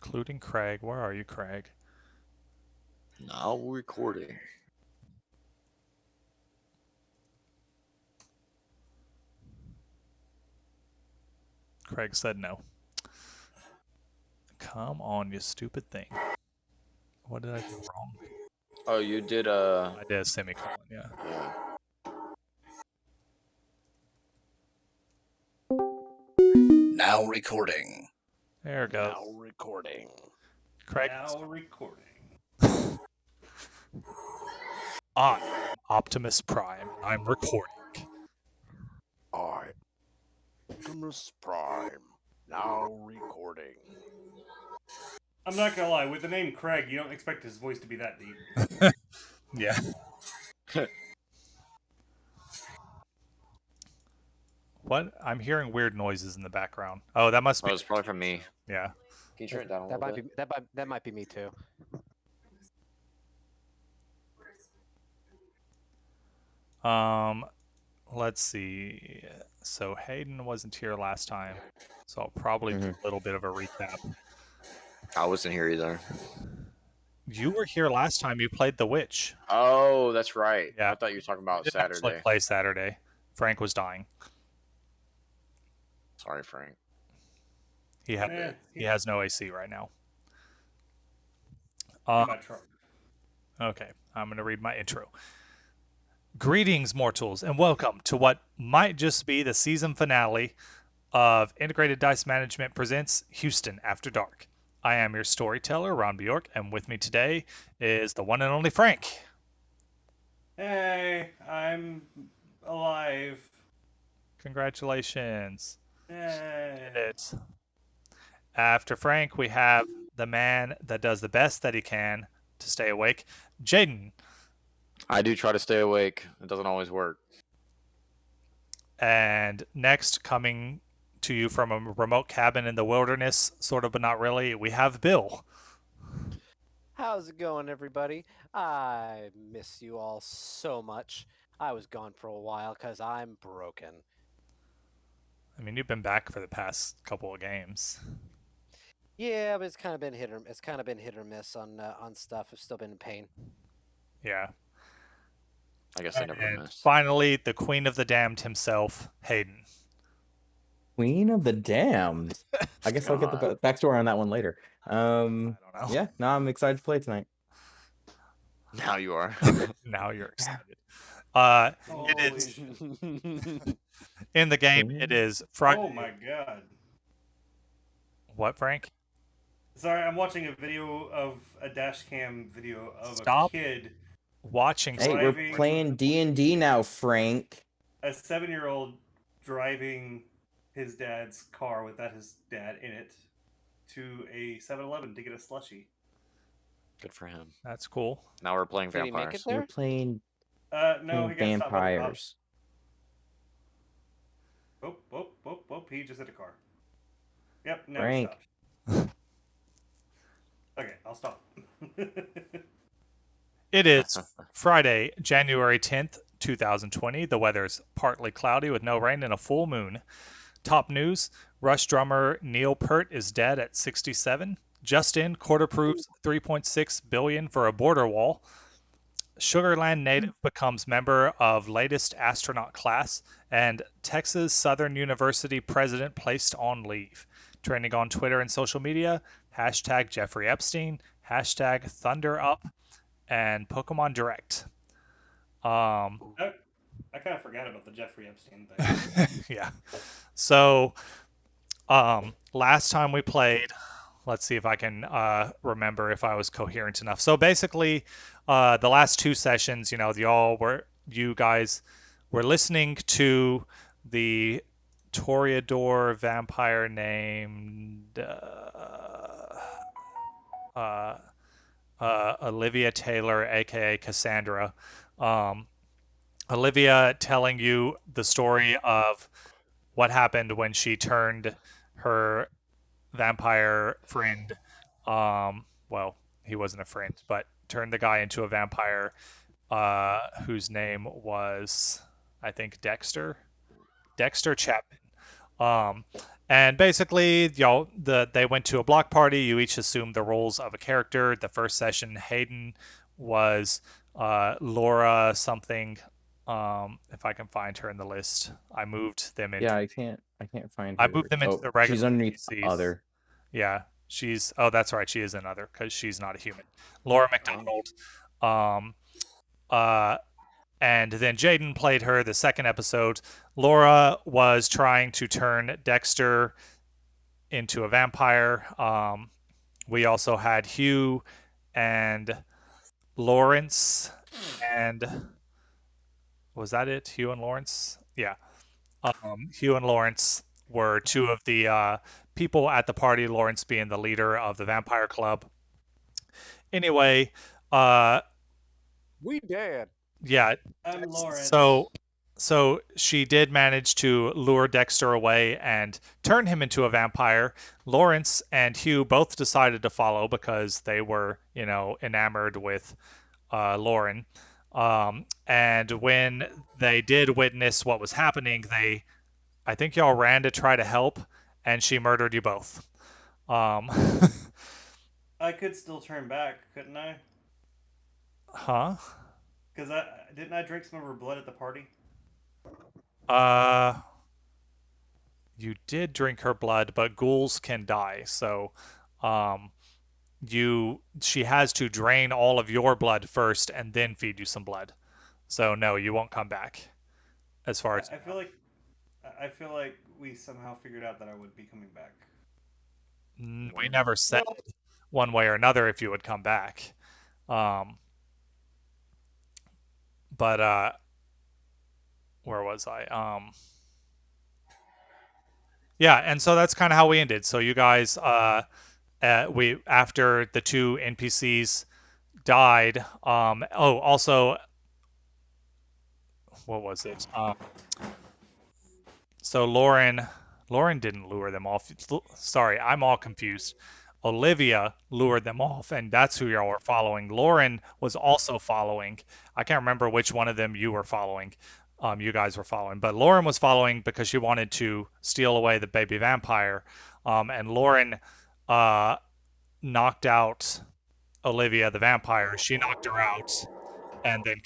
including Craig. Where are you, Craig? Now recording. Craig said no. Come on, you stupid thing. What did I do wrong? Oh, you did I did a semicolon, yeah. Now recording. There it goes. Now recording. Craig. Now recording. I'm Optimus Prime. I'm recording. I, Optimus Prime. Now recording. I'm not gonna lie, with the name Craig, you don't expect his voice to be that deep. Yeah. What? I'm hearing weird noises in the background. Oh, that must be. Oh, it's probably from me. Yeah. Can you turn it down a That little might bit? be that might be me too. Let's see. So Hayden wasn't here last time, so I'll probably do a little bit of a recap. I wasn't here either. You were here last time. You played the witch. Oh, that's right. Yeah. I thought you were talking about Didn't actually Saturday. play Saturday. Frank was dying. Sorry, Frank. He has no AC right now. In my truck. Okay, I'm going to read my intro. Greetings, mortals, and welcome to what might just be the season finale of Integrated Dice Management presents Houston After Dark. I am your storyteller, Ron Bjork, and with me today is the one and only Frank. Hey, I'm alive. Congratulations. Hey. Did it. After Frank, we have the man that does the best that he can to stay awake, Jaden. I do try to stay awake. It doesn't always work. And next, coming to you from a remote cabin in the wilderness, sort of, but not really, we have Bill. How's it going, everybody? I miss you all so much. I was gone for a while because I'm broken. I mean, you've been back for the past couple of games. Yeah, but it's kind of been hit or miss on stuff. I've still been in pain. Yeah. I guess I never And missed. finally, the Queen of the Damned himself, Hayden. Queen of the Damned. I guess I'll get the backstory on that one later. I don't know. Yeah, no, I'm excited to play tonight. Now you are. Now you're excited. Holy is shit. in the game. It is Friday. Oh my god. What, Frank? Sorry, I'm watching a video of a dash cam video of Stop a kid watching. Hey, we're driving playing D&D now, Frank. a 7-year-old driving his dad's car without his dad in it to a 7-Eleven to get a slushie. Good for him. That's cool. Now we're playing Did he make vampires. it there? We're playing No, he got stopped by the cops. vampires. Oh, he just hit a car. Yep, now Frank. he stopped. Okay, I'll stop. It is Friday, January 10th, 2020. The weather's partly cloudy with no rain and a full moon. Top news, Rush drummer Neil Peart is dead at 67. Just in, court approves $3.6 billion for a border wall. Sugarland native becomes member of latest astronaut class, and Texas Southern University president placed on leave. Trending on Twitter and social media, hashtag Jeffrey Epstein, hashtag Thunder Up, and Pokemon Direct. I kind of forgot about the Jeffrey Epstein thing. Yeah. So, last time we played, let's see if I can remember if I was coherent enough. So basically, the last two sessions, you guys were listening to the Toreador vampire named Olivia Taylor, aka Cassandra. Olivia telling you the story of what happened when she turned her vampire friend, well, he wasn't a friend, but turned the guy into a vampire whose name was, I think, Dexter Chapman. And basically, they went to a block party. You each assumed the roles of a character. The first session, Hayden was Laura something. If I can find her in the list, I moved them into. Yeah, I can't find I her. moved them into Oh, the she's regular underneath NPCs. other. Yeah, she's. Oh, that's right. She is another because she's not a human. Laura McDonald. Um, uh, and then Jaden played her the second episode. Laura was trying to turn Dexter into a vampire. We also had Hugh and Lawrence, and was that it? Hugh and Lawrence? Yeah. Hugh and Lawrence were two of the people at the party, Lawrence being the leader of the vampire club. Anyway, uh, We dead. yeah, I'm Lawrence. so she did manage to lure Dexter away and turn him into a vampire. Lawrence and Hugh both decided to follow because they were, enamored with Lauren. And when they did witness what was happening, I think y'all ran to try to help, and she murdered you both. Um, I could still turn back, couldn't I? huh? Because I didn't I drink some of her blood at the party. Uh, you did drink her blood, but ghouls can die, so um, she has to drain all of your blood first and then feed you some blood. So no, you won't come back. As far as I feel like we somehow figured out that I would be coming back. we never said one way or another if you would come back. Um, but where was I? Yeah, and so that's kind of how we ended. So you guys, we after the two NPCs died. Oh, also, what was it? So Lauren didn't lure them off. Sorry, I'm all confused. Olivia lured them off, and that's who y'all were following. Lauren was also following. I can't remember which one of them you were following. You guys were following, but Lauren was following because she wanted to steal away the baby vampire. And Lauren uh, knocked out Olivia the vampire. She knocked her out, and then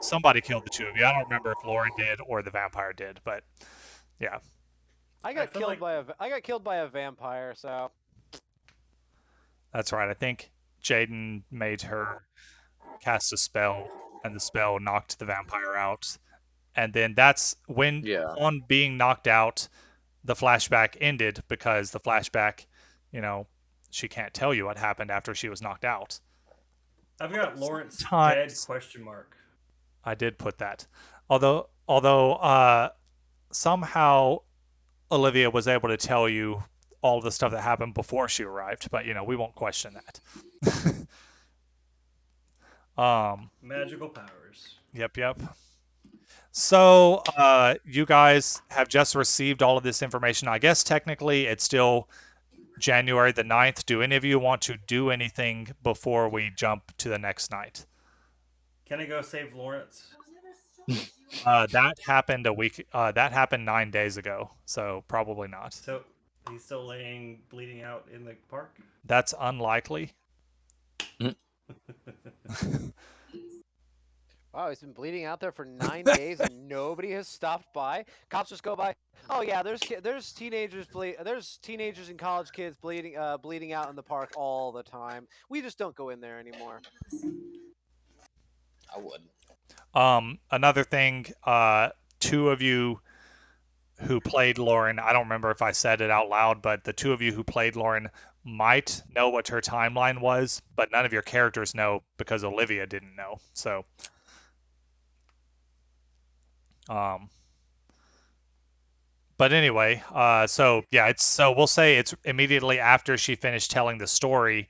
somebody killed the two of you. I don't remember if Lauren did or the vampire did, but yeah. I I got feel killed like- by a vampire, so That's right. I think Jaden made her cast a spell, and the spell knocked the vampire out. And then that's when, Yeah. on being knocked out, the flashback ended because the flashback, you know, she can't tell you what happened after she was knocked out. I've got Lawrence dead Times question mark. I did put that. Although somehow Olivia was able to tell you all the stuff that happened before she arrived, but we won't question that. Magical powers. Yep. So, you guys have just received all of this information. I guess technically it's still January the 9th. Do any of you want to do anything before we jump to the next night? Can I go save Lawrence? That happened that happened 9 days ago, so probably not. So he's still laying bleeding out in the park? That's unlikely. wow, he's been bleeding out there for 9 days and nobody has stopped by. Cops just go by. Oh yeah, there's teenagers there's teenagers and college kids bleeding out in the park all the time. We just don't go in there anymore. I would. Another thing, two of you who played Lauren, I don't remember if I said it out loud, but the two of you who played Lauren might know what her timeline was, but none of your characters know because Olivia didn't know. So, but anyway, so yeah, so we'll say it's immediately after she finished telling the story.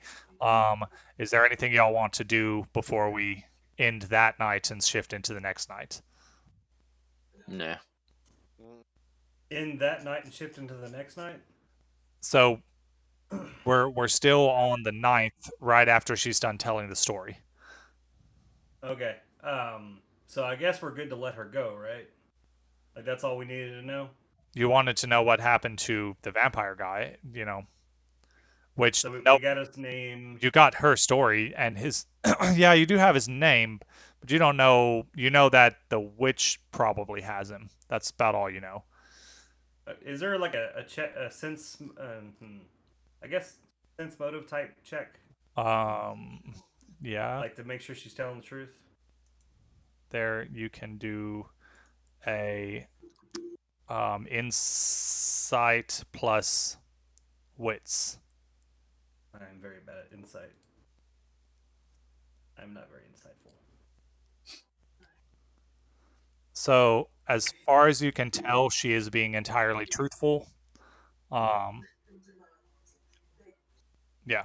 Is there anything y'all want to do before we end that night and shift into the next night? Nah. In that night and shift into the next night? So we're still on the 9th, right after she's done telling the story. Okay. So I guess we're good to let her go, right? Like that's all we needed to know? You wanted to know what happened to the vampire guy, you know, which So we no, got his name. you got her story and his. Yeah, you do have his name, but you don't know. You know that the witch probably has him. That's about all you know. Is there like a check, a sense? I guess sense motive type check, Yeah, like to make sure she's telling the truth. there you can do a insight plus wits. I'm very bad at insight. I'm not very insightful. So as far as you can tell, she is being entirely truthful. Yeah.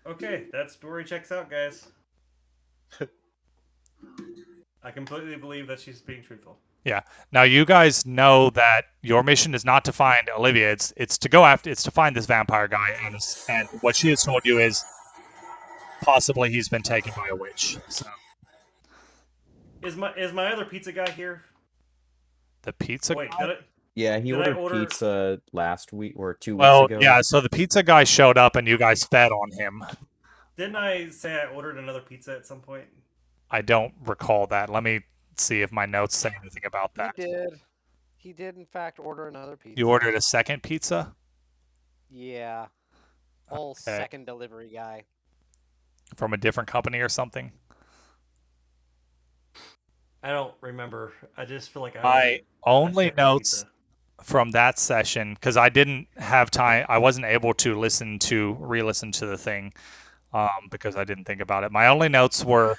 Okay, that story checks out, guys. I completely believe that she's being truthful. Yeah. Now you guys know that your mission is not to find Olivia. It's to go after. It's to find this vampire guy, and what she has told you is possibly he's been taken by a witch. So Is my other pizza guy here? the pizza. Wait, Yeah, he Did I ordered order- pizza last week or 2 weeks Well, ago. yeah. So the pizza guy showed up, and you guys fed on him. didn't I say I ordered another pizza at some point? I don't recall that. Let me see if my notes say anything about He that. did. He did, in fact, order another pizza. You ordered a second pizza Yeah. Whole Okay. second delivery guy. from a different company or something. I don't remember. I just feel like I My ordered a only second notes pizza. from that session, because I didn't have time, I wasn't able to re-listen to the thing, because I didn't think about it. My only notes were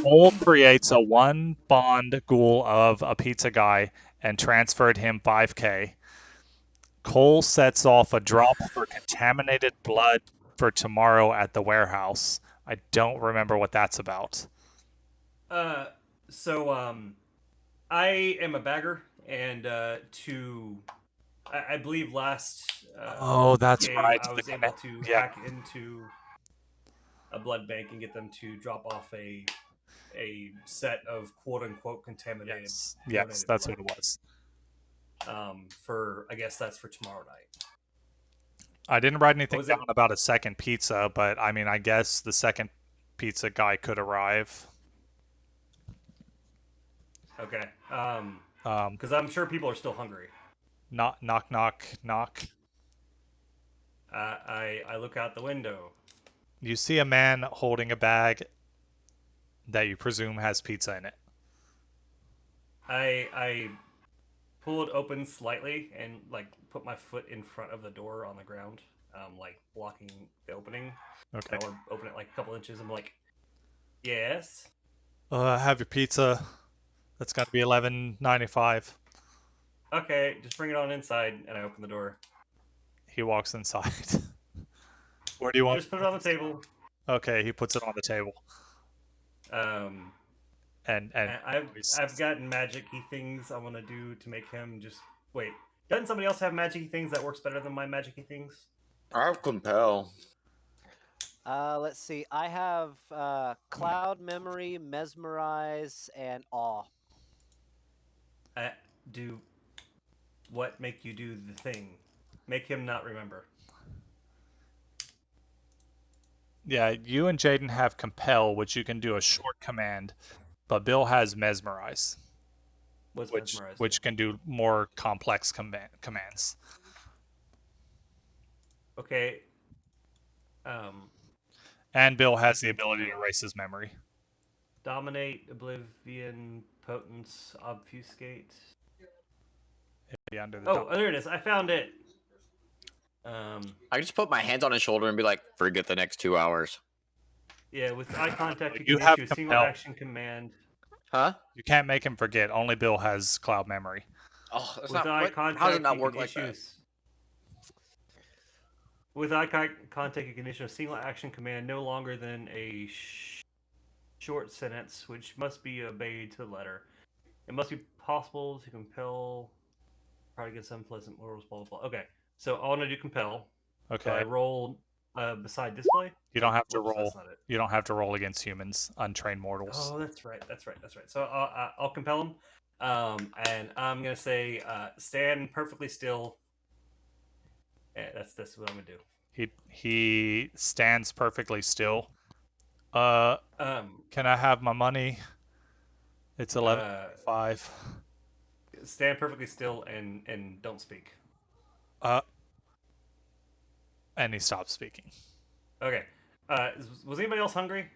Cole creates a one bond ghoul of a pizza guy and transferred him 5K. Cole sets off a drop for contaminated blood for tomorrow at the warehouse. I don't remember what that's about. So I am a bagger, and I believe last Oh, that's game right. I was The able to yeah, hack into a blood bank and get them to drop off a set of quote unquote contaminated yes, donated that's blood. what it was. For I guess that's for tomorrow night. I didn't write anything Was down it? about a second pizza, but I mean, I guess the second pizza guy could arrive. Okay. Um, Because I'm sure people are still hungry. knock, knock, knock, knock. I look out the window. You see a man holding a bag that you presume has pizza in it. I pull it open slightly and like put my foot in front of the door on the ground, like blocking the opening. Okay. I want to open it like a couple inches. I'm like, yes. Have your pizza. That's gonna be $11.95. Okay, just bring it on inside, and I open the door. He walks inside. Where do you want? Just put it on the table. Okay, he puts it on the table. And And I've gotten magic-y things I want to do to make him just wait. Doesn't somebody else have magic-y things that works better than my magic-y things? I have compel. Let's see. I have cloud memory, mesmerize, and awe. Do what make you do the thing? Make him not remember. yeah, you and Jaden have compel, which you can do a short command, but Bill has mesmerize, What's which mesmerized? which can do more complex commands. Okay. And Bill has the ability to erase his memory. Dominate, oblivion, potence, obfuscate. Yeah, under the Oh, there it is. I found it. I just put my hands on his shoulder and be like, forget the next 2 hours. Yeah, with eye contact, You you can have issue a single compel. action command. Huh? You can't make him forget. Only Bill has cloud memory. Oh, that's With not. eye What? contact, How does it not you work can like issue that? With eye contact, you can issue a single action command no longer than a short sentence, which must be obeyed to the letter. It must be possible to compel. Probably get some pleasant morals. Blah blah blah. Okay, so I want to do compel. So I Okay. roll beside display. You don't have to Whoops, roll. that's not it. You don't have to roll against humans, untrained mortals. Oh, that's right. So I'll compel him. And I'm gonna say, stand perfectly still. Yeah, that's what I'm gonna do. He stands perfectly still. Uh, can I have my money? It's 11.5. Stand perfectly still and don't speak. Uh, and he stops speaking. Okay. Was anybody else hungry?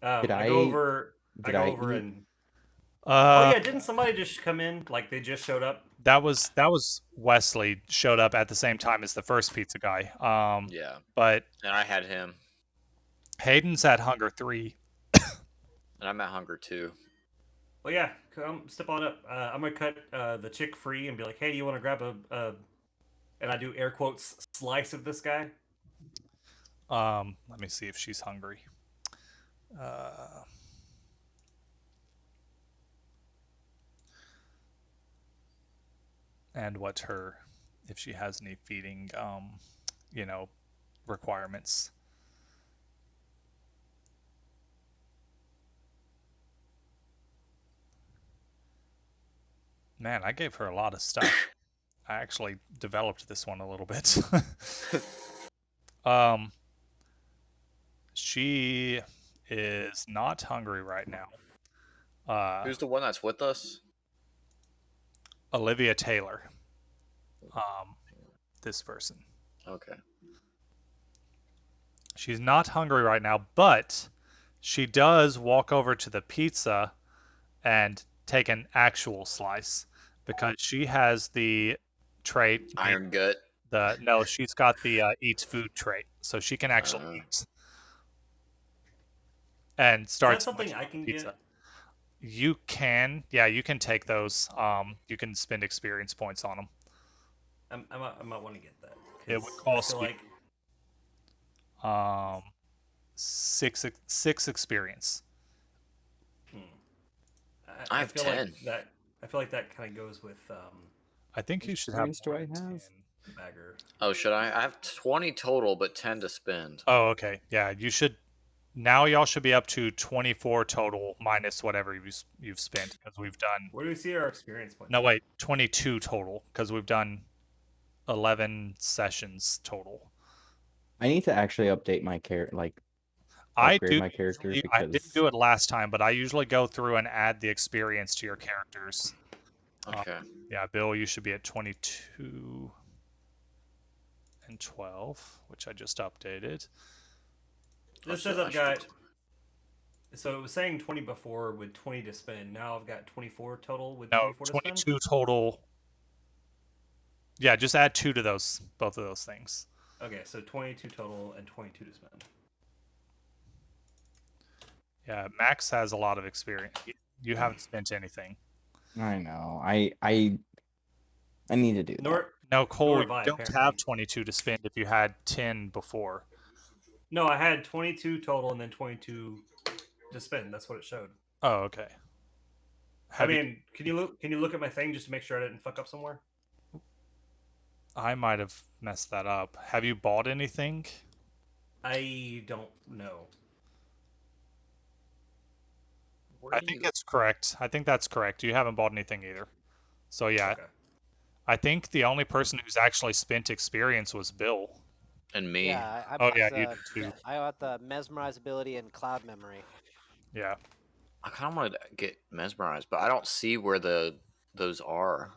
Did I go I over. I did go I over eat? and. Oh Uh, yeah, didn't somebody just come in? Like they just showed up. that was Wesley showed up at the same time as the first pizza guy. Yeah, But and I had him, Hayden's at hunger 3. and I'm at hunger 2. Well, yeah, come step on up. I'm gonna cut the chick free and be like, "Hey, you want to grab a?" And I do air quotes slice of this guy. Let me see if she's hungry. Uh, and what her, if she has any feeding, you know, requirements. Man, I gave her a lot of stuff. I actually developed this one a little bit. um, she is not hungry right now. Who's the one that's with us? Olivia Taylor. Um, this person. Okay. She's not hungry right now, but she does walk over to the pizza and take an actual slice because she has the trait. Iron gut. No, she's got the eats food trait, so she can actually Uh, eat and Is that starts something munching I on the can pizza. get? You can, yeah, you can take those. You can spend experience points on them. I might want to get that It would because I cost feel you like um six experience. hmm, I I have feel like 10. that. I feel like that kind of goes with I think Which you should have experience do more I than have? 10. the bagger. Oh, should I? I have 20 total, but 10 to spend. Oh, okay. Yeah, you should. Now y'all should be up to 24 total minus whatever you've spent because we've done. Where do we see our experience points No, at? wait, 22 total because we've done 11 sessions total. I need to actually update my like I upgrade do my character usually, I didn't because do it last time, but I usually go through and add the experience to your characters. Okay. Yeah, Bill, you should be at 22 and 12, which I just updated. Oh, This says I I've should got. So it was saying 20 before with 20 to spend. Now I've got 24 total with No, 24 to spend. 22 total. Yeah, just add 2 to those, both of those things. Okay, so 22 total and 22 to spend. Yeah, Max has a lot of experience. You haven't spent anything. I know I need to do that. No, Nor Cole, have you I don't apparently. have 22 to spend if you had 10 before. No, I had 22 total and then 22 to spend. That's what it showed. Oh, okay. I Have you? mean, can you look at my thing just to make sure I didn't fuck up somewhere? I might have messed that up. Have you bought anything? I don't know. Where I do think you? it's correct. I think that's correct. You haven't bought anything either. So yeah, Okay. I think the only person who's actually spent experience was Bill. And me. Yeah, I Oh bought yeah, you the did too. I got the mesmerize ability and cloud memory. Yeah. I kind of want to get mesmerized, but I don't see where those are.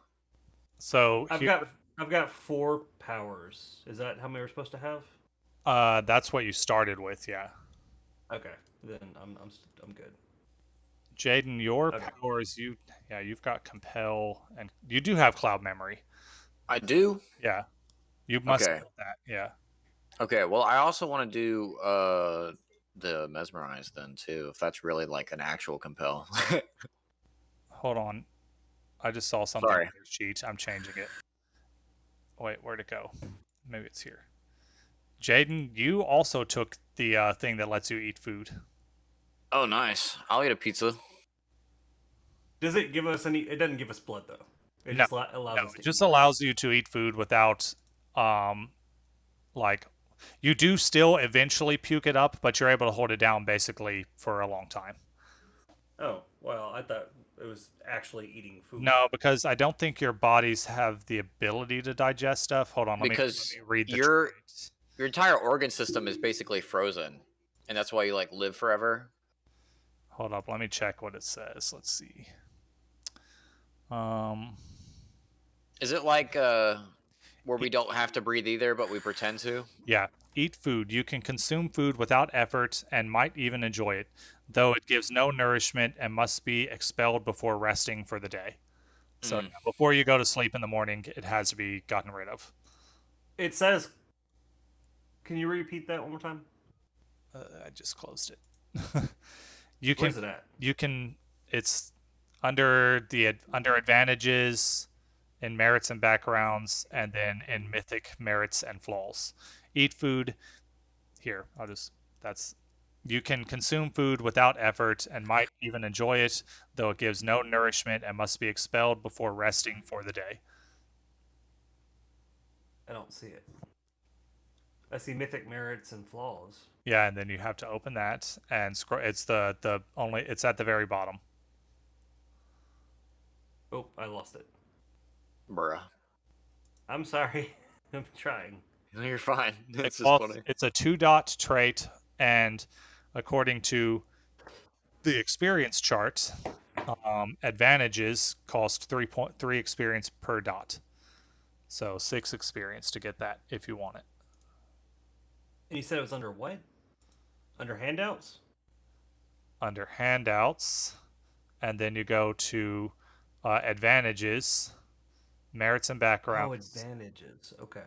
So I've here, got I've got 4 powers. Is that how many we're supposed to have? that's what you started with. Yeah. Okay, then I'm good. Jaden, your Okay. powers, you've got compel, and you do have cloud memory. I do. Yeah, you must Okay. get that. Yeah. Okay. Well, I also want to do the mesmerize then too, if that's really like an actual compel. Hold on, I just saw something Sorry. on your sheet. I'm changing it. Wait, where'd it go? Maybe it's here. Jaden, you also took the thing that lets you eat food. Oh, nice. I'll eat a pizza. Does it give us any? It doesn't give us blood though. It No, just allows no, us it to just eat. allows you to eat food without, um, like, you do still eventually puke it up, but you're able to hold it down basically for a long time. Oh well, I thought it was actually eating food. No, because I don't think your bodies have the ability to digest stuff. Hold on, let me Because read the your trait. your entire organ system is basically frozen, and that's why you like live forever. Hold up, let me check what it says. Let's see. Um, Is it like where we don't have to breathe either, but we pretend to? yeah, eat food. You can consume food without effort and might even enjoy it, though it gives no nourishment and must be expelled before resting for the day. So Mm. yeah, before you go to sleep in the morning, it has to be gotten rid of. It says. Can you repeat that one more time? I just closed it. you can Where's it at? you can it's under advantages in merits and backgrounds, and then in mythic merits and flaws. Eat food here. That's you can consume food without effort and might even enjoy it, though it gives no nourishment and must be expelled before resting for the day. I don't see it. I see mythic merits and flaws. Yeah, and then you have to open that and scroll. It's the only. It's at the very bottom. Oh, I lost it. Bruh. I'm sorry. I'm trying. No, you're fine. It This is costs, funny. it's a 2 dot trait, and according to the experience chart, advantages cost 3.3 experience per dot. So 6 experience to get that if you want it. And you said it was under what? Under handouts? Under handouts, and then you go to advantages, merits and Oh, backgrounds, advantages. Okay.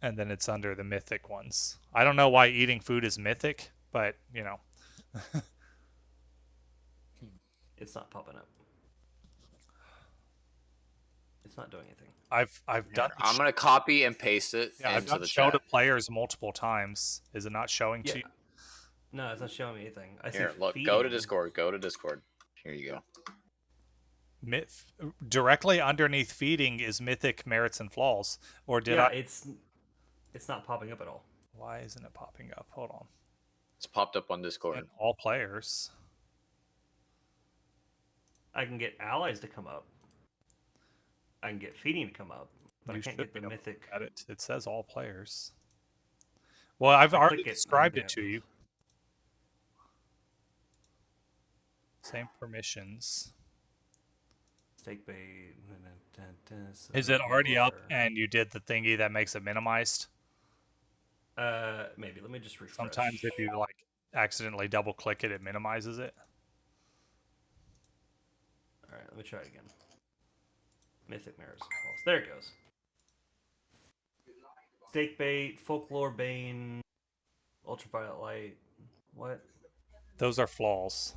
and then it's under the mythic ones. I don't know why eating food is mythic, but you know. It's not popping up. It's not doing anything. I've done Here, I'm gonna copy and paste it yeah, I've into done the show to chat. players multiple times. Is it not showing to Yeah. you? No, it's not showing me anything. I Here, see look. feeding. Go to Discord. Go to Discord. Here you go. Myth, directly underneath feeding is mythic merits and flaws. Or did Yeah, I? it's not popping up at all. Why isn't it popping up? Hold on. It's popped up on And Discord. all players. I can get allies to come up. I can get feeding to come up, but You I can't should get be the able to mythic. look at it. It says all players. Well, I've I already click it, described nothing it to happens. you. Same permissions. Steak bait. Is it already up and you did the thingy that makes it minimized? Maybe. Let me just refresh. Sometimes if you like accidentally double click it, it minimizes it. All right, let me try it again. Mythic mirrors. False. There it goes. Steak bait, folklore bane, ultraviolet light. What? Those are flaws.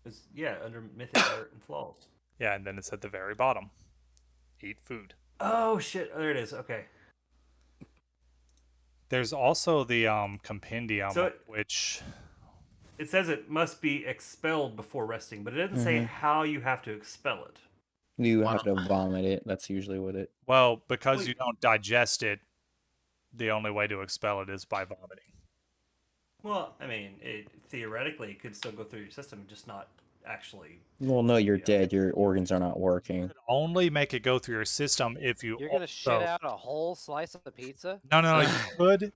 It's, yeah, under mythic art and flaws. Yeah, and then it's at the very bottom. Eat food. Oh shit! Oh, there it is. Okay. There's also the compendium, So which it says it must be expelled before resting, but it doesn't say how you have to expel it. You Why have to vomit it. That's usually what it. well, because Wait. you don't digest it, the only way to expel it is by vomiting. Well, I mean, it theoretically it could still go through your system, just not actually. Well, no, you're Yeah. dead. Your organs are not working. Only make it go through your system if you You're gonna shit also out a whole slice of the pizza? no,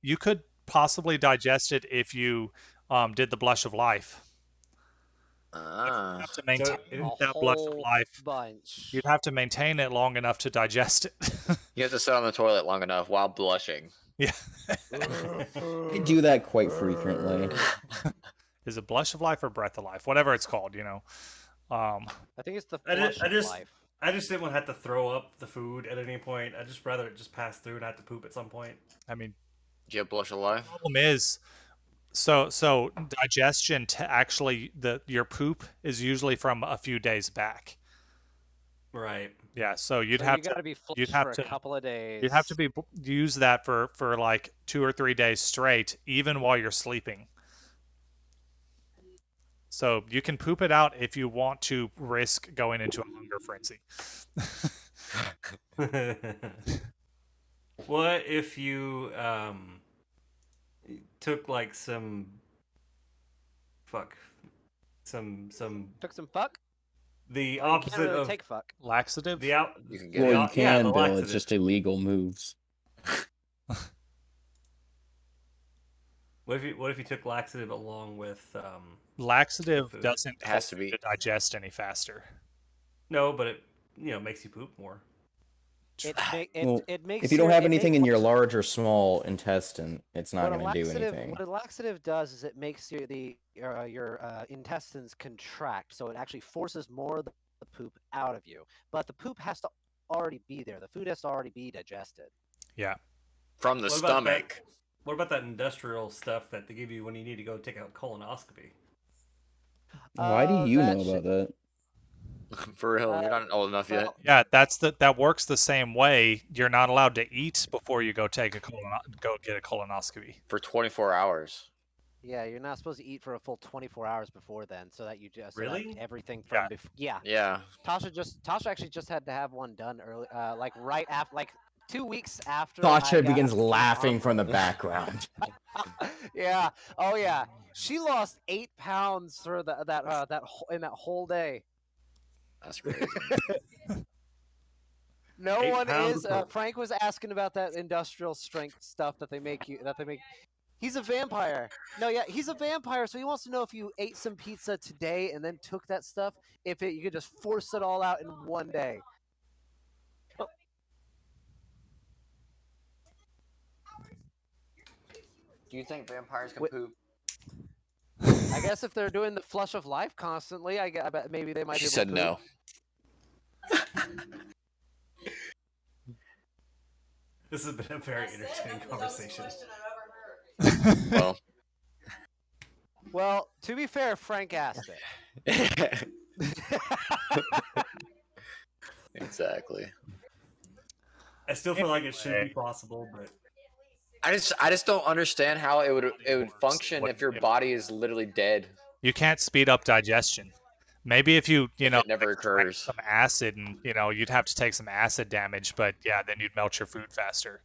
you could possibly digest it if you did the blush of life. But you Ah. have to So A maintain that blush of whole life. bunch. You'd have to maintain it long enough to digest it. You have to sit on the toilet long enough while blushing. Yeah. I do that quite frequently. Is it blush of life or breath of life? Whatever it's called, you know. I think it's the I flush of just life. I just didn't want to have to throw up the food at any point. I'd just rather it just pass through and have to poop at some point. I mean, Do you have blush of life? the problem is so digestion to actually your poop is usually from a few days back. Right. Yeah, so you'd So have you gotta be you'd flush have for a to couple of days. you'd have to be use that for like 2 or 3 days straight, even while you're sleeping. So you can poop it out if you want to risk going into a hunger frenzy. What if took like some fuck, some Took some fuck. the Oh, you can't opposite really of take fuck. Laxative. the out. You can get Well, it. you Yeah, can, the Bill. It's laxative. just illegal moves. What if you took laxative along with Laxative food? doesn't It has help to you be. to digest any faster. No, but it makes you poop more. Well, It makes if you don't your have it make- anything in your large or small intestine, it's not what a going to do laxative anything. what a laxative does is it makes your intestines contract, so it actually forces more of the poop out of you. But the poop has to already be there. The food has to already be digested. Yeah. From the What about that? stomach. What about that industrial stuff that they give you when you need to go take a colonoscopy? Why do you that know shit- about that? For real, you're not old enough yet. well, Yeah, that works the same way. You're not allowed to eat before you go get a colonoscopy. For 24 hours. yeah, you're not supposed to eat for a full 24 hours before then, so that Really? everything Yeah. from yeah. Yeah. Tasha actually just had to have one done early, like right after, like 2 weeks after. Tasha begins laughing from the the. background. Yeah. Oh yeah. She lost 8 pounds for in that whole day. That's crazy. No 8 one pounds is. of poop. Frank was asking about that industrial strength stuff that they make. He's a vampire. No, yeah, he's a vampire, so he wants to know if you ate some pizza today and then took that stuff, you could just force it all out in one day. Do you think vampires can Wait. poop? I guess if they're doing the flush of life constantly, I bet maybe they might She be able said to no. This has been a very entertaining conversation. Well, Well, to be fair, Frank asked it. exactly. I still feel like it should be possible, but I just don't understand how it would function What- if your body is literally dead. You can't speed up digestion. Maybe if you If it never drank occurs. some acid and you'd have to take some acid damage, but yeah, then you'd melt your food faster.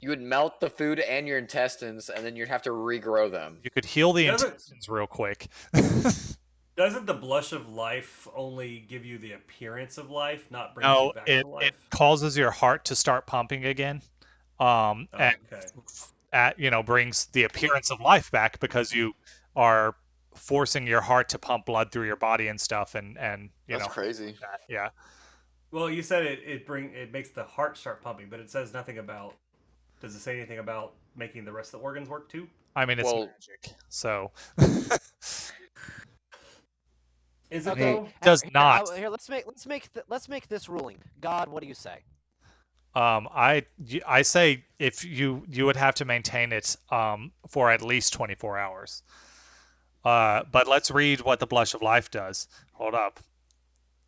You would melt the food and your intestines, and then you'd have to regrow them. You could heal the Doesn't- intestines real quick. doesn't the blush of life only give you the appearance of life, not bring No, you back it to life? causes your heart to start pumping again. Oh, And okay. brings the appearance of life back because you are forcing your heart to pump blood through your body and stuff, and That's crazy. that, yeah. Well, you said it makes the heart start pumping, but it says nothing about. Does it say anything about making the rest of the organs work too? I mean, it's Well- magic, so Is it Okay, though? does not. Here, let's make this ruling. God, what do you say? I say if you would have to maintain it for at least 24 hours. But let's read what the blush of life does. Hold up.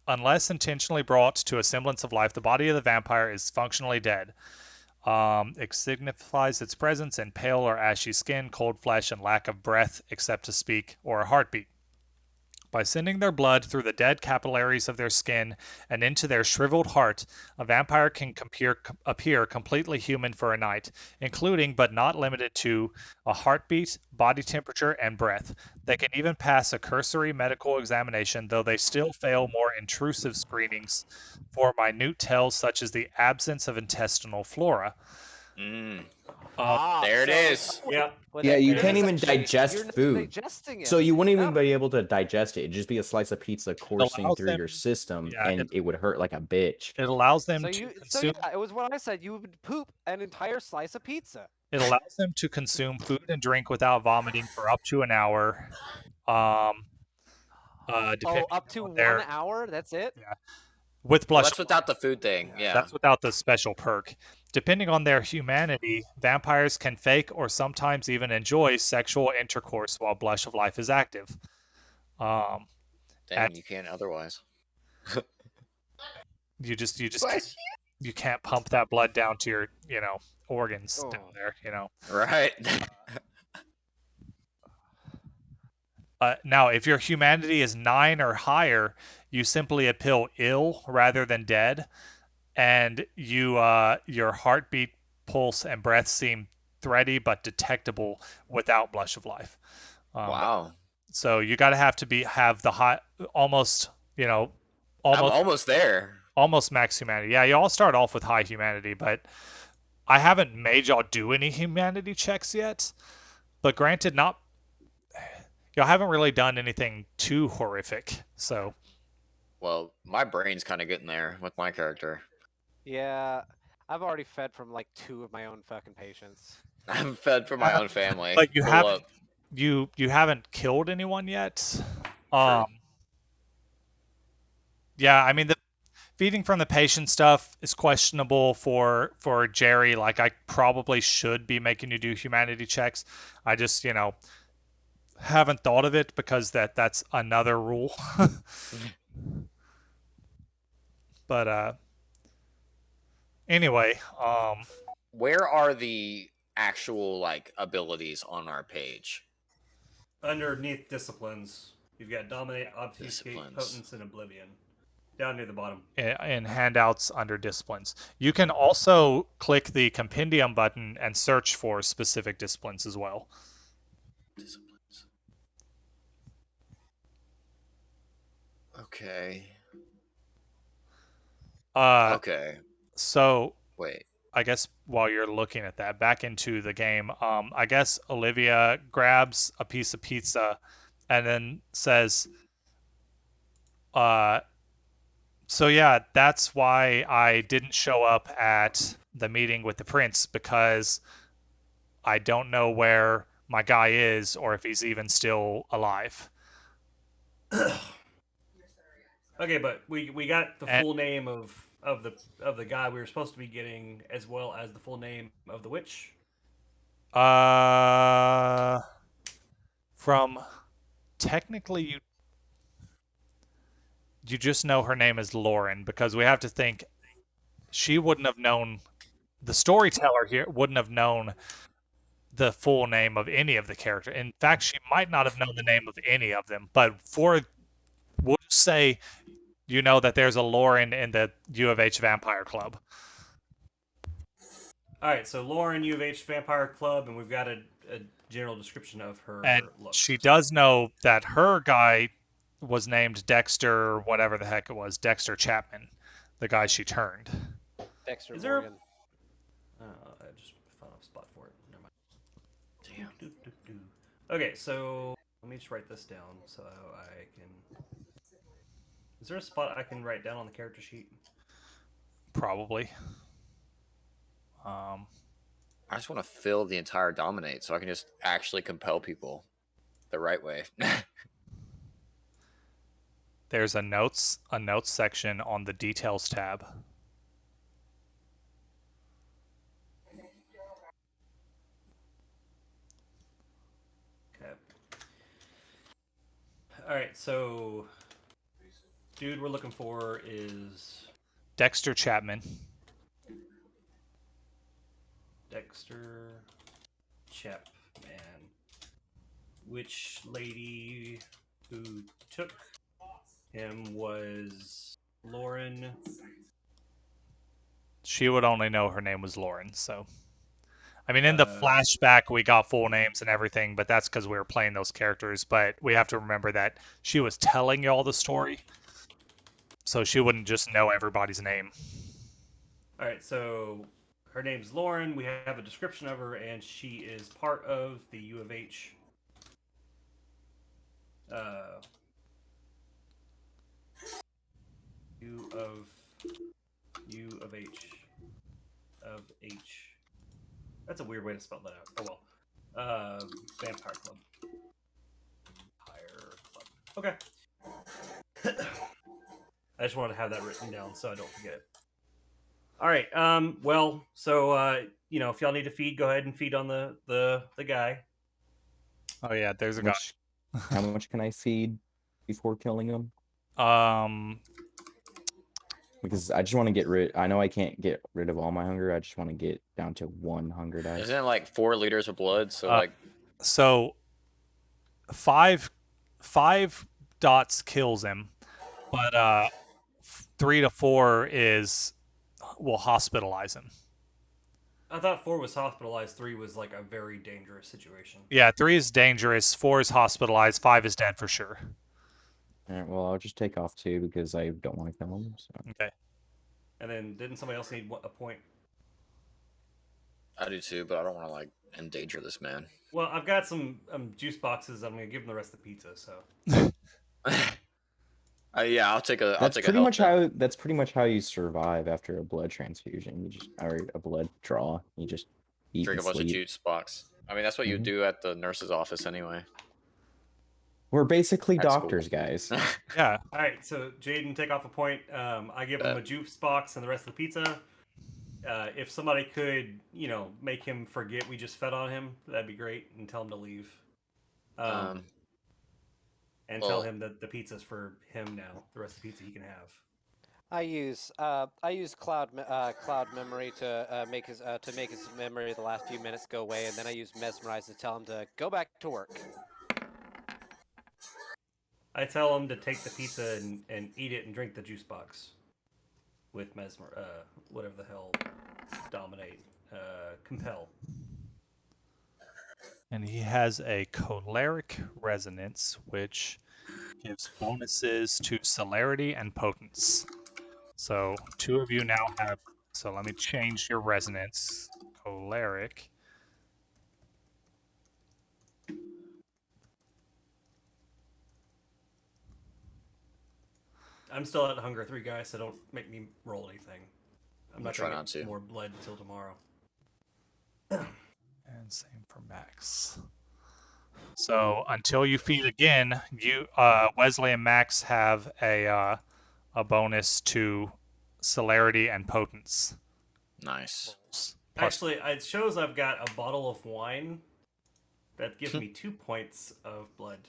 Unless intentionally brought to a semblance of life, the body of the vampire is functionally dead. It signifies its presence in pale or ashy skin, cold flesh, and lack of breath, except to speak, or a heartbeat. By sending their blood through the dead capillaries of their skin and into their shriveled heart, a vampire can appear completely human for a night, including but not limited to a heartbeat, body temperature, and breath. They can even pass a cursory medical examination, though they still fail more intrusive screenings for minute tells such as the absence of intestinal flora. There it is. Yeah. Yeah, you can't can't even essentially, digest you're not food. digesting it. So you wouldn't even No. be able to digest it. It'd just be a slice of pizza coursing allows through them- your system, yeah, and it would hurt like a bitch. It allows them So to so consume. yeah, it was what I said. You would poop an entire slice of pizza. It allows them to consume food and drink without vomiting for up to an hour. Depending Up to on their 1 hour. That's it. with Well, blush. that's without the food thing. Yeah. That's without the special perk. Depending on their humanity, vampires can fake or sometimes even enjoy sexual intercourse while blush of life is active. Dang, at- you can't otherwise. You just Bless you can't pump that blood down to your organs Oh. down there. Right. Now, if your humanity is 9 or higher, you simply appeal ill rather than dead, and your heartbeat, pulse, and breath seem thready but detectable without Blush of Life. Wow. So you got to have the high, almost, I'm almost almost there. almost max humanity. Yeah, you all start off with high humanity, but I haven't made y'all do any humanity checks yet. But granted, not y'all haven't really done anything too horrific. So Well, my brain's kind of getting there with my character. Yeah, I've already fed from like 2 of my own fucking patients. I'm fed for my own family. but you Pull haven't up. you haven't killed anyone yet. True. Yeah, I mean the feeding from the patient stuff is questionable for Jerry. Like I probably should be making you do humanity checks. I just, haven't thought of it because that's another rule. But anyway, Where are the actual like abilities on our page? Underneath disciplines, you've got dominate, obfuscate, Disciplines. potence, and oblivion. Down near the bottom. in handouts under disciplines. You can also click the compendium button and search for specific disciplines as well. Disciplines. Okay. Okay. So Wait. I guess while you're looking at that, back into the game, I guess Olivia grabs a piece of pizza and then says, so yeah, that's why I didn't show up at the meeting with the prince, because I don't know where my guy is or if he's even still alive. Okay, but we got the And, full name of the guy we were supposed to be getting, as well as the full name of the witch. from technically you just know her name is Lauren, because we have to think she wouldn't have known, the storyteller here wouldn't have known the full name of any of the characters. In fact, she might not have known the name of any of them. But we'll just say you know that there's a Lauren in the U of H Vampire Club. All right, so Lauren, U of H Vampire Club, and we've got a general description of her And looks. she does know that her guy was named Dexter, whatever the heck it was, Dexter Chapman, the guy she turned. Dexter Is there- Morgan. I just found a spot for it. Never mind. Damn. Okay, so let me just write this down so I can. Is there a spot I can write down on the character sheet? Probably. I just want to fill the entire dominate so I can just actually compel people the right way. There's a notes section on the details tab. Okay. All right, so dude we're looking for is Dexter Chapman. Dexter Chapman. Which lady who took him was Lauren. She would only know her name was Lauren, so. I mean, in the flashback, we got full names and everything, but that's because we were playing those characters. But we have to remember that she was telling y'all the story, so she wouldn't just know everybody's name. All right, so her name's Lauren. We have a description of her, and she is part of the U of H. U of H. That's a weird way to spell that out. Oh well. Vampire Club. Vampire Club. Okay. I just wanted to have that written down so I don't forget it. All right. Well, so if y'all need to feed, go ahead and feed on the guy. Oh yeah, there's a guy. How much can I feed before killing him? Because I just want to get rid. I know I can't get rid of all my hunger. I just want to get down to 1 hunger dice. Isn't it like 4 liters of blood? So so five dots kills him, but 3 to 4 will hospitalize him. I thought 4 was hospitalized. 3 was like a very dangerous situation. Yeah, 3 is dangerous, 4 is hospitalized, 5 is dead for sure. All right, well, I'll just take off 2 because I don't want to kill him. So. Okay. And then didn't somebody else need a point? I do too, but I don't want to like endanger this man. Well, I've got some juice boxes. I'm gonna give him the rest of the pizza. So Yeah, I'll take a. I'll That's take a pretty help much then. how that's pretty much how you survive after a blood transfusion. You just or a blood draw. You just eat Drink and a bunch of sleep. juice box. I mean, that's what you Mhm. do at the nurse's office anyway. We're basically At school. doctors, guys. Yeah. all right. So Jaden, take off a point. I give him a juice box and the rest of the pizza. If somebody could, make him forget we just fed on him, that'd be great, and tell him to leave. And tell well- him that the pizza's for him now. The rest of the pizza he can have. I use cloud memory to make his memory the last few minutes go away, and then I use mesmerize to tell him to go back to work. I tell him to take the pizza and eat it and drink the juice box with whatever the hell, dominate, compel. And he has a choleric resonance, which gives bonuses to celerity and potence. So 2 of you now have. So let me change your resonance. Choleric. I'm still at hunger 3, guys, so don't make me roll anything. I'm not try gonna not get to. more blood until tomorrow. And same for Max. So until you feed again, Wesley and Max have a bonus to celerity and potence. Nice. Plus Actually, it shows I've got a bottle of wine that gives me 2 points of blood.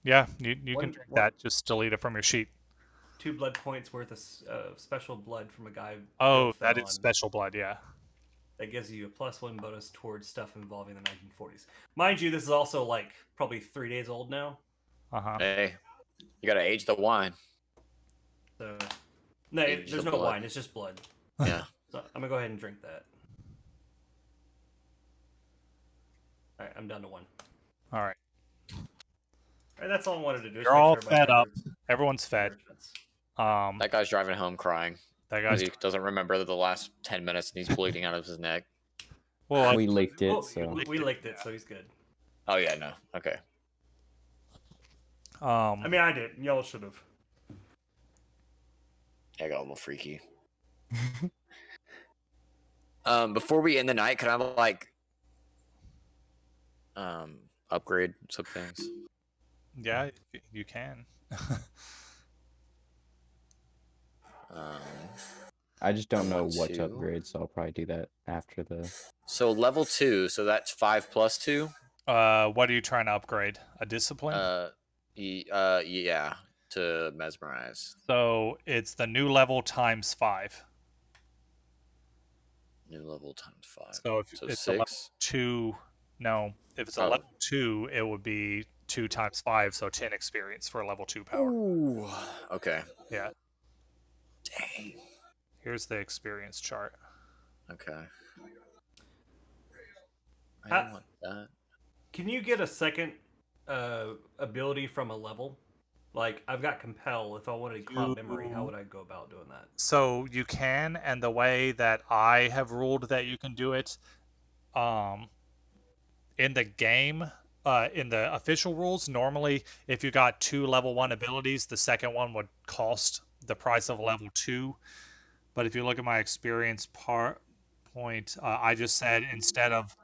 yeah, you can One- drink one- that. Just delete it from your sheet. 2 blood points worth of special blood from a guy. Oh, fed that is on. special blood. Yeah. That gives you a +1 bonus towards stuff involving the 1940s. Mind you, this is also like probably 3 days old now. Uh-huh. Hey, you gotta age the wine. So no, Age there's the no blood. wine. It's just blood. Yeah. So I'm gonna go ahead and drink that. All right, I'm down to 1. All right. All right, that's all I wanted to do. You're all fed up. Everyone's fed. That guy's driving home crying. That Because guy's. he doesn't remember the last 10 minutes and he's bleeding out of his neck. Well, We licked it, Oh, so we licked it, so he's good. Oh, yeah, no. Okay. I mean, I did. Y'all should have. I got a little freaky. Before we end the night, can I like upgrade some things? yeah, you can. I just don't know want what to to- upgrade, so I'll probably do that after the. So level 2, so that's 5 plus 2. What are you trying to upgrade? A discipline? Yeah, to mesmerize. So it's the new level times 5. New level times 5. So if So it's a level 6. 2, no, if it's a Oh. level 2, it would be 2 times 5, so 10 experience for a level 2 power. Ooh. Okay. Yeah. Dang. Here's the experience chart. Okay. I How- don't want that. Can you get a second ability from a level? Like, I've got compel. If I wanted cloud memory, how would I go about doing that? So you can, and the way that I have ruled that you can do it, in the game, in the official rules, normally if you got 2 level 1 abilities, the second one would cost the price of level 2. But if you look at my experience point, I just said instead of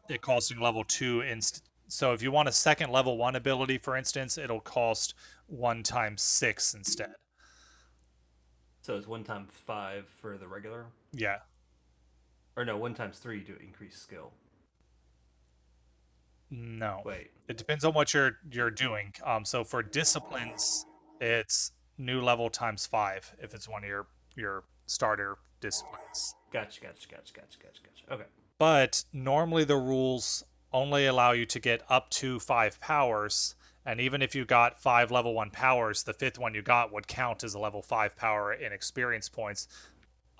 it costing level 2, so if you want a second level 1 ability, for instance, it'll cost 1 times 6 instead. So it's 1 times 5 for the regular? Yeah. Or no, 1 times 3 to increase skill. No. Wait. It depends on what you're doing. So for disciplines, it's new level times 5 if it's one of your starter disciplines. Gotcha. Okay. But normally the rules only allow you to get up to 5 powers, and even if you got 5 level 1 powers, the 5th one you got would count as a level 5 power in experience points.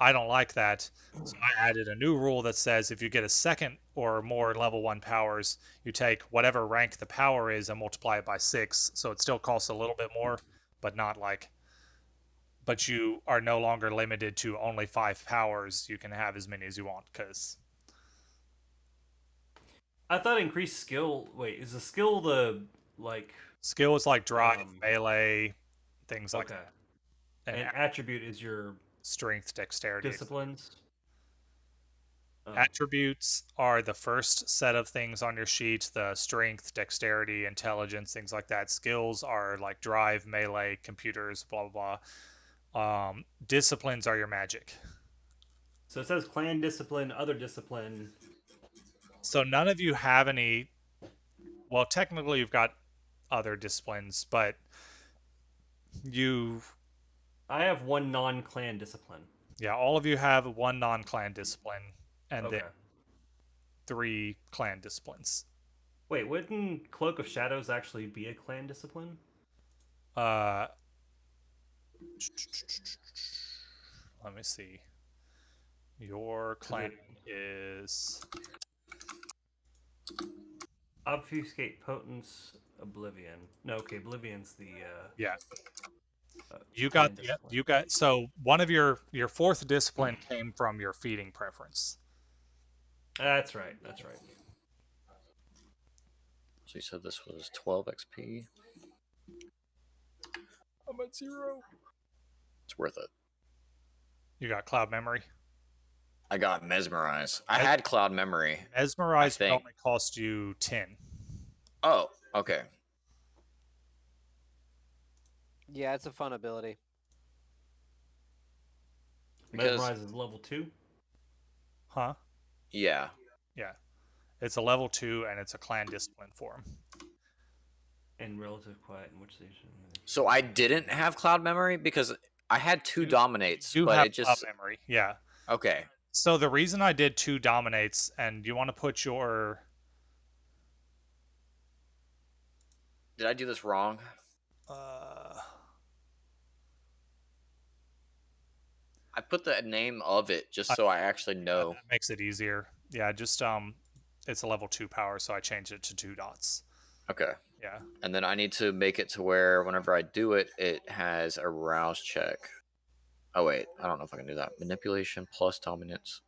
I don't like that. So I added a new rule that says if you get a second or more level 1 powers, you take whatever rank the power is and multiply it by 6. So it still costs a little bit more, but not like, but you are no longer limited to only 5 powers. You can have as many as you want because I thought increased skill. Wait, is the skill the like? skill is like drive, Um, melee, things like Okay, that, and and attribute is your strength, dexterity. disciplines. Oh, Attributes are the first set of things on your sheet, the strength, dexterity, intelligence, things like that. Skills are like drive, melee, computers, blah, blah, blah. Disciplines are your magic. so it says clan discipline, other discipline. So none of you have any, well, technically you've got other disciplines, but you, I have one non-clan discipline. yeah, all of you have one non-clan discipline and then Okay. 3 clan disciplines. Wait, wouldn't Cloak of Shadows actually be a clan discipline? Uh, let me see. Your 'Cause clan it is obfuscate potence oblivion. No, okay, oblivion's the yeah. You got clan the discipline. you got so one of your fourth discipline came from your feeding preference. That's right. That's right. So you said this was 12 XP. I'm at 0. It's worth it. You got cloud memory. I got mesmerize. I had cloud memory. Mesmerize would think. only cost you 10. Oh, okay. Yeah, it's a fun ability. Because Mesmerize is level 2. Huh? yeah, Yeah. It's a level 2 and it's a clan discipline form. And relative quiet in which they should. so I didn't have cloud memory because I had 2 dominates, You but have it cloud just memory. Yeah. okay. So the reason I did 2 dominates and you want to put your Did I do this wrong? uh I put the name of it just so I actually know. that makes it easier. Yeah, just it's a level 2 power so I changed it to 2 dots. Okay. Yeah. And then I need to make it to where whenever I do it, it has a rouse check. Oh wait, I don't know if I can do that. Manipulation plus dominance.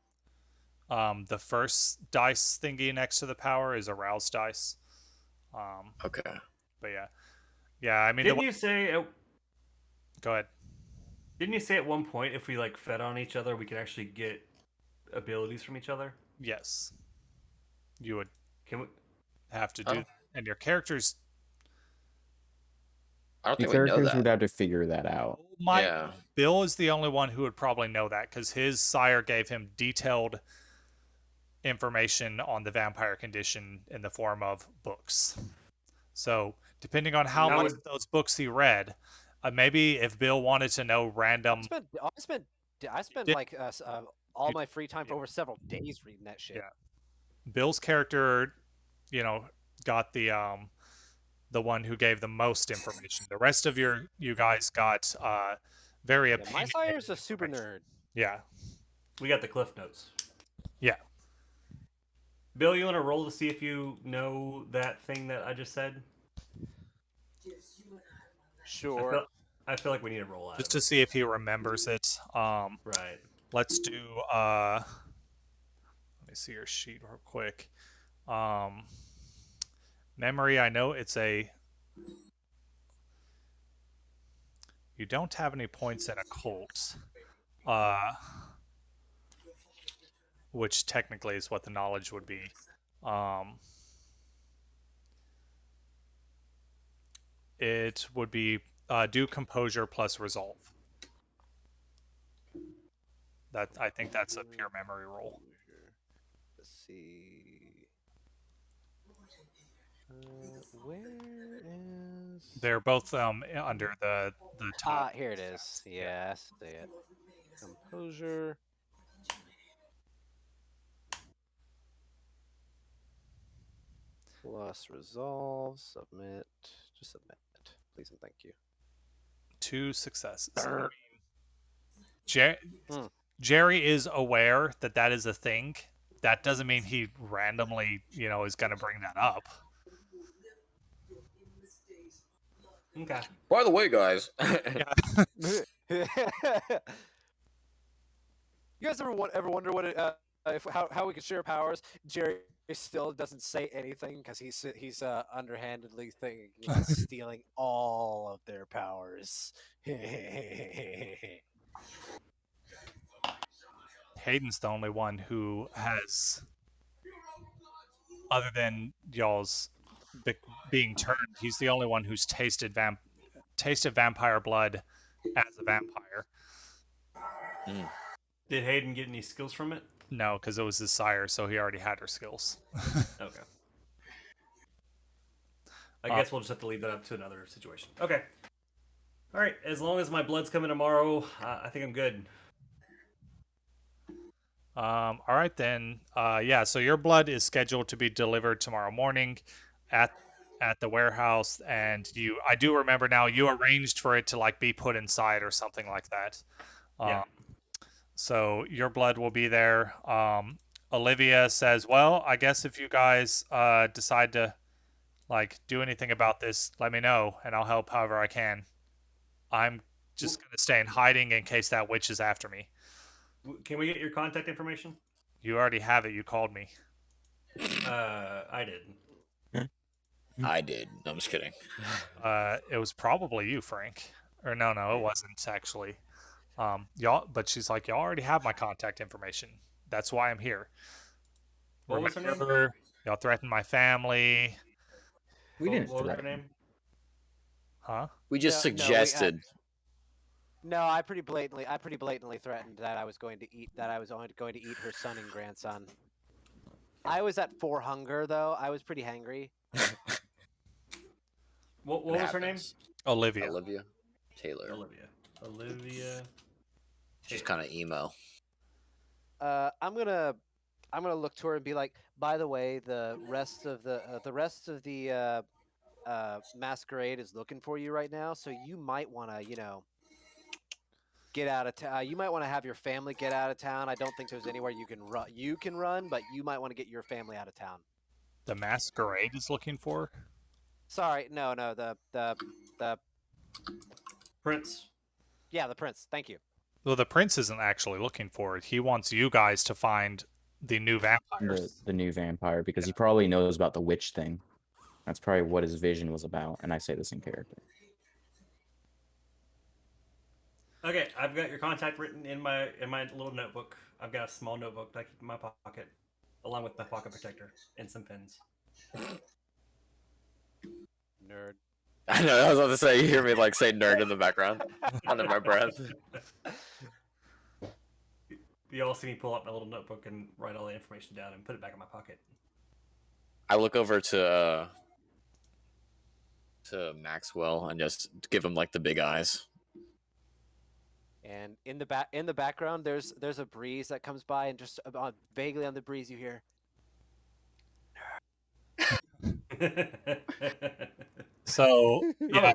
The first dice thingy next to the power is a rouse dice. Okay. But yeah. Yeah, I mean Didn't you say? Go ahead. Didn't you say at one point if we like fed on each other, we could actually get abilities from each other? Yes. You would Can we? have to Oh. do and your characters I don't Your think we know characters would that. have to figure that out. Yeah. Bill is the only one who would probably know that because his sire gave him detailed information on the vampire condition in the form of books. So, depending on how How much would- of those books he read, maybe if Bill wanted to know random, I spent Did- like all you- my free time for over several days reading that shit. Yeah. Bill's character, you know, got the one who gave the most information. The rest of you guys got very Yeah, my opinionated sire's a super information. nerd. Yeah. We got the cliff notes. Yeah. Bill, you want to roll to see if you know that thing that I just said? Sure. I feel like we need to roll out. Just of to it. see if he remembers it. Right. Let's do let me see your sheet real quick. Memory, I know it's a you don't have any points in occult. Which technically is what the knowledge would be. It would be do composure plus resolve. That I think that's a pure memory roll. Let's see. Where is? They're both under the top. Here it is. Yeah, I see it. Composure. Plus resolve. Submit. Just submit. Please and thank you. 2 successes. Brr. Ja- Hmm. Jerry is aware that that is a thing. That doesn't mean he randomly, is going to bring that up. Okay. By the way, guys. You guys ever wonder what if how we could share powers? Jerry still doesn't say anything because he's underhandedly thinking about stealing all of their powers. Hayden's the only one who has, other than y'all's being turned, he's the only one who's tasted vampire blood as a vampire. Did Hayden get any skills from it? No, because it was his sire, so he already had her skills. Okay. I guess we'll just have to leave that up to another situation. Okay. All right. As long as my blood's coming tomorrow, I think I'm good. All right then. Yeah, so your blood is scheduled to be delivered tomorrow morning at the warehouse, and I do remember now you arranged for it to like be put inside or something like that. Yeah. So your blood will be there. Olivia says, "Well, I guess if you guys decide to like do anything about this, let me know, and I'll help however I can. I'm just gonna stay in hiding in case that witch is after me. Can we get your contact information? You already have it. You called me. I did. I did. No, I'm just kidding. It was probably you, Frank. Or no, it wasn't actually. Y'all, but she's like, y'all already have my contact information. That's why I'm here. What was her name? Remember, y'all threatened my family, We didn't What was her threaten. name? huh? We just No, we- suggested. No, I pretty blatantly threatened that I was going to eat her son and grandson. I was at 4 hunger though. I was pretty hangry. What It was her name? happens. Olivia. Olivia Taylor. Olivia. She's kind of emo. I'm gonna look to her and be like, by the way, the rest of the masquerade is looking for you right now, so you might want to, get out of town. You might want to have your family get out of town. I don't think there's anywhere you can run. You can run, but you might want to get your family out of town. The masquerade is looking for. Sorry, no, the Prince. yeah, the prince. Thank you. Well, the prince isn't actually looking for it. He wants you guys to find the new vampires. The new vampire because he probably knows about the witch thing. That's probably what his vision was about, and I say this in character. Okay, I've got your contact written in my little notebook. I've got a small notebook that I keep in my pocket, along with my pocket protector and some pens. Nerd. I know. I was about to say. You hear me like say "nerd" in the background under my breath. You all see me pull out my little notebook and write all the information down and put it back in my pocket. I look over to Maxwell and just give him like the big eyes. And in the background, there's a breeze that comes by, and just vaguely on the breeze, you hear. So yeah,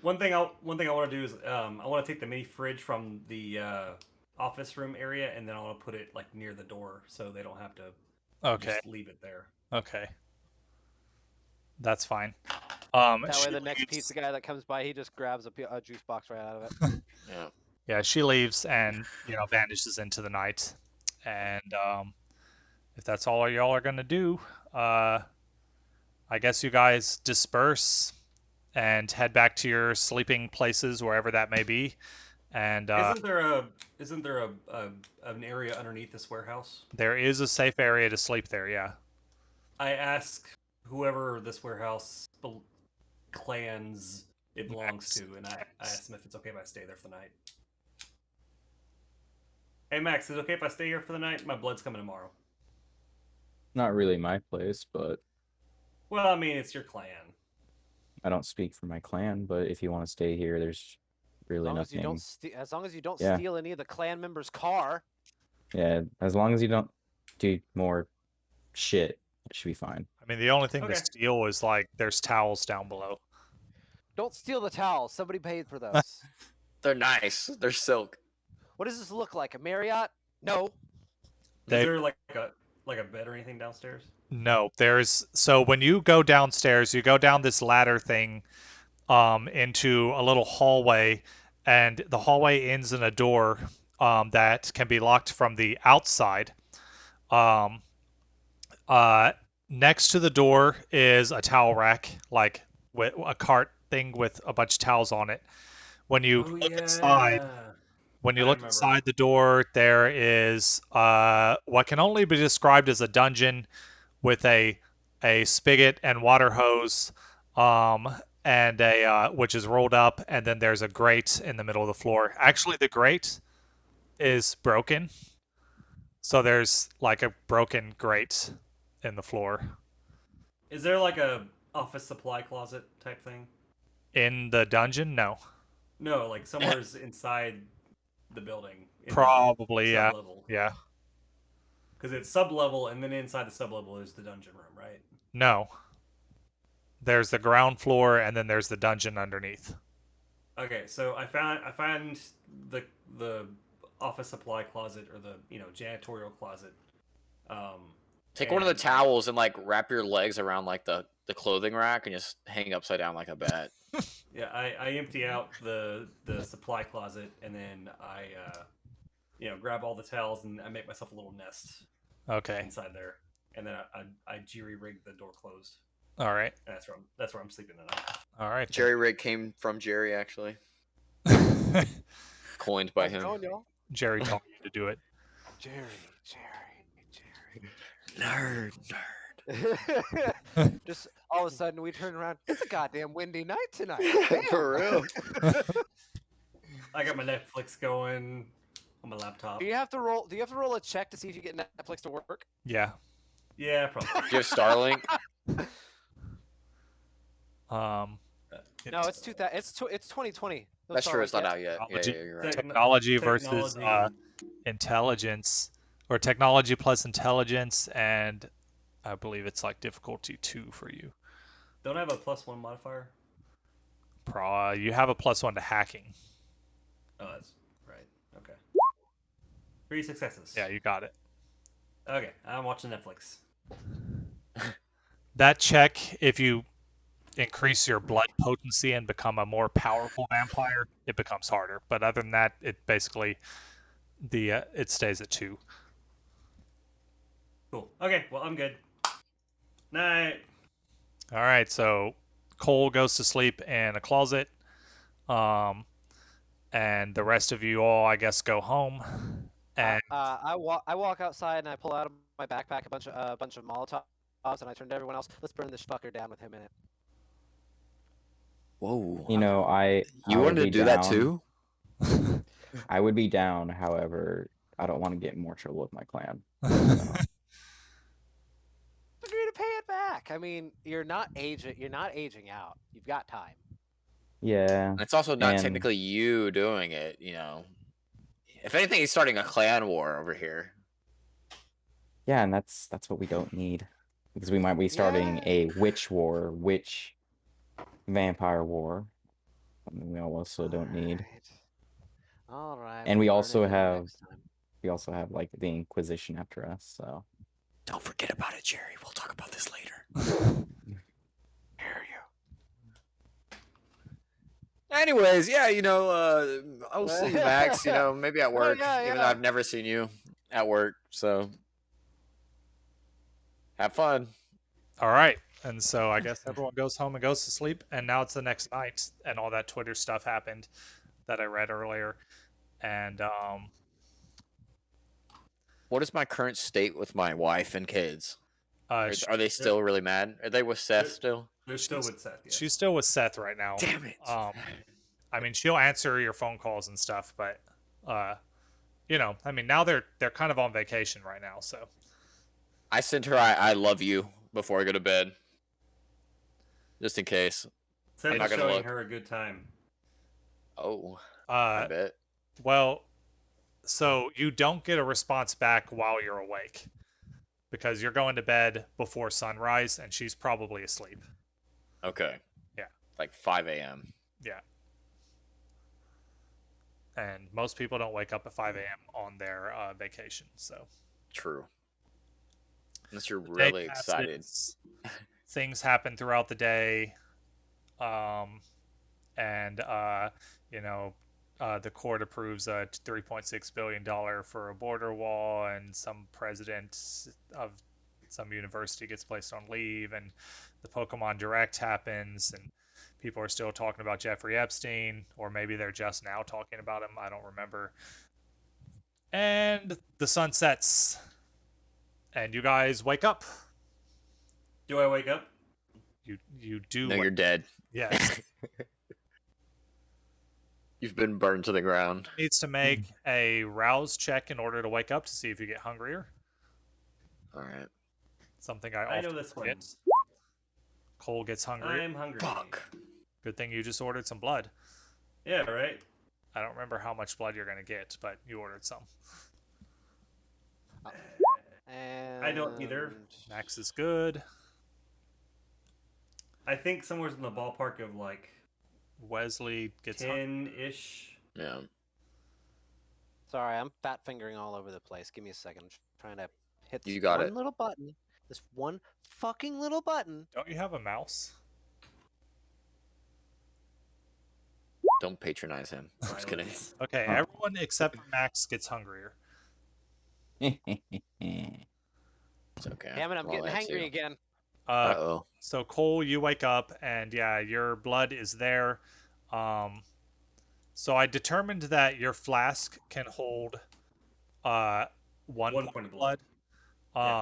one thing I want to do is I want to take the mini fridge from the office room area, and then I want to put it like near the door so they don't have to just leave it there. Okay. That's fine. That way, she the next leaves- pizza guy that comes by, he just grabs a juice box right out of it. Yeah. Yeah, she leaves and vanishes into the night. And if that's all y'all are gonna do, I guess you guys disperse and head back to your sleeping places wherever that may be. And Isn't there an area underneath this warehouse? there is a safe area to sleep there. Yeah. I ask whoever this warehouse clans it belongs to, and I ask them if it's okay if I stay there for the night. Hey Max, is it okay if I stay here for the night? My blood's coming tomorrow. Not really my place, but Well, I mean, it's your clan. I don't speak for my clan. But if you want to stay here, there's really nothing. As long as you don't Yeah. steal any of the clan members' car. Yeah, as long as you don't do more shit, it should be fine. I mean, the only thing to Okay. steal is like there's towels down below. Don't steal the towels. Somebody paid for those. They're nice. They're silk. What does this look like? A Marriott? No. They- Is there like a bed or anything downstairs? No, so when you go downstairs, you go down this ladder thing into a little hallway, and the hallway ends in a door that can be locked from the outside. Um, uh, Next to the door is a towel rack, like with a cart thing with a bunch of towels on it. When you Oh look inside, yeah. when you I look remember. inside the door, there is what can only be described as a dungeon with a spigot and water hose, um, and a which is rolled up, and then there's a grate in the middle of the floor. Actually, the grate is broken, so there's like a broken grate in the floor Is there like a office supply closet type thing? in the dungeon. No, No, like somewhere's inside the building in the probably sub yeah, level. yeah. Because it's sub level, and then inside the sub level is the dungeon room, right? No, there's the ground floor, and then there's the dungeon underneath. Okay, so I found the office supply closet or the janitorial closet. Take one of the and, towels and like wrap your legs around like the clothing rack and just hang upside down like a bat. Yeah, I empty out the supply closet and then I grab all the towels and I make myself a little nest Okay, inside there, and then I jerry rig the door closed. all right, And that's where I'm sleeping tonight. all right. Jerry rig came from Jerry, actually, then. coined by How's it him. going, y'all? Jerry told you to do it. Jerry. Nerd. Just all of a sudden we turn around. It's a goddamn windy night tonight. For real. I got my Netflix going on my laptop. Do you have to roll a check to see if you get Netflix to work? Yeah. Yeah, probably. Do you have Starlink? Um, No, it's 2020. No That's true. Starlink It's not yet. out yet. Yeah, Technology. you're right. Technology versus Technology. intelligence, or technology plus intelligence, and I believe it's like difficulty 2 for you. Don't I have a +1 modifier? You have a +1 to hacking. Oh, that's right. Okay. 3 successes. Yeah, you got it. Okay, I'm watching Netflix. That check, if you increase your blood potency and become a more powerful vampire, it becomes harder. But other than that, it basically it stays at 2. Cool. Okay, well I'm good. Night. All right, so Cole goes to sleep in a closet, and the rest of you all, I guess, go home. And I walk outside and I pull out of my backpack a bunch of Molotovs and I turn to everyone else. Let's burn this fucker down with him in it. Whoa. You know, You I would wanted to be do that down. too? I would be down. However, I don't want to get in more trouble with my clan. So, Agree to pay it back. I mean, you're not aging out. You've got time. yeah. And it's also not And- technically you doing it, you know. If anything, he's starting a clan war over here. Yeah, and that's what we don't need. Because we might be starting a witch war, witch vampire war. Something we also don't need. All right. And we we'll burn also it down have- next time. We also have like the Inquisition after us, so Don't forget about it, Jerry. We'll talk about this later. Hear you. Anyways, yeah, I'll see you, Max. Maybe at work, yeah, even though yeah. I've never seen you at work. So have fun. all right, and so I guess everyone goes home and goes to sleep, and now it's the next night, and all that Twitter stuff happened that I read earlier, and What is my current state with my wife and kids? uh, Are they still really mad? Are they with Seth still? They're still with Seth. Yes. she's still with Seth right now. Damn it. I mean, she'll answer your phone calls and stuff, but I mean, now they're kind of on vacation right now, so I sent her I love you before I go to bed. Just in case. Seth I'm not is gonna showing look. her a good time. Oh, I uh, bet. well, so you don't get a response back while you're awake because you're going to bed before sunrise, and she's probably asleep. Okay. Yeah. Like 5 a.m. Yeah. and most people don't wake up at 5 a.m. on their vacation. So True. Unless you're the day really excited. passes, things happen throughout the day, um, and you know, the court approves a $3.6 billion for a border wall, and some president of some university gets placed on leave, and the Pokemon Direct happens, and people are still talking about Jeffrey Epstein, or maybe they're just now talking about him. I don't remember. And the sun sets, and you guys wake up. Do I wake up? You do. No, you're dead. Yes. You've been burned to the ground. Needs to make a rouse check in order to wake up to see if you get hungrier. All right. Something I I know often this one. forget. Cole gets hungry. I'm hungry. Fuck. Good thing you just ordered some blood. Yeah, right. I don't remember how much blood you're gonna get, but you ordered some. And I don't either. Max is good. I think somewhere's in the ballpark of like Wesley gets hungry. 10-ish. Yeah. Sorry, I'm fat fingering all over the place. Give me a second. I'm trying to hit this You got one it. little button. This one fucking little button. Don't you have a mouse? Don't patronize him. I'm just kidding. Silence. Okay, Huh. everyone except Max gets hungrier. It's okay. Damn it, I'm Well, getting that's hangry you. again. Uh-oh. So Cole, you wake up and yeah, your blood is there. So I determined that your flask can hold 1 point of blood. Yeah.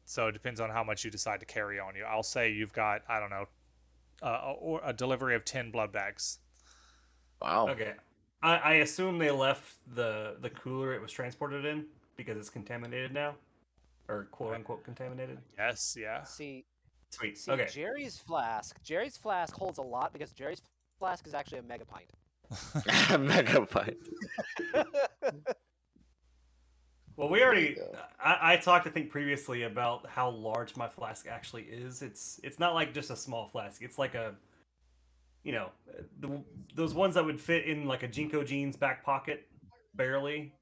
So it depends on how much you decide to carry on you. I'll say you've got, I don't know, or a delivery of 10 blood bags. Wow. Okay. I assume they left the cooler it was transported in because it's contaminated now, or quote unquote contaminated. Yes, yeah. See, Sweet. see, Okay. Jerry's flask holds a lot because Jerry's flask is actually a mega pint. Megabyte. Well, we already. I talked, I think, previously about how large my flask actually is. It's not like just a small flask. It's like a, you know, those ones that would fit in like a Jinko jeans back pocket, barely.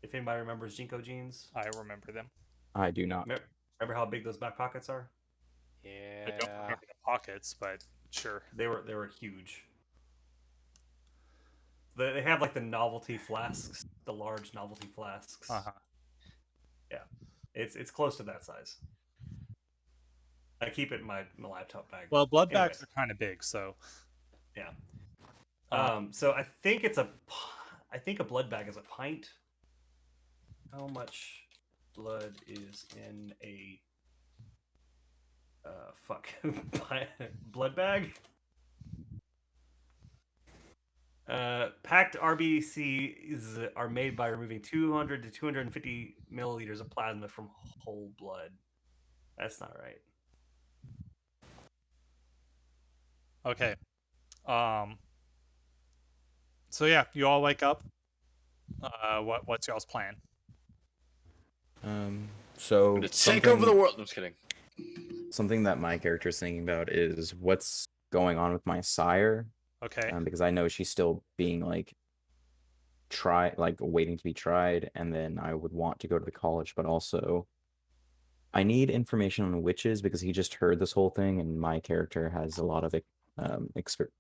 If anybody remembers Jinko jeans, I remember them. I do not. remember how big those back pockets are? I don't Yeah. remember the pockets, but sure. They were huge. They have like the novelty flasks, the large novelty flasks. Uh-huh. Yeah, it's close to that size. I keep it in my laptop bag. Well, blood bags Anyways. are kind of big, so Yeah. Uh, So I think a blood bag is a pint. How much blood is in a blood bag? Packed RBCs are made by removing 200 to 250 milliliters of plasma from whole blood. That's not right. okay. So yeah, you all wake up. What's y'all's plan? So To take over the something- world. I'm just kidding. Something that my character is thinking about is what's going on with my sire, Okay. because I know she's still being like waiting to be tried, and then I would want to go to the college, but also I need information on witches because he just heard this whole thing, and my character has a lot of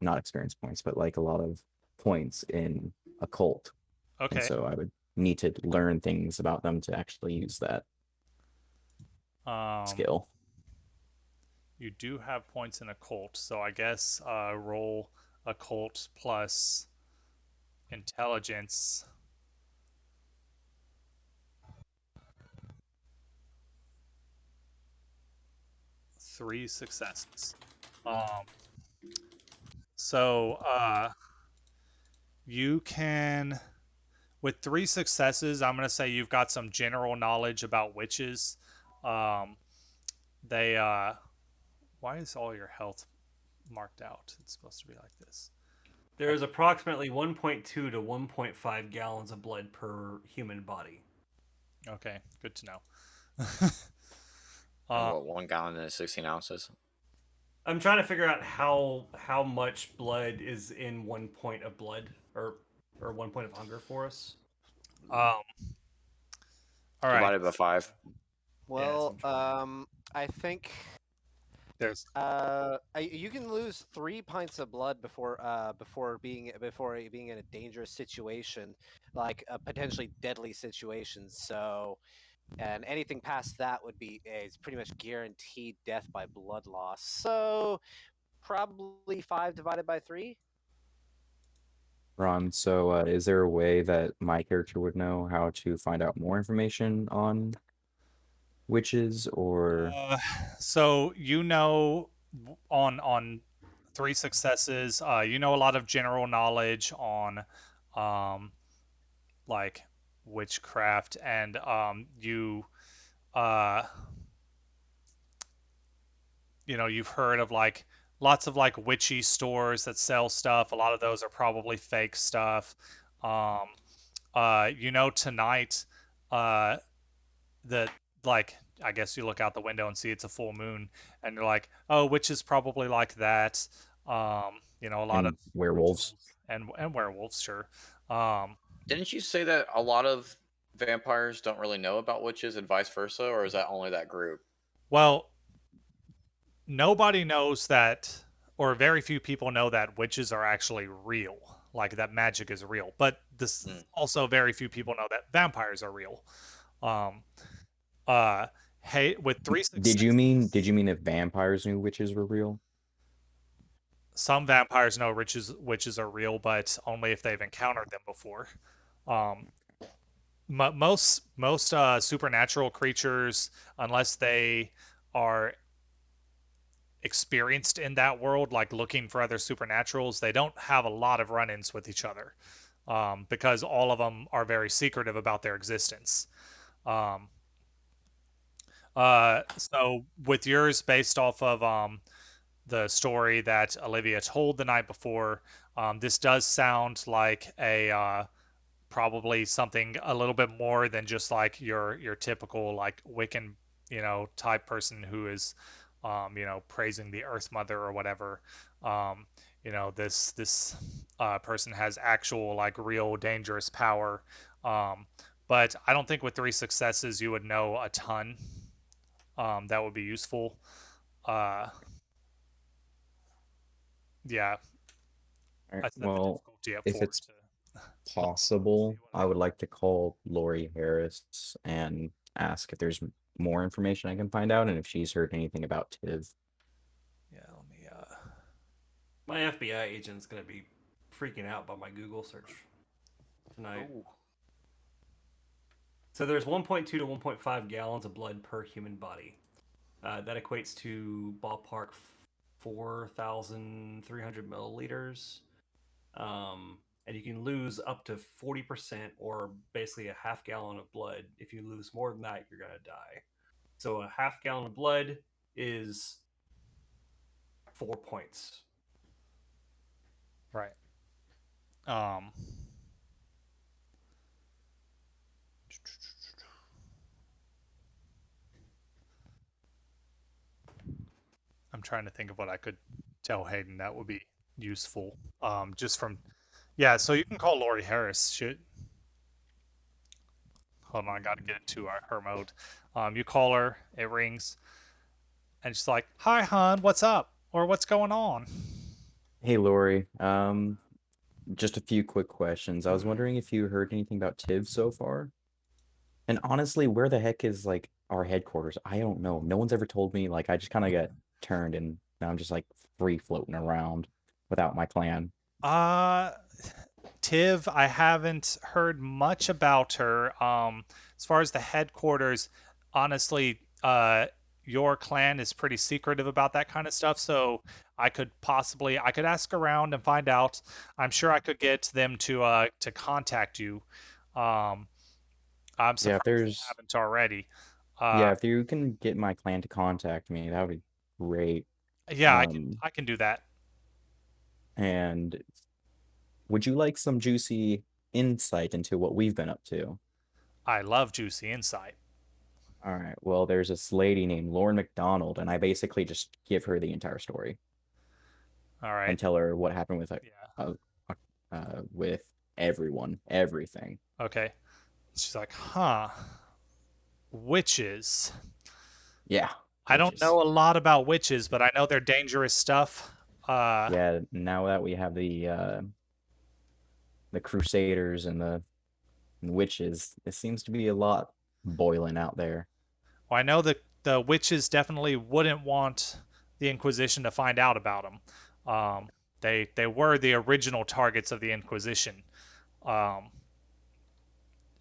not experience points, but like a lot of points in occult, Okay. and so I would need to learn things about them to actually use that skill. You do have points in occult, so I guess roll occult plus intelligence. Three successes. So you can, with 3 successes, I'm gonna say you've got some general knowledge about witches. They why is all your health marked out? It's supposed to be like this. There is approximately 1.2 to 1.5 gallons of blood per human body. Okay, good to know. And what, 1 gallon is 16 ounces? I'm trying to figure out how much blood is in 1 point of blood or 1 point of hunger for us. Um, all right. Divided by 5. Yeah, that's what Well, I'm trying. I think There's you can lose 3 pints of blood before being in a dangerous situation, like a potentially deadly situation. So, and anything past that would be is pretty much guaranteed death by blood loss. So, probably 5 divided by 3. Ron, so is there a way that my character would know how to find out more information on witches or uh, so on three successes, you know a lot of general knowledge on um like witchcraft, and uh you've heard of like lots of like witchy stores that sell stuff. A lot of those are probably fake stuff. Um, tonight, uh, that like I guess you look out the window and see it's a full moon, and you're like, oh, witches probably like that. A lot of and werewolves? rituals and werewolves, sure. Um, Didn't you say that a lot of vampires don't really know about witches and vice versa, or is that only that group? well, nobody knows that, or very few people know that witches are actually real, like that magic is real. But this Mm. also very few people know that vampires are real. Um, uh, hey, with three Did you successes, mean if vampires knew witches were real? some vampires know witches are real, but only if they've encountered them before. Um, most supernatural creatures, unless they are experienced in that world, like looking for other supernaturals, they don't have a lot of run-ins with each other, because all of them are very secretive about their existence. Um, so with yours, based off of the story that Olivia told the night before, this does sound like a probably something a little bit more than just like your typical like Wiccan, type person who is, praising the Earth Mother or whatever. This person has actual like real dangerous power. Um, but I don't think with three successes you would know a ton. That would be useful. Uh, yeah, All right, I set the well, difficulty at if four it's to let see possible, what I would happens. like to call Lori Harris and ask if there's more information I can find out and if she's heard anything about Tiv. Yeah, let me. My FBI agent's gonna be freaking out by my Google search tonight. Oh, So there's 1.2 to 1.5 gallons of blood per human body. That equates to ballpark 4,300 milliliters. And you can lose up to 40% or basically a half gallon of blood. If you lose more than that, you're going to die. So a half gallon of blood is 4 points. Right. Um, I'm trying to think of what I could tell Hayden that would be useful. Just from, yeah. So you can call Lori Harris. Should hold on, I got to get into her mode. You call her, it rings, and she's like, "Hi, hon, what's up? Or what's going on?" Hey, Lori. Just a few quick questions. I was wondering if you heard anything about Tiv so far. And honestly, where the heck is like our headquarters? I don't know. No one's ever told me. Like, I just kind of got turned and now I'm just like free floating around without my clan. Uh, Tiv, I haven't heard much about her. As far as the headquarters, honestly, your clan is pretty secretive about that kind of stuff, so I could ask around and find out. I'm sure I could get them to contact you. Um, I'm Yeah, if surprised they there's haven't already. Uh, yeah, if you can get my clan to contact me, that would be great. yeah, Um, I can do that. and would you like some juicy insight into what we've been up to? I love juicy insight. All right. Well, there's this lady named Lauren McDonald, and I basically just give her the entire story All right. and tell her what happened with Yeah. with everyone, everything. Okay. She's like, huh, witches. Yeah. I don't Witches. know a lot about witches, but I know they're dangerous stuff. Yeah. Now that we have the Crusaders and the witches, it seems to be a lot boiling out there. Well, I know that the witches definitely wouldn't want the Inquisition to find out about them. They were the original targets of the Inquisition, um,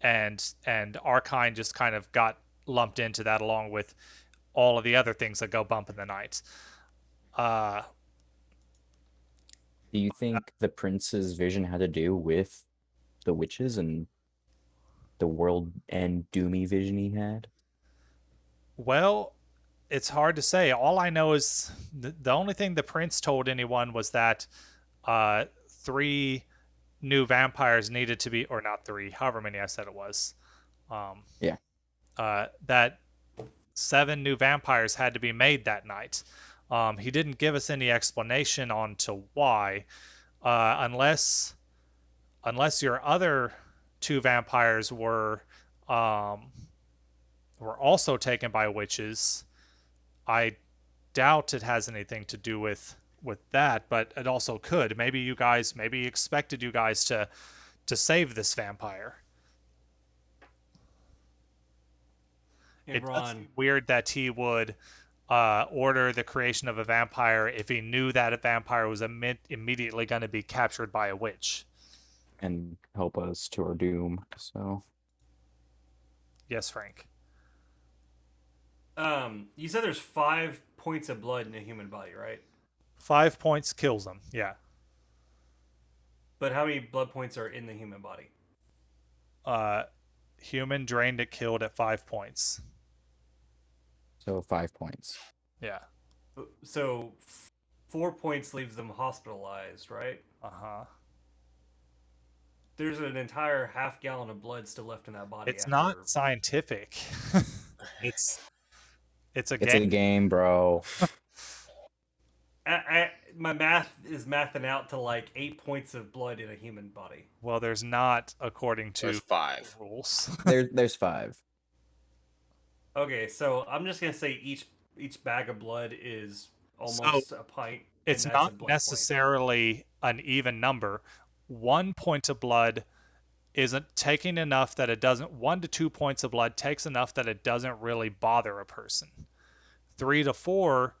and our kind just kind of got lumped into that along with all of the other things that go bump in the night. Uh, Do you think the prince's vision had to do with the witches and the world and doomy vision he had? well, it's hard to say. All I know is the only thing the prince told anyone was that uh, three new vampires needed to be, or not three, however many I said it was. Yeah. That 7 new vampires had to be made that night. He didn't give us any explanation on to why, unless your other 2 vampires um, were also taken by witches. I doubt it has anything to do with that, but it also could. Maybe he expected you guys to save this vampire. Hey, It does Ron. seem weird that he would order the creation of a vampire if he knew that a vampire was immediately going to be captured by a witch. And help us to our doom. So Yes, Frank. You said there's 5 points of blood in a human body, right? 5 points kills them. Yeah. But how many blood points are in the human body? Human drained it killed at 5 points. 5 points. Yeah. So 4 points leaves them hospitalized, right? Uh-huh. There's an entire half-gallon of blood still left in that body. It's after... not scientific. it's a It's game. a game, bro. My math is mathing out to like 8 points of blood in a human body. Well, there's not according to There's 5. rules. There's 5. Okay, so I'm just gonna say each bag of blood is almost a pint. It's and that's a not blood necessarily an even number. 1 point of blood isn't taking enough that it doesn't. 1 to 2 points of blood takes enough that it doesn't really bother a person. 3 to 4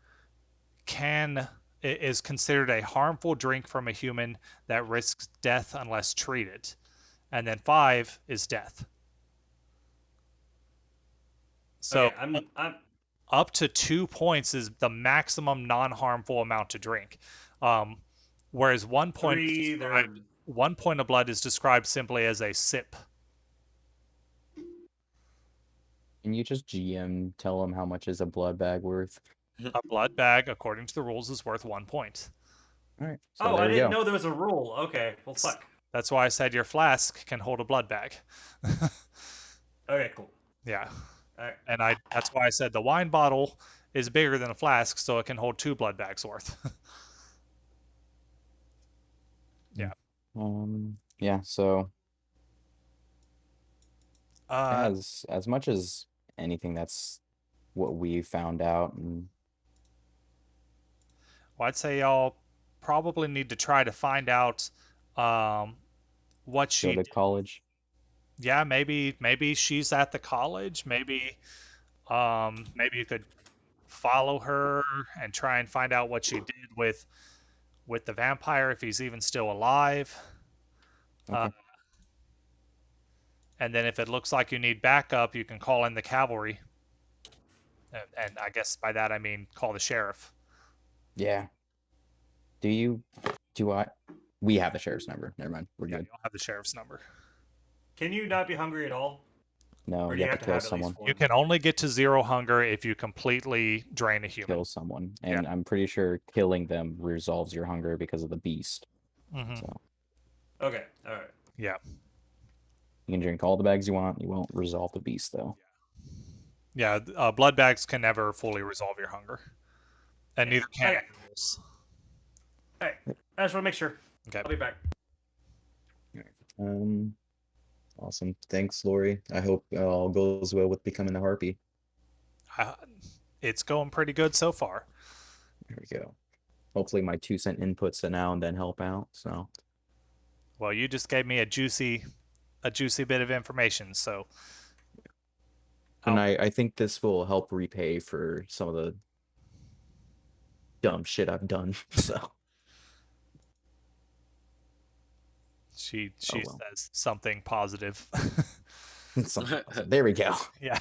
is considered a harmful drink from a human that risks death unless treated, and then 5 is death. So Okay, I'm up to 2 points is the maximum non-harmful amount to drink. Whereas 1 point is 3. described, 1 point of blood is described simply as a sip. Can you just GM tell them how much is a blood bag worth? A blood bag, according to the rules, is worth 1 point. All right. So Oh, there I we didn't go. know there was a rule. Okay, well, fuck. That's why I said your flask can hold a blood bag. Okay, cool. Yeah. All right. And that's why I said the wine bottle is bigger than a flask, so it can hold 2 blood bags worth. Yeah. Yeah. So Uh, as much as anything, that's what we found out, and well, I'd say y'all probably need to try to find out what go she to did. college. Yeah, maybe she's at the college. Maybe you could follow her and try and find out what she did with the vampire if he's even still alive. Okay. And then if it looks like you need backup, you can call in the cavalry. And I guess by that I mean call the sheriff. Yeah. Do I? We have the sheriff's number. Never mind. We're Yeah, good. you'll have the sheriff's number. Can you not be hungry at all? No, Or do you you have to kill have at least someone. one? You can only get to 0 hunger if you completely drain a human. Kill someone, Yeah. and I'm pretty sure killing them resolves your hunger because of the beast. Mhm. So Okay, all right. Yeah. you can drink all the bags you want. You won't resolve the beast though. Yeah, blood bags can never fully resolve your hunger, and Yeah. neither can Okay. animals. Hey, I just want to make sure. Okay. I'll be back. Awesome. Thanks, Lori. I hope all goes well with becoming the harpy. It's going pretty good so far. There we go. Hopefully my 2 cent inputs now and then help out. So Well, you just gave me a juicy bit of information, so and I think this will help repay for some of the dumb shit I've done. So she well. says something positive. Something positive. There we go. Yeah.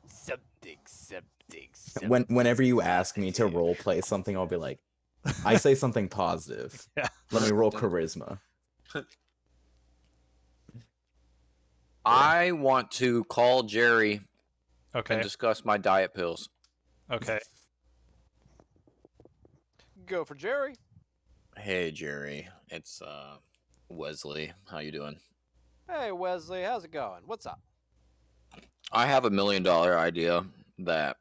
Something. Whenever you ask me to role play something, I'll be like, I say something positive. Yeah. Let me roll charisma. I want to call Jerry Okay. and discuss my diet pills. Okay. Go for Jerry. Hey Jerry, it's Wesley. How you doing? Hey Wesley, how's it going? What's up? I have $1 million idea that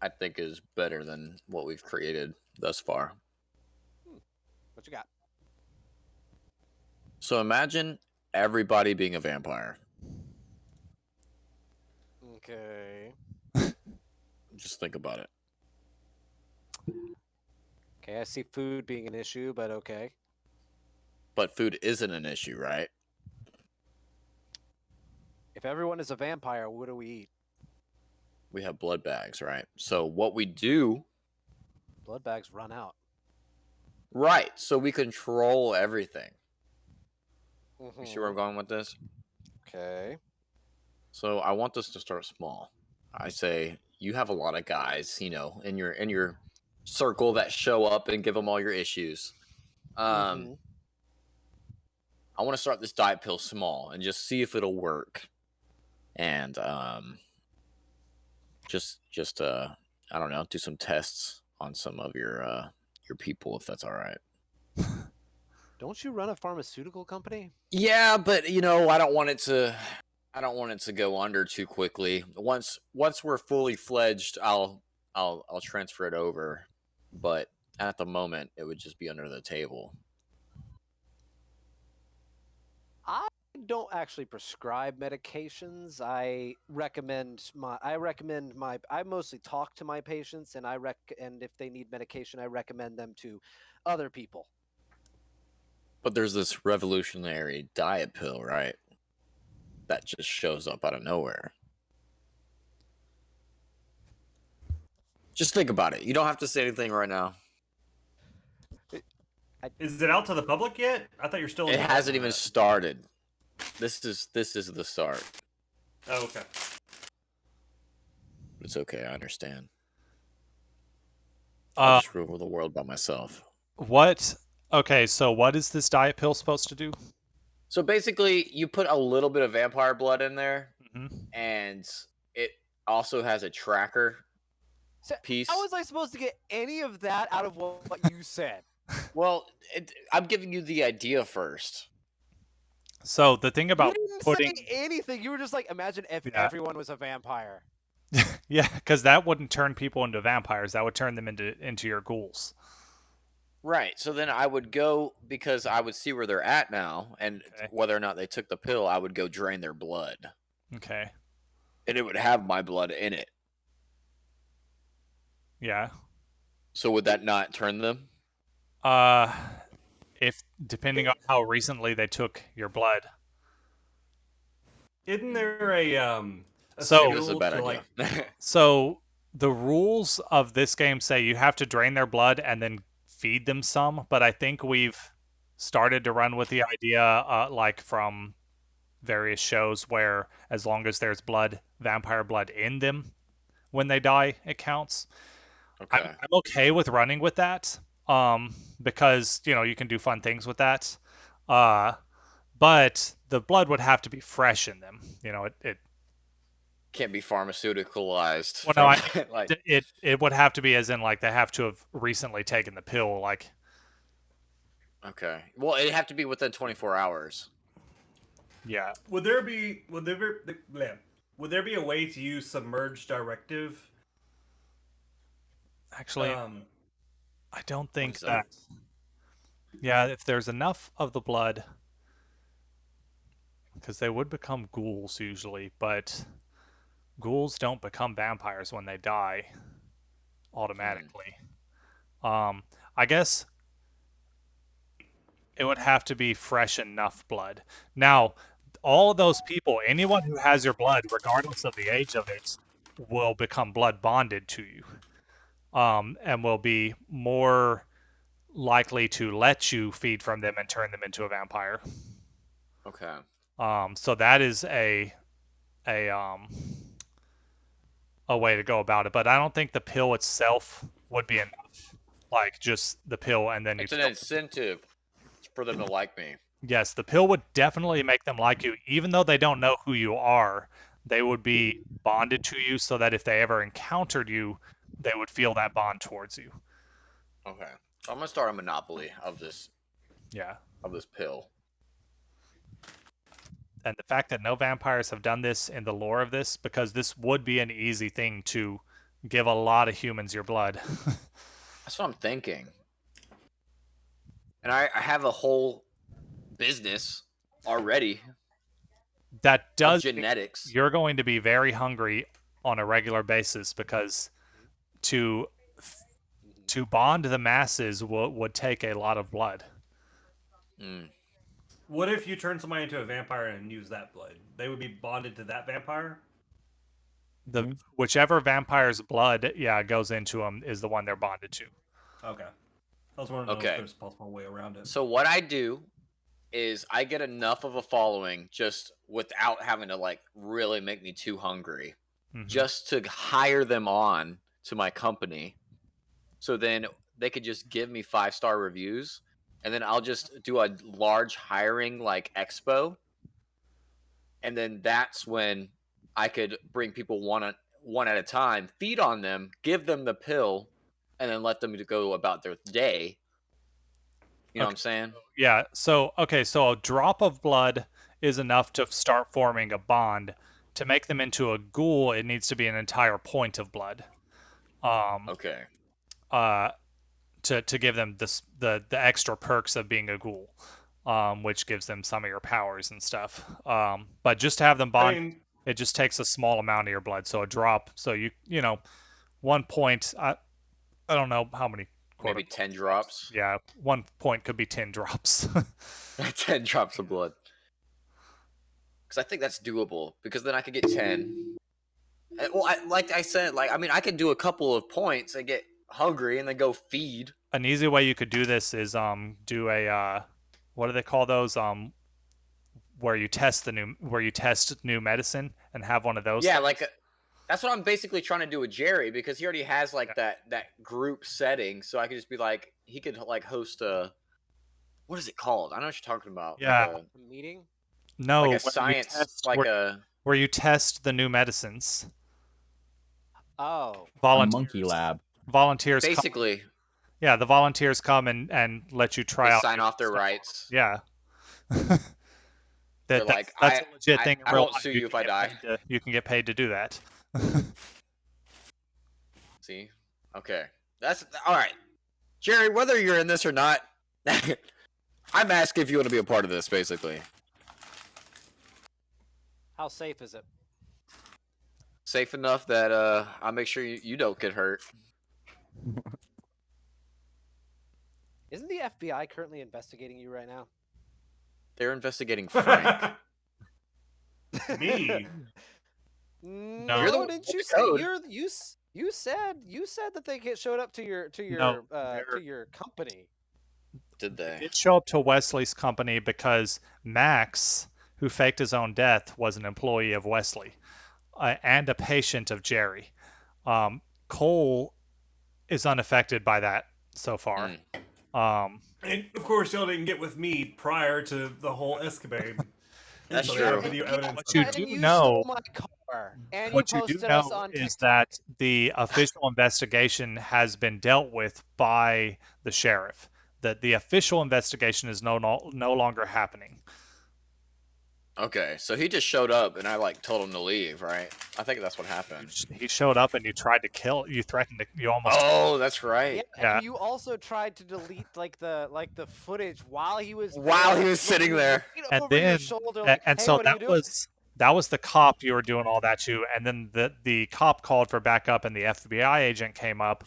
I think is better than what we've created thus far. What you got? So imagine everybody being a vampire. Okay. Just think about it. Okay, I see food being an issue, but okay. But food isn't an issue, right? If everyone is a vampire, what do we eat? We have blood bags, right? So what we do, Blood bags run out. right? So we control everything. Mm-hmm. You see where I'm going with this? Okay. So I want this to start small. I say you have a lot of guys, in your circle that show up and give them all your issues. Mhm. I want to start this diet pill small and just see if it'll work. And just I don't know, do some tests on some of your people if that's all right. Don't you run a pharmaceutical company? Yeah, but I don't want it to go under too quickly. Once we're fully fledged, I'll transfer it over. But at the moment, it would just be under the table. I don't actually prescribe medications. I mostly talk to my patients, and and if they need medication, I recommend them to other people. But there's this revolutionary diet pill, right? That just shows up out of nowhere. Just think about it. You don't have to say anything right now. Is it out to the public yet? I thought you're still. In It hasn't development even of that. started. This is the start. Oh, okay. It's okay. I understand. I'll just rule the world by myself. What? Okay, so what is this diet pill supposed to do? So basically, you put a little bit of vampire blood in there, Mm-hmm. and it also has a tracker So, piece. how was I supposed to get any of that out of what you said? Well, I'm giving you the idea first. So the thing You about didn't putting, say anything. You were just like, imagine if Yeah. everyone was a vampire. yeah, because that wouldn't turn people into vampires. That would turn them into your ghouls. Right. So then I would go, because I would see where they're at now, and Okay. whether or not they took the pill, I would go drain their blood. Okay. And it would have my blood in it. Yeah. So would that not turn them? If depending on how recently they took your blood. Isn't there a So- Maybe this is a skill bad to, idea. like, So the rules of this game say you have to drain their blood and then feed them some, but I think we've started to run with the idea, like from various shows, where as long as there's vampire blood in them when they die, it counts. Okay. I'm okay with running with that, because you can do fun things with that. But the blood would have to be fresh in them. It Can't be pharmaceuticalized. Well, no, I from, like, it would have to be as in like they have to have recently taken the pill. Like, okay. Well, it'd have to be within 24 hours. yeah, would there be Would there be a way to use submerge directive? Actually, I don't What think is that? that. Yeah, if there's enough of the blood, because they would become ghouls usually, but ghouls don't become vampires when they die automatically. I guess it would have to be fresh enough blood. Now, all those people, anyone who has your blood, regardless of the age of it, will become blood bonded to you, and will be more likely to let you feed from them and turn them into a vampire. Okay. So that is a a way to go about it, but I don't think the pill itself would be enough. Like just the pill and then you It's an kill them. incentive for them to like me. Yes, the pill would definitely make them like you, even though they don't know who you are. They would be bonded to you so that if they ever encountered you, they would feel that bond towards you. Okay. So I'm gonna start a monopoly Yeah. of this pill. And the fact that no vampires have done this in the lore of this, because this would be an easy thing to give a lot of humans your blood. That's what I'm thinking. And I have a whole business already That of does mean genetics. you're going to be very hungry on a regular basis because to to bond the masses would take a lot of blood. Mm. What if you turn somebody into a vampire and use that blood? They would be bonded to that vampire? The Mhm. whichever vampire's blood, yeah, goes into them is the one they're bonded to. Okay. I was wondering if Okay. there's a possible way around it. So what I do is I get enough of a following just without having to like really make me too hungry, Mhm. just to hire them on to my company. So then they could just give me 5-star reviews, and then I'll just do a large hiring like expo, and then that's when I could bring people one at a time, feed on them, give them the pill, and then let them go about their day. You know what Okay. I'm saying? Yeah. So okay. So a drop of blood is enough to start forming a bond. To make them into a ghoul, it needs to be an entire point of blood. Um. Okay. Uh. To give them the extra perks of being a ghoul, which gives them some of your powers and stuff. But just to have them I bond, mean, it just takes a small amount of your blood. So a drop. So you know 1 point. I don't know how many quote Maybe unquote 10 drops. drops. Yeah, 1 point could be 10 drops. 10 drops of blood. Because I think that's doable. Because then I could get 10. Well, like I said, like I mean, I could do a couple of points and get hungry and then go feed. An easy way you could do this is do a what do they call those where you test new medicine and have one of those Yeah, things. like that's what I'm basically trying to do with Jerry because he already has like Yeah. that group setting, so I could just be like, he could like host a, what is it called? I know what you're talking about, Yeah. A meeting? like No, a science, where you test the new medicines. Oh. A monkey Volunteers lab. volunteers come. basically Yeah, the volunteers come and let you they try out sign new off their stuff. rights. Yeah. They're That like, that's a legit thing in I real won't life. sue You you if can I get die. paid to do that. See, okay, that's all right, Jerry. Whether you're in this or not, I'm asking if you want to be a part of this, basically. How safe is it? Safe enough that I'll make sure you don't get hurt. Isn't the FBI currently investigating you right now? They're investigating Frank. me. No, You're the one didn't with you the say code. you said that they showed up to your No, to your company. Did They they? did show up to Wesley's company because Max, who faked his own death, was an employee of Wesley and a patient of Jerry. Cole is unaffected by that so far. Mm. And of course, y'all didn't get with me prior to the whole escapade. That's So we have true. video evidence. What you And do you know, stole my car, and you what you do posted us know on is TikTok. that the official investigation has been dealt with by the sheriff. That the official investigation is no longer happening. Okay, so he just showed up and I like told him to leave, right? I think that's what happened. He showed up and you tried to kill. You threatened to. You almost. Oh, that's Yeah, right. Yeah. and you also tried to delete like the footage while he was While there, he was sitting there. looking And over your then, shoulder, and, like, and "Hey, so what are you doing?" that was the cop you were doing all that to, and then the cop called for backup, and the FBI agent came up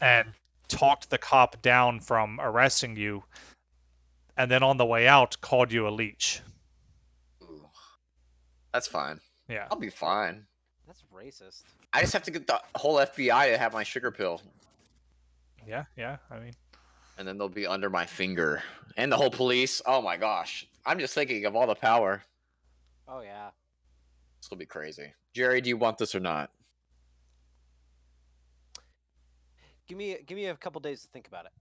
and talked the cop down from arresting you, and then on the way out called you a leech. Ooh, that's fine. Yeah. I'll be fine. That's racist. I just have to get the whole FBI to have my sugar pill, Yeah. Yeah. I mean, and then they'll be under my finger. And the whole police. Oh my gosh. I'm just thinking of all the power. Oh yeah. This will be crazy. Jerry, do you want this or not? Give me a couple days to think about it.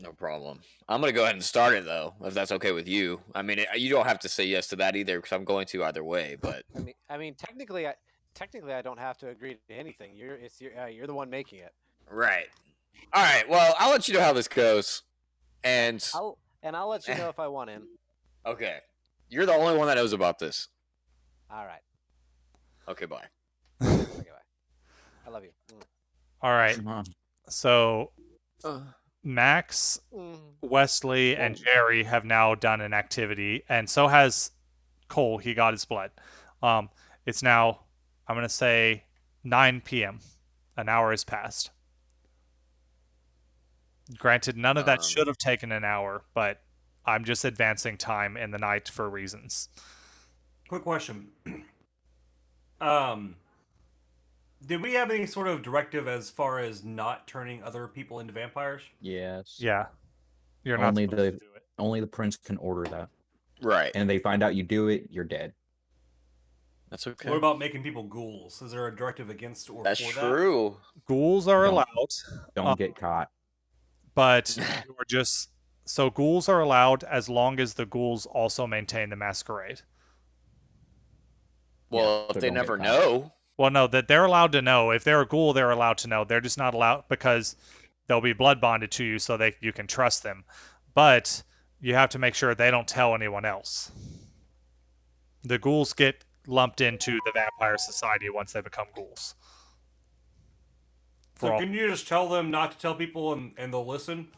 No problem. I'm gonna go ahead and start it though, if that's okay with you. I mean, you don't have to say yes to that either, because I'm going to either way. But I mean, technically, I don't have to agree to anything. You're the one making it. right. All right. Well, I'll let you know how this goes. And I'll let you know if I want in. okay, you're the only one that knows about this. All right. Okay, bye. Okay, bye. I love you. all right. Come on. So Max, Mm. Wesley, and Jerry have now done an activity, and so has Cole. He got his blood. It's now, I'm gonna say, 9 p.m. An hour has passed. Granted, none of that should have taken an hour, but I'm just advancing time in the night for reasons. Quick question. Did we have any sort of directive as far as not turning other people into vampires? Yes. Yeah, you're not Only supposed to the do it. only the prince can order that, Right. and they find out you do it, you're dead. That's okay. What about making people ghouls? Is there a directive against or That's for true. Ghouls are Don't- allowed, Don't get caught. but you're just so ghouls are allowed as long as the ghouls also maintain the masquerade. Well, so if they don't get never caught. know, Well, no, that they're allowed to know. If they're a ghoul, they're allowed to know. They're just not allowed because they'll be blood bonded to you, so you can trust them. But you have to make sure they don't tell anyone else. The ghouls get lumped into the vampire society once they become ghouls. So can you just tell them not to tell people and they'll listen?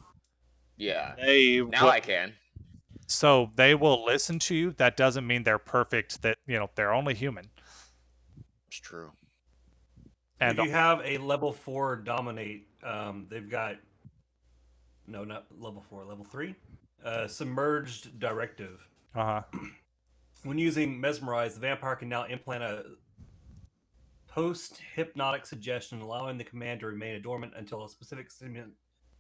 yeah. They Now I can. So they will listen to you. That doesn't mean they're perfect. That they're only human. It's true. And if you have a level 4 dominate, they've got no, not level 4, level 3, submerged directive. uh-huh. When using mesmerize, the vampire can now implant a post-hypnotic suggestion, allowing the command to remain dormant until a specific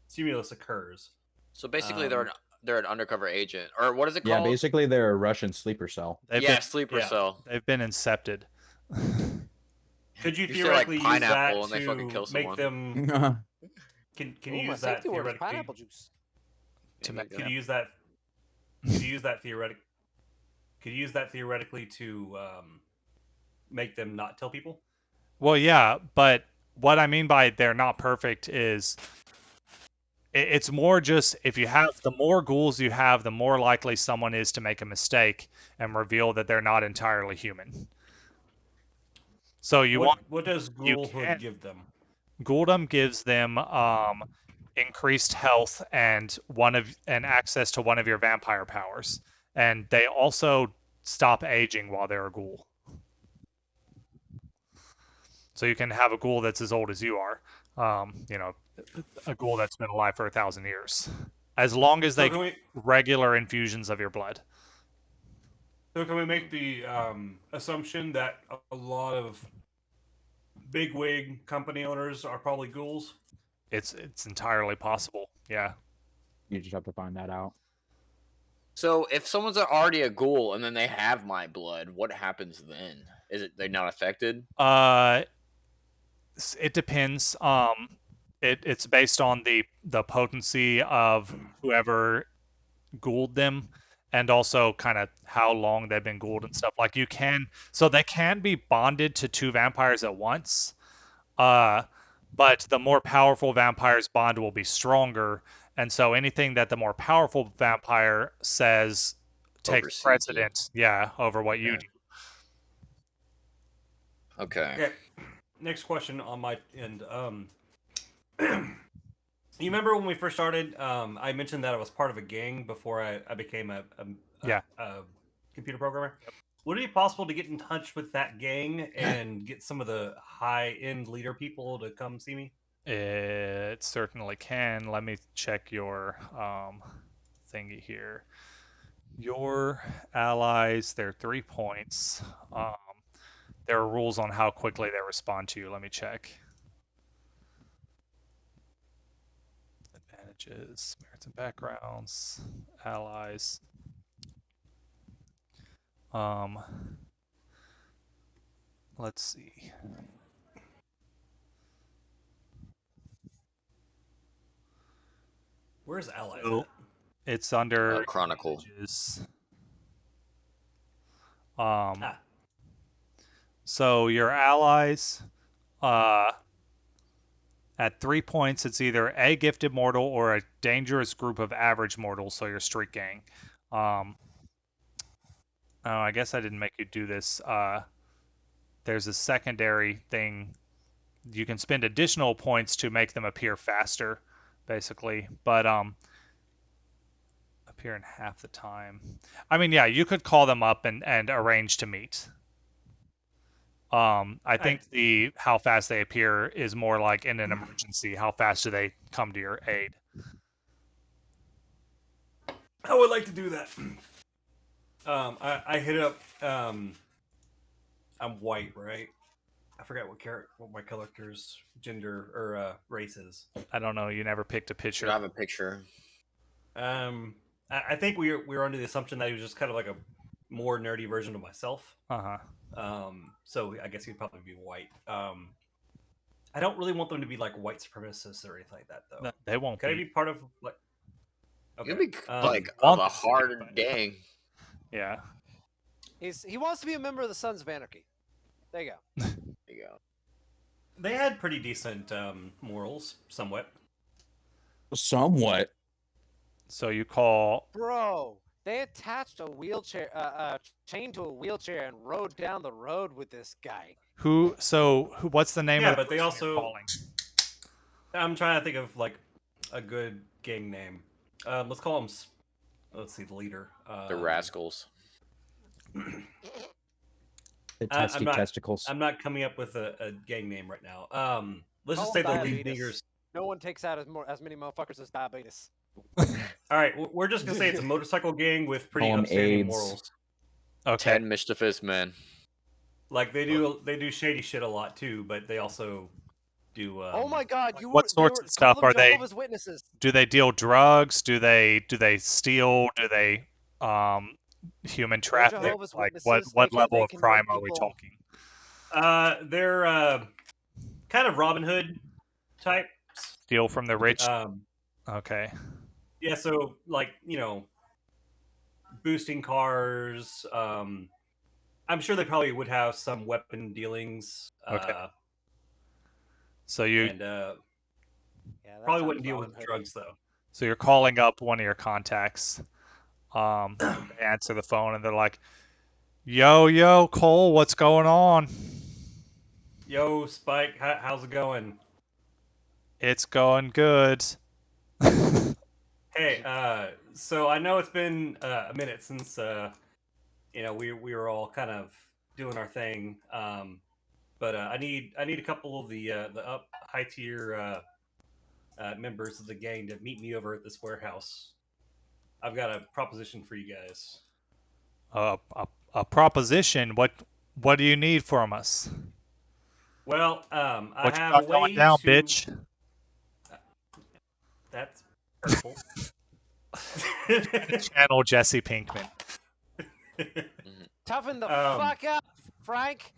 stimulus occurs. So basically, they're an undercover agent, or what is it Yeah, called? basically they're a Russian sleeper cell. Sleeper yeah. cell. They've been incepted. Could you say, like, theoretically use pineapple that and they fucking kill to make someone. them? Can Ooh, you my use that safety word is theoretically? pineapple juice. To Maybe make Could you use that? Could you use that theoretic? Could you use that theoretically to make them not tell people? Well, yeah, but what I mean by they're not perfect is it's more just if you have the more ghouls you have, the more likely someone is to make a mistake and reveal that they're not entirely human. So what does you ghoulhood can give them? Ghouldom gives them increased health and access to one of your vampire powers, and they also stop aging while they're a ghoul. So you can have a ghoul that's as old as you are, a ghoul that's been alive for 1,000 years, as long as So they can get regular infusions of your blood. So can we make the assumption that a lot of bigwig company owners are probably ghouls? It's entirely possible. Yeah. You just have to find that out. So if someone's already a ghoul and then they have my blood, what happens then? Is it they're not affected? It depends. It's based on the potency of whoever ghouled them, and also kind of how long they've been ghouled and stuff. Like they can be bonded to two vampires at once. But the more powerful vampire's bond will be stronger, and so anything that the more powerful vampire says takes Oversees you. precedent, over what you Yeah. do. Okay. Okay. Next question on my end. You remember when we first started? I mentioned that I was part of a gang before I became a Yeah. computer programmer. Would it be possible to get in touch with that gang and get some of the high end leader people to come see me? It certainly can. Let me check your thingy here. Your allies, they're 3 points. There are rules on how quickly they respond to you. Let me check. Advantages, merits and backgrounds, allies. Let's see. Where's allies So at? it's under Chronicle. advantages. Ah, So your allies, at 3 points, it's either a gifted mortal or a dangerous group of average mortals. So your street gang. Oh, I guess I didn't make you do this. There's a secondary thing. You can spend additional points to make them appear faster, basically. But appear in half the time. I mean, yeah, you could call them up and arrange to meet. I think the how fast they appear is more like in an emergency. How fast do they come to your aid? I would like to do that. I hit up. I'm white, right? I forgot what my character's gender or race is. I don't know. You never picked a You picture. don't have a picture. I think we were under the assumption that he was just kind of like a more nerdy version of myself. So I guess he'd probably be white. I don't really want them to be like white supremacists or anything like that, though. They won't Can I be. be part of like? Okay. You'll be like want of a them to be, hard but- gang. Yeah. He wants to be a member of the Sons of Anarchy. There you go. There you go. They had pretty decent morals, somewhat. Somewhat. So you call. Bro, they attached a wheelchair, chain to a wheelchair, and rode down the road with this guy. Who? So what's the name Yeah, of the but they person you're also. calling? I'm trying to think of like a good gang name. Let's call him. Let's see, the leader. The Rascals. The I'm not- testicles. I'm not coming up with a gang name right now. Let's Call just say him the lead Diabetes. niggers. No one takes out as many motherfuckers as Diabetes. All right, we're just gonna say it's a motorcycle gang with pretty Call 'em upstanding AIDS. morals. Okay. 10 mischievous men. Like they do shady shit a lot too, but they also do. Oh my God! like You what were sorts you were, of stuff call them are they- Jehovah's Witnesses. Do they deal drugs? Do they steal? Do they human traffic? Jehovah's Like Witnesses. what They level of convert crime are we people. talking? They're kind of Robin Hood type. Steal from the rich? Um, Okay. yeah, so like boosting cars. I'm sure they probably would have some weapon dealings. Okay. So you And Yeah, that probably sounds wouldn't deal with Robin Hood-y. drugs though. so you're calling up one of your contacts. They answer the phone and they're like, "Yo, Cole, what's going on?" Yo, Spike, how's it going? It's going good. Hey, so I know it's been a minute since we were all kind of doing our thing. But I need a couple of the up high tier members of the gang to meet me over at this warehouse. I've got a proposition for you guys. A proposition. What do you need from us? Well, I What you have got a going way down, to. bitch? That's hurtful. Channel Jesse Pinkman. Toughen the Um, fuck up, Frank.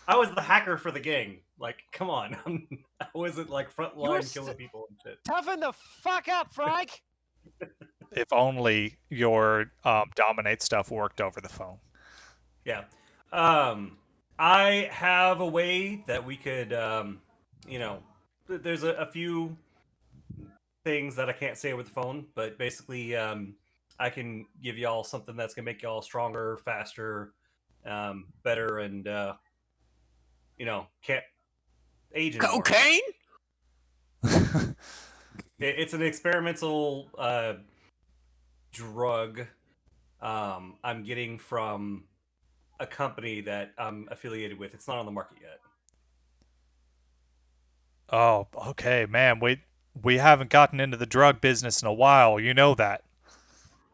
I was the hacker for the gang. Like, come on, I wasn't like front You were line killing people and shit. Toughen the fuck up, Frank. If only your dominate stuff worked over the phone. Yeah. I have a way that we could, there's a few things that I can't say over the phone, but basically, I can give y'all something that's gonna make y'all stronger, faster, better, and can't age anymore. Cocaine? It's an experimental drug I'm getting from a company that I'm affiliated with. It's not on the market yet. Oh, okay, man. We haven't gotten into the drug business in a while. You know that.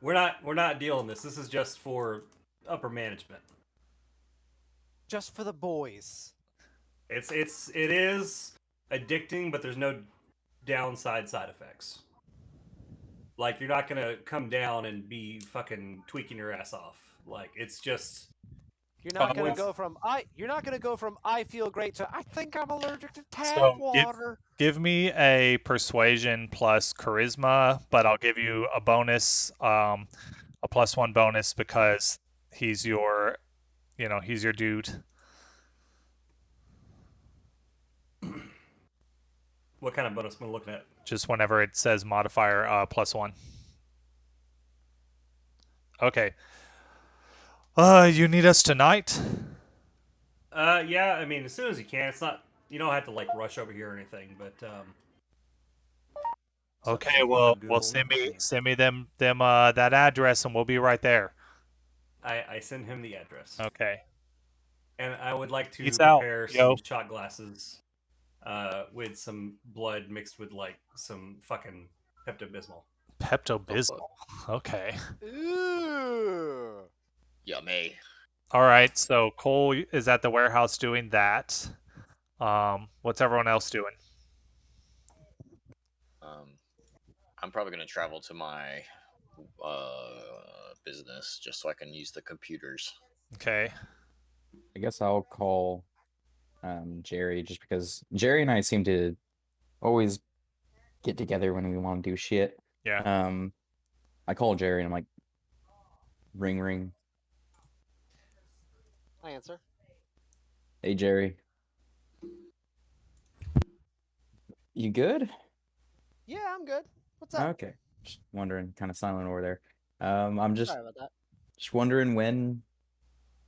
We're not dealing this. This is just for upper management. Just for the boys. It is addicting, but there's no downside side effects. Like you're not gonna come down and be fucking tweaking your ass off. Like it's just You're not Oh, gonna it's- go from I feel great to I think I'm allergic to tap So water. give me a persuasion plus charisma, but I'll give you a bonus, a +1 bonus because he's your, he's your dude. what kind of bonus am I looking at? Just whenever it says modifier +1. Okay. You need us tonight? Yeah, I mean as soon as you can. It's not you don't have to like rush over here or anything, but It's Okay, okay, well, Goon. send me them that address and we'll be right there. I send him the address. Okay. And I would like to Peace out, prepare yo. some shot glasses with some blood mixed with like some fucking Pepto Bismol. Pepto-Bismol. Okay. Ooh. Yummy. All right, so Cole is at the warehouse doing that. What's everyone else doing? Um, I'm probably gonna travel to my business just so I can use the computers. Okay. I guess I'll call Jerry just because Jerry and I seem to always get together when we want to do shit. Yeah. I call Jerry and I'm like, ring ring. I answer. Hey Jerry. You good? Yeah, I'm good. What's up? Okay. Just wondering, kind of silent over there. I'm just Sorry about that. wondering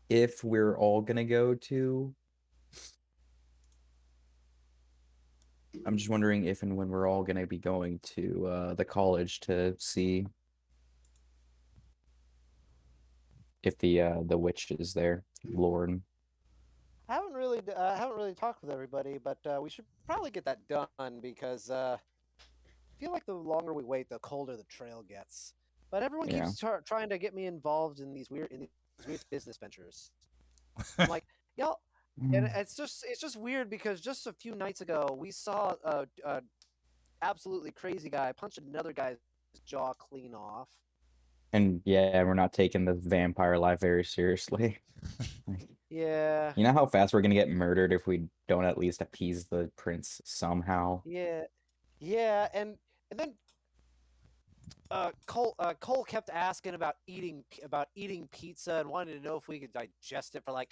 if we're all gonna go to. I'm just wondering if and when we're all gonna be going to the college to see if the witch is there, Lord. I haven't really talked with everybody, but we should probably get that done because I feel like the longer we wait, the colder the trail gets. But everyone Yeah. keeps trying to get me involved in these weird business ventures. I'm like, y'all, and it's just weird because just a few nights ago we saw a absolutely crazy guy punch another guy's jaw clean off. And yeah, we're not taking the vampire life very seriously. Like, Yeah, you know how fast we're gonna get murdered if we don't at least appease the prince somehow? yeah, yeah, and then Cole kept asking about eating pizza and wanted to know if we could digest it for like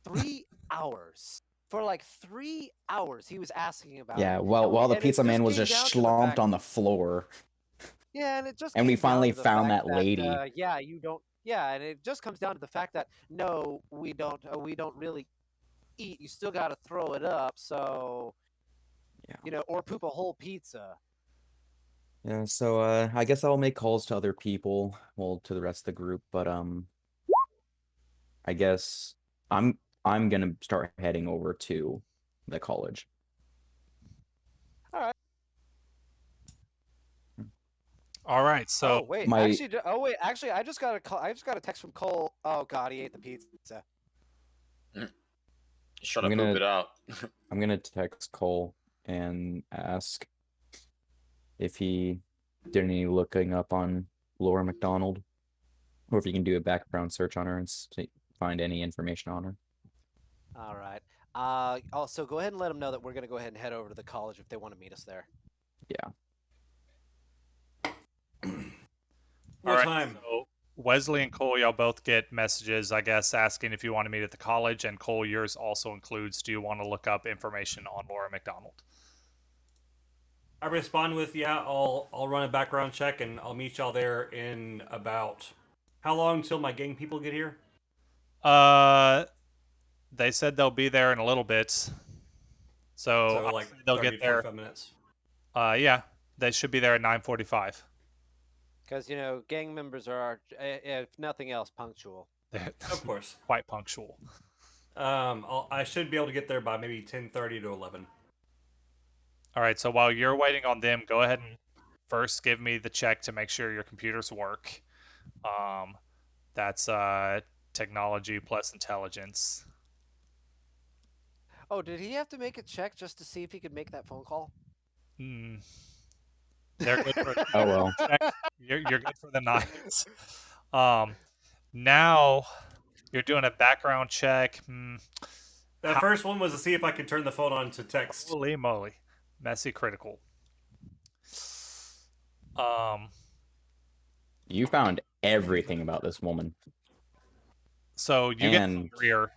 3 hours. For like 3 hours, he was asking about Yeah, it. while the And it pizza man just was came just down to the schlomped fact, on the floor. yeah, and it just And we came down finally to the found fact that that, lady. yeah, you don't, yeah, and it just comes down to the fact that no, we don't really eat. You still got to throw it up, so Yeah. or poop a whole pizza. Yeah, so I guess I'll make calls to other people, well, to the rest of the group, but I guess I'm gonna start heading over to the college. All right. All right, so Oh wait, My actually, I just got a call. I just got a text from Cole. Oh God, he ate the pizza. Shut I'm up, poop gonna it out. I'm gonna text Cole and ask if he did any looking up on Laura McDonald, or if you can do a background search on her and find any information on her. All right. Also, go ahead and let them know that we're gonna go ahead and head over to the college if they want to meet us there. Yeah. What all right, time? so Wesley and Cole, y'all both get messages, I guess, asking if you want to meet at the college, and Cole, yours also includes, do you want to look up information on Laura McDonald? I respond with, yeah, I'll run a background check and I'll meet y'all there in about how long till my gang people get here? They said they'll be there in a little bit, so So I'll like say they'll 30 get to there. 45 minutes. Yeah, they should be there at 9:45. Because gang members are, if nothing else, punctual. They're Of course. quite punctual. I should be able to get there by maybe 10:30 to 11. All right, so while you're waiting on them, go ahead and first give me the check to make sure your computers work. That's technology plus intelligence. Oh, did he have to make a check just to see if he could make that phone call? Hmm. They're good for Oh well. check. You're good for the night. Now you're doing a background check. That first one was to see if I could turn the phone on to text. Holy moly, messy critical. Um, You found everything about this woman. so you get And hungrier.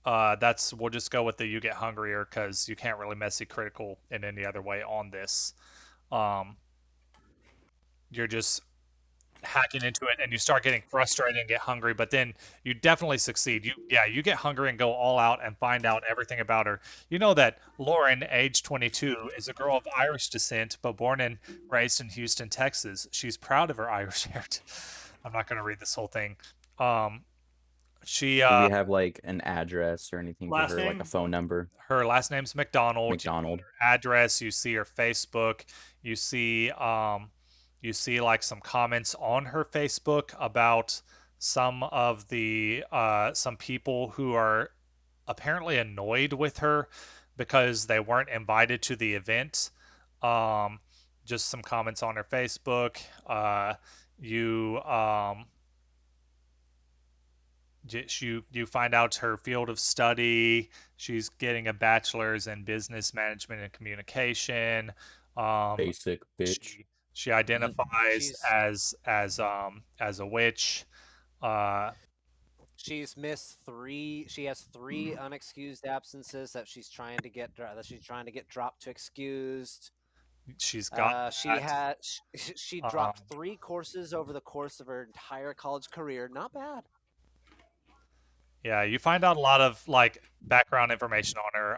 We'll just go with the you get hungrier because you can't really messy critical in any other way on this. Um, you're just hacking into it and you start getting frustrated and get hungry, but then you definitely succeed. You get hungry and go all out and find out everything about her. You know that Lauren, age 22, is a girl of Irish descent but born and raised in Houston, Texas. She's proud of her Irish heritage. I'm not going to read this whole thing. She do we have like an address or anything for Last her, like name? a phone number? her last name's McDonald. You McDonald. her address, you see her Facebook, you see you see like some comments on her Facebook about some of the some people who are apparently annoyed with her because they weren't invited to the event. Um, just some comments on her Facebook. You you find out her field of study. She's getting a bachelor's in business management and communication. Um, Basic bitch. she identifies She's as a witch. Uh, she's missed three. She has three unexcused absences that she's trying to get dropped to excused. she's got She that. had she Um, dropped three courses over the course of her entire college career. Not bad. yeah, you find out a lot of like background information on her.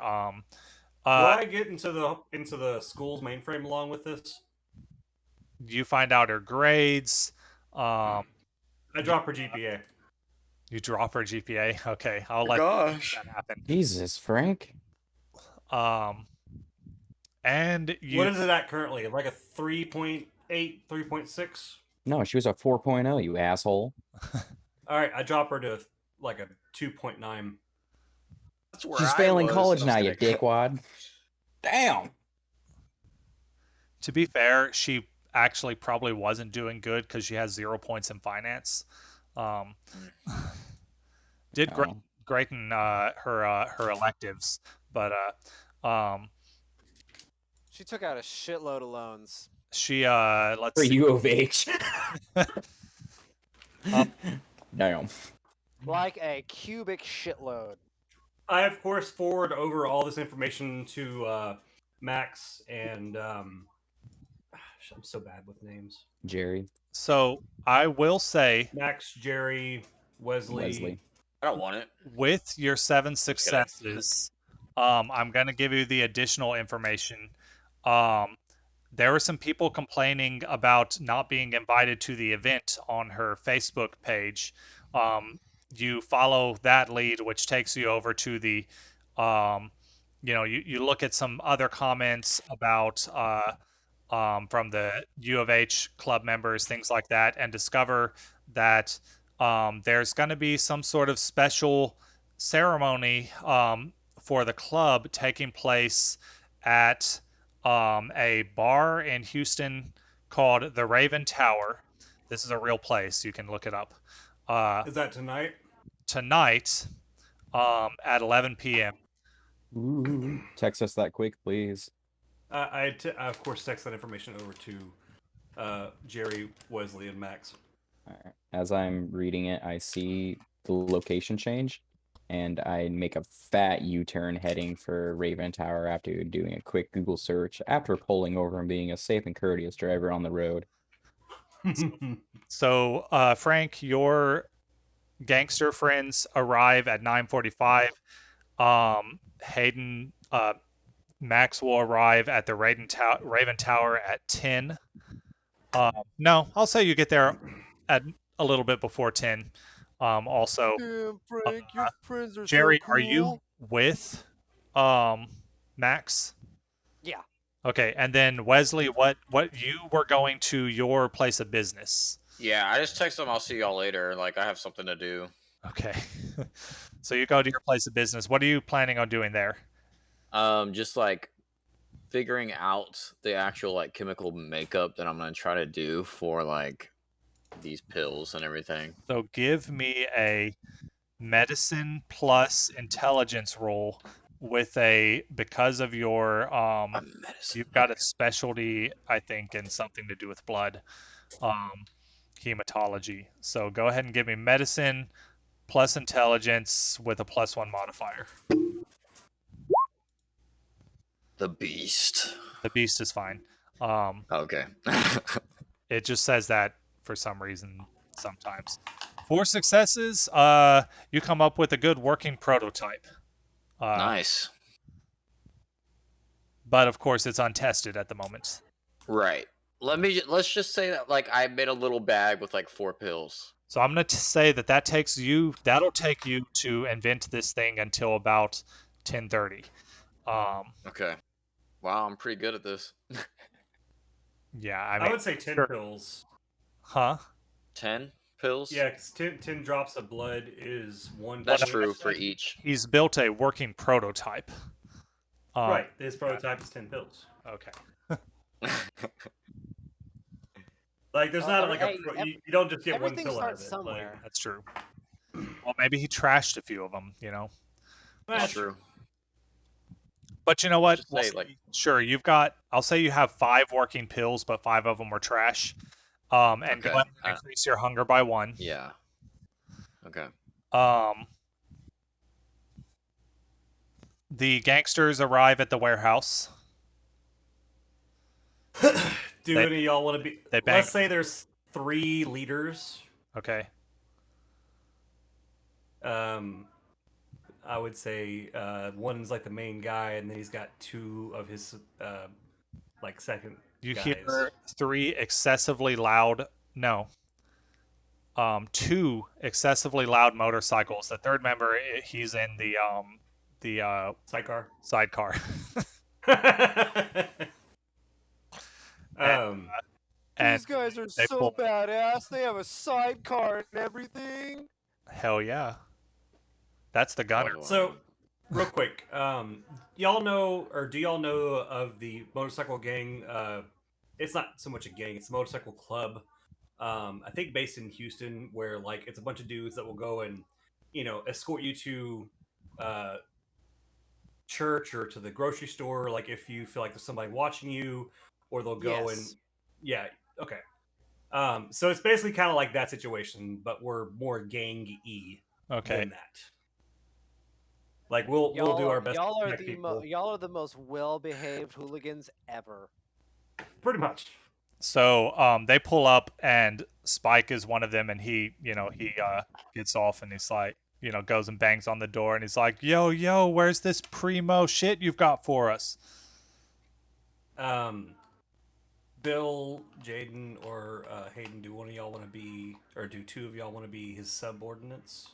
Do Uh, I get into the school's mainframe along with this? you find out her grades. I You, drop her GPA. you drop her GPA. Okay, I'll let Gosh. that happen. Jesus, Frank. Um, and What you is it at currently? Like a 3.8, 3.6? No, she was a 4.0, you asshole. All right, I drop her to like a 2.9. That's where She's I failing was. college I now, was you kidding. dickwad. Damn. To be fair, she actually probably wasn't doing good because she has 0 points in finance. Um, did great, Oh. great in her electives, but um, She took out a shitload of loans. she let's For see. U of H. Damn. Like a cubic shitload. I, of course, forward over all this information to Max and I'm so bad with names. Jerry. So I will say, Max, Jerry, Wesley. I don't want it. with your 7 Just kidding. successes, I'm going to give you the additional information. There were some people complaining about not being invited to the event on her Facebook page. You follow that lead, which takes you over to the, you look at some other comments about from the U of H club members, things like that, and discover that there's going to be some sort of special ceremony for the club taking place at a bar in Houston called the Raven Tower. This is a real place. You can look it up. Is that tonight? Tonight at 11 p.m. Ooh. Text us that quick, please. I, of course, text that information over to Jerry, Wesley, and Max. Alright. As I'm reading it, I see the location change. and I make a fat U-turn heading for Raven Tower after doing a quick Google search, after pulling over and being a safe and courteous driver on the road. So, Frank, your gangster friends arrive at 9:45. Hayden, Max will arrive at the Raven Tower at 10. No, I'll say you get there at a little bit before 10. Also, Damn, Frank, your friends are Jerry, so are you cool. with Max? Yeah. Okay, and then Wesley, what you were going to your place of business? Yeah, I just text them. I'll see y'all later. Like I have something to do. Okay, so you go to your place of business. What are you planning on doing there? Just like figuring out the actual like chemical makeup that I'm gonna try to do for like these pills and everything. So give me a medicine plus intelligence roll with a because of your A medicine. you've got a Okay. specialty, I think, in something to do with blood, hematology. So go ahead and give me medicine plus intelligence with a +1 modifier. The beast. The beast is fine. Okay. It just says that for some reason sometimes. 4 successes, you come up with a good working prototype. Nice. But of course it's untested at the moment. Right. Let's just say that like I made a little bag with like 4 pills. So I'm going to say that that'll take you to invent this thing until about 10:30. Okay. Wow, I'm pretty good at this. Yeah, I I mean, would say 10 sure. pills. Huh? 10 pills? Yeah, because 10 drops of blood is 1 That's pill. true for each. He's built a working prototype. Right, this prototype is 10 pills. Okay. Like, there's not like Hey, you don't just get 1 everything pill out of starts it. somewhere. That's true. Well, maybe he trashed a few of them, Like, That's true. But you know what? Just say, like- Sure, I'll say you have 5 working pills, but 5 of them were trash. And Okay. go ahead and increase your hunger by 1. Yeah. Okay. The gangsters arrive at the warehouse. do any of y'all want to be? they bang- Let's say there's 3 leaders. Okay. I would say one's like the main guy, and then he's got 2 of his like second You guys. hear 3 excessively loud. No. 2 excessively loud motorcycles. The third member, he's in the sidecar. sidecar. These guys are so pull- badass. They have a sidecar and everything. Hell yeah. That's the gunner. So, real quick, y'all know, or do y'all know of the motorcycle gang? It's not so much a gang; it's a motorcycle club. I think based in Houston, where like it's a bunch of dudes that will go and escort you to church or to the grocery store. Like if you feel like there's somebody watching you, or they'll go and okay. So it's basically kind of like that situation, but we're more gang-y than that. Like we'll do our best. Y'all are the most well-behaved hooligans ever. Pretty much. So they pull up and Spike is one of them, and he gets off and he's like, goes and bangs on the door and he's like, yo, where's this primo shit you've got for us? Bill, Jaden, or Hayden, do one of y'all want to be, or do 2 of y'all want to be his subordinates?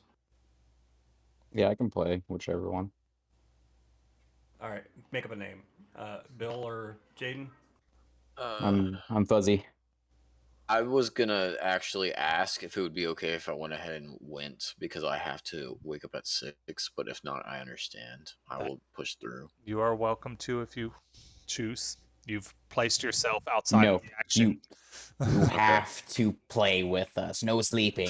Yeah, I can play whichever one. All right, make up a name. Bill or Jaden? I'm fuzzy. I was gonna actually ask if it would be okay if I went ahead and went because I have to wake up at 6. But if not, I understand. I will push through. You are welcome to if you choose. You've placed yourself outside of the action. You have to play with us. No sleeping.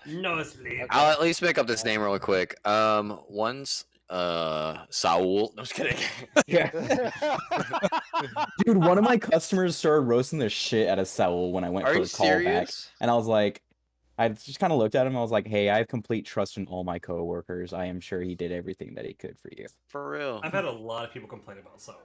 No sleep. I'll at least make up this name really quick. One's Saul. I'm just kidding. Yeah. Dude, one of my customers started roasting the shit out of Saul when I went Are for you a callback. serious? And I was like, I just kind of looked at him. I was like, "Hey, I have complete trust in all my coworkers. I am sure he did everything that he could for you." For real. I've had a lot of people complain about Saul.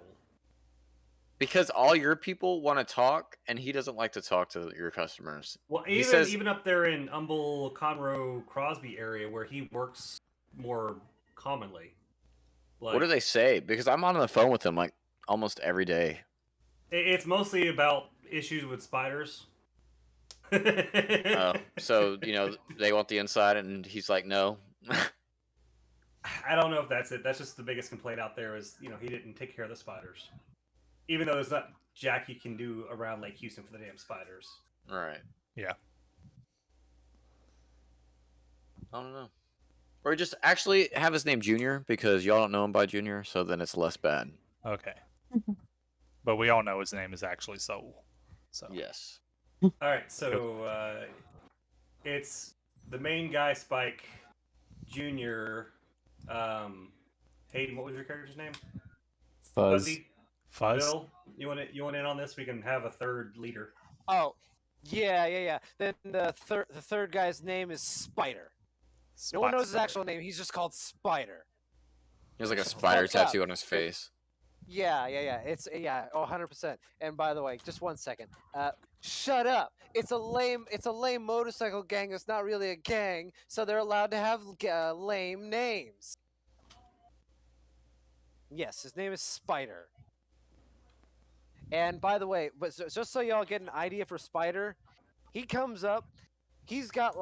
Because all your people want to talk, and he doesn't like to talk to your customers. Well, He even says- even up there in Humble, Conroe, Crosby area where he works more commonly. Like, What do they say? Because I'm on the phone with him like almost every day. It's mostly about issues with spiders. Oh, so they want the inside, and he's like, no. I don't know if that's it. That's just the biggest complaint out there is he didn't take care of the spiders, even though there's not jack you can do around Lake Houston for the damn spiders. Right. Yeah. I don't know. Or just actually have his name Junior because y'all don't know him by Junior, so then it's less bad. Okay. But we all know his name is actually Soul. So Yes. All right, so it's the main guy, Spike Junior. Hayden, what was your character's name? Fuzz. Fuzzy? Fuzz. Bill, you want in on this? We can have a third leader. Oh, yeah. Then the third guy's name is Spider. No one knows his actual name. He's just called Spider. He has like a spider Fucked up. tattoo on his face. Yeah. It's 100%. And by the way, just 1 second. Shut up. It's a lame motorcycle gang. It's not really a gang, so they're allowed to have lame names. Yes, his name is Spider. And by the way, but just so y'all get an idea for Spider, he comes up. He's got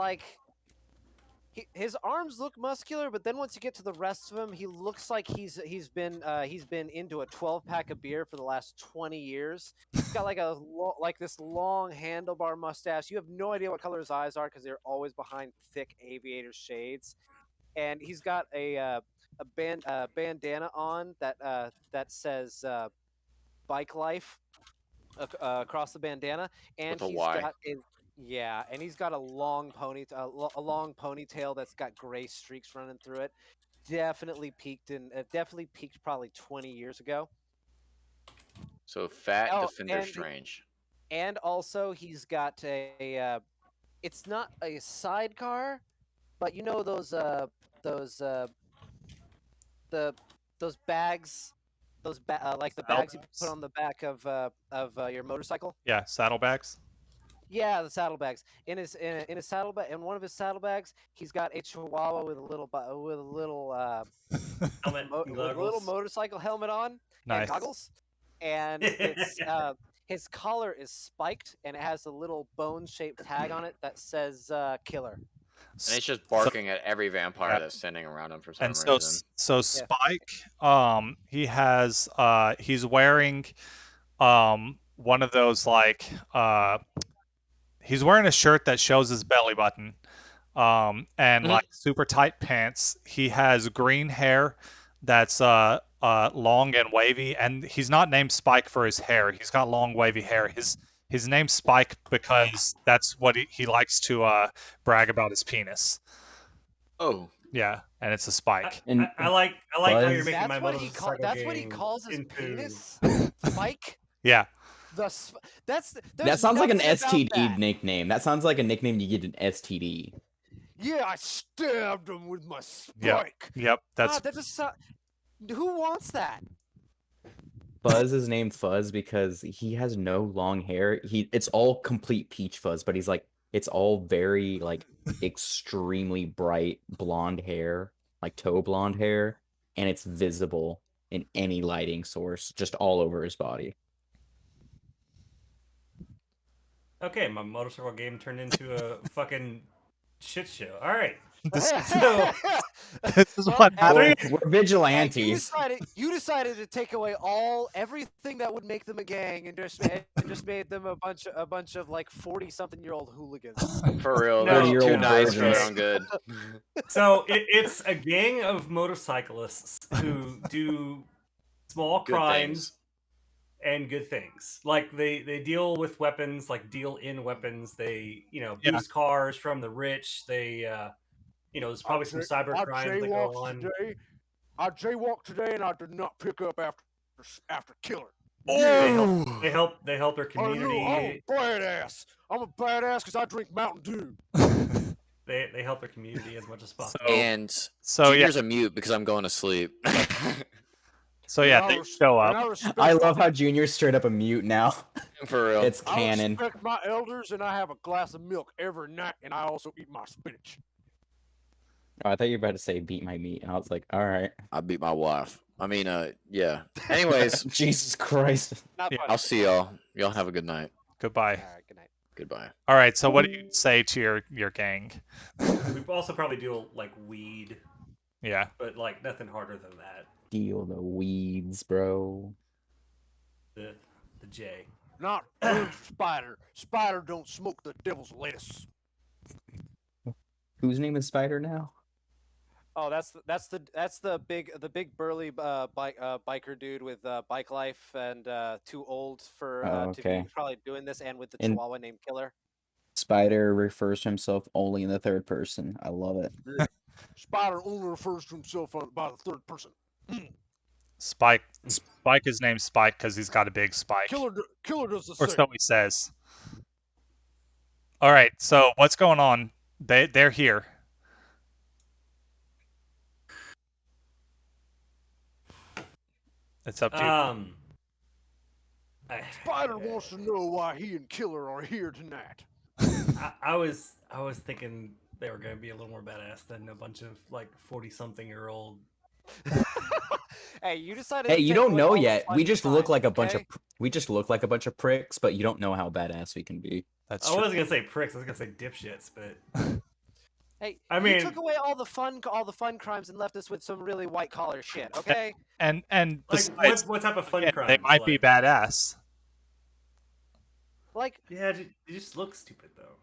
his arms look muscular, but then once you get to the rest of him, he looks like he's been into a 12-pack of beer for the last 20 years. He's got like this long handlebar mustache. You have no idea what color his eyes are because they're always behind thick aviator shades. And he's got a bandana on that says Bike Life across the bandana, and With a he's Y. got and he's got a long ponytail that's got gray streaks running through it. Definitely peaked probably 20 years ago. So fat Oh, Defender and- Strange. And also he's got it's not a sidecar, but those bags, like the bags you put on the back of your motorcycle. Yeah, saddlebags. Yeah, the saddlebags. In his saddlebag, in one of his saddlebags, he's got a Chihuahua with a little Helmet, goggles. motorcycle helmet on Nice. and goggles. And it's his collar is spiked, and it has a little bone-shaped tag on it that says "Killer." And it's just barking at every vampire that's standing around him for some And so reason. so Spike, he has he's wearing one of those he's wearing a shirt that shows his belly button. And like super tight pants. He has green hair that's long and wavy, and he's not named Spike for his hair. He's got long wavy hair. His name's Spike because that's what he likes to brag about his penis. Oh, Yeah, and it's a spike. And I like how you're Buzz- making my That's what he game calls his into- penis. Spike. Yeah. that sounds like an nothing about STD that. nickname. That sounds like a nickname you get an STD. Yeah, I stabbed him with my Yep. spike. Yep. That's That just who wants that? Fuzz is named Fuzz because he has no long hair. It's all complete peach fuzz, but it's all very extremely bright blonde hair, like tow blonde hair, and it's visible in any lighting source, just all over his body. Okay, my motorcycle game turned into a fucking shit show. All right. this, So- this is what happens. We're vigilantes. You decided to take away everything that would make them a gang and just made them a bunch of 40-something-year-old hooligans. for real. No. They're too 40-year-old nice for their virgins. own good. So it's a gang of motorcyclists who do small Good crimes things. and good things. Like they deal with weapons, like deal in weapons. They boost cars from the rich. They there's probably some cyber crimes that go on. I jaywalked today, and I did not pick up after killer. They help their community. I'm a badass. I'm a badass because I drink Mountain Dew. They help their community as much as possible. And So yeah, Junior's a mute because I'm going to sleep. so yeah, they show up. I love how Junior's straight up a mute now. For real. It's I canon. respect my elders, and I have a glass of milk every night, and I also eat my spinach. Oh, I thought you were about to say beat my meat, and I was like, all right. I beat my wife. I mean, yeah. Anyways, Jesus Christ. Not Yeah. funny. I'll see y'all. Y'all have a good night. Goodbye. All right, good night. Goodbye. All right. So what do you say to your gang? We also probably do like weed, Yeah. but like nothing harder than that. Deal the weeds, bro. The J. Not Spider. Spider don't smoke the devil's lettuce. Whose name is Spider now? Oh, that's the big burly biker dude with bike life and too old for Oh, to okay. be probably doing this, and with the And- Chihuahua named Killer. Spider refers to himself only in the third person. I love it. Spider only refers to himself by the third person. Spike is named Spike because he's got a big spike, Killer does the or same. so he says. All right. So what's going on? They're here. It's up to you. Spider wants to know why he and Killer are here tonight. I was thinking they were going to be a little more badass than a bunch of like 40-something-year-old. Hey, you decided. Hey, to you take don't away know all the yet. fun We just look times, like a bunch okay? of we just look like a bunch of pricks, but you don't know how badass we can be. That's I true. wasn't gonna say pricks. I was gonna say dipshits, but Hey, I you mean- took away all the fun crimes and left us with some really white collar shit. Okay. And like besides, what type of fun again, crimes? they might be like, badass. Like, Yeah, you just look stupid though.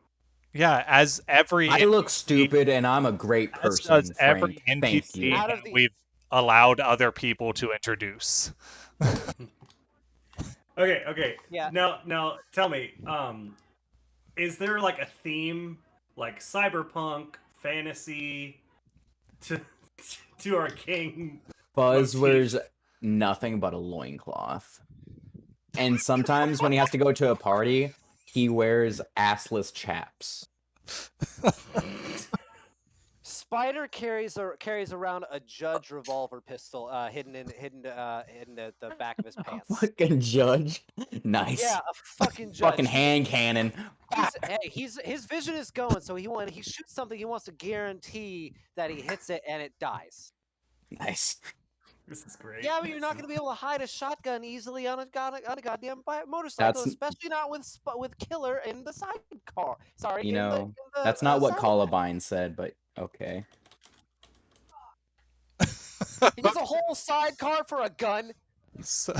Yeah, as every I look NPC stupid, and I'm a great as person. does every Frank. Thank NPC you. Out of that the- we've allowed other people to introduce. Okay. Yeah. Now tell me, is there like a theme, like cyberpunk, fantasy, to our king? Buzz motif? wears nothing but a loincloth. And sometimes when he has to go to a party, he wears assless chaps. Spider carries around a Judge revolver pistol, hidden in the back of his pants. Fucking judge. Nice. Yeah, a fucking judge. Fucking hand cannon. His vision is going, so when he shoots something, he wants to guarantee that he hits it and it dies. Nice. This is great. Yeah, but you're not going to be able to hide a shotgun easily on a goddamn motorcycle, That's- especially not with Killer in the sidecar. Sorry, You in the- know, in the, that's not what saddlebag. Columbine said, but okay. He gets a whole sidecar for a gun. So-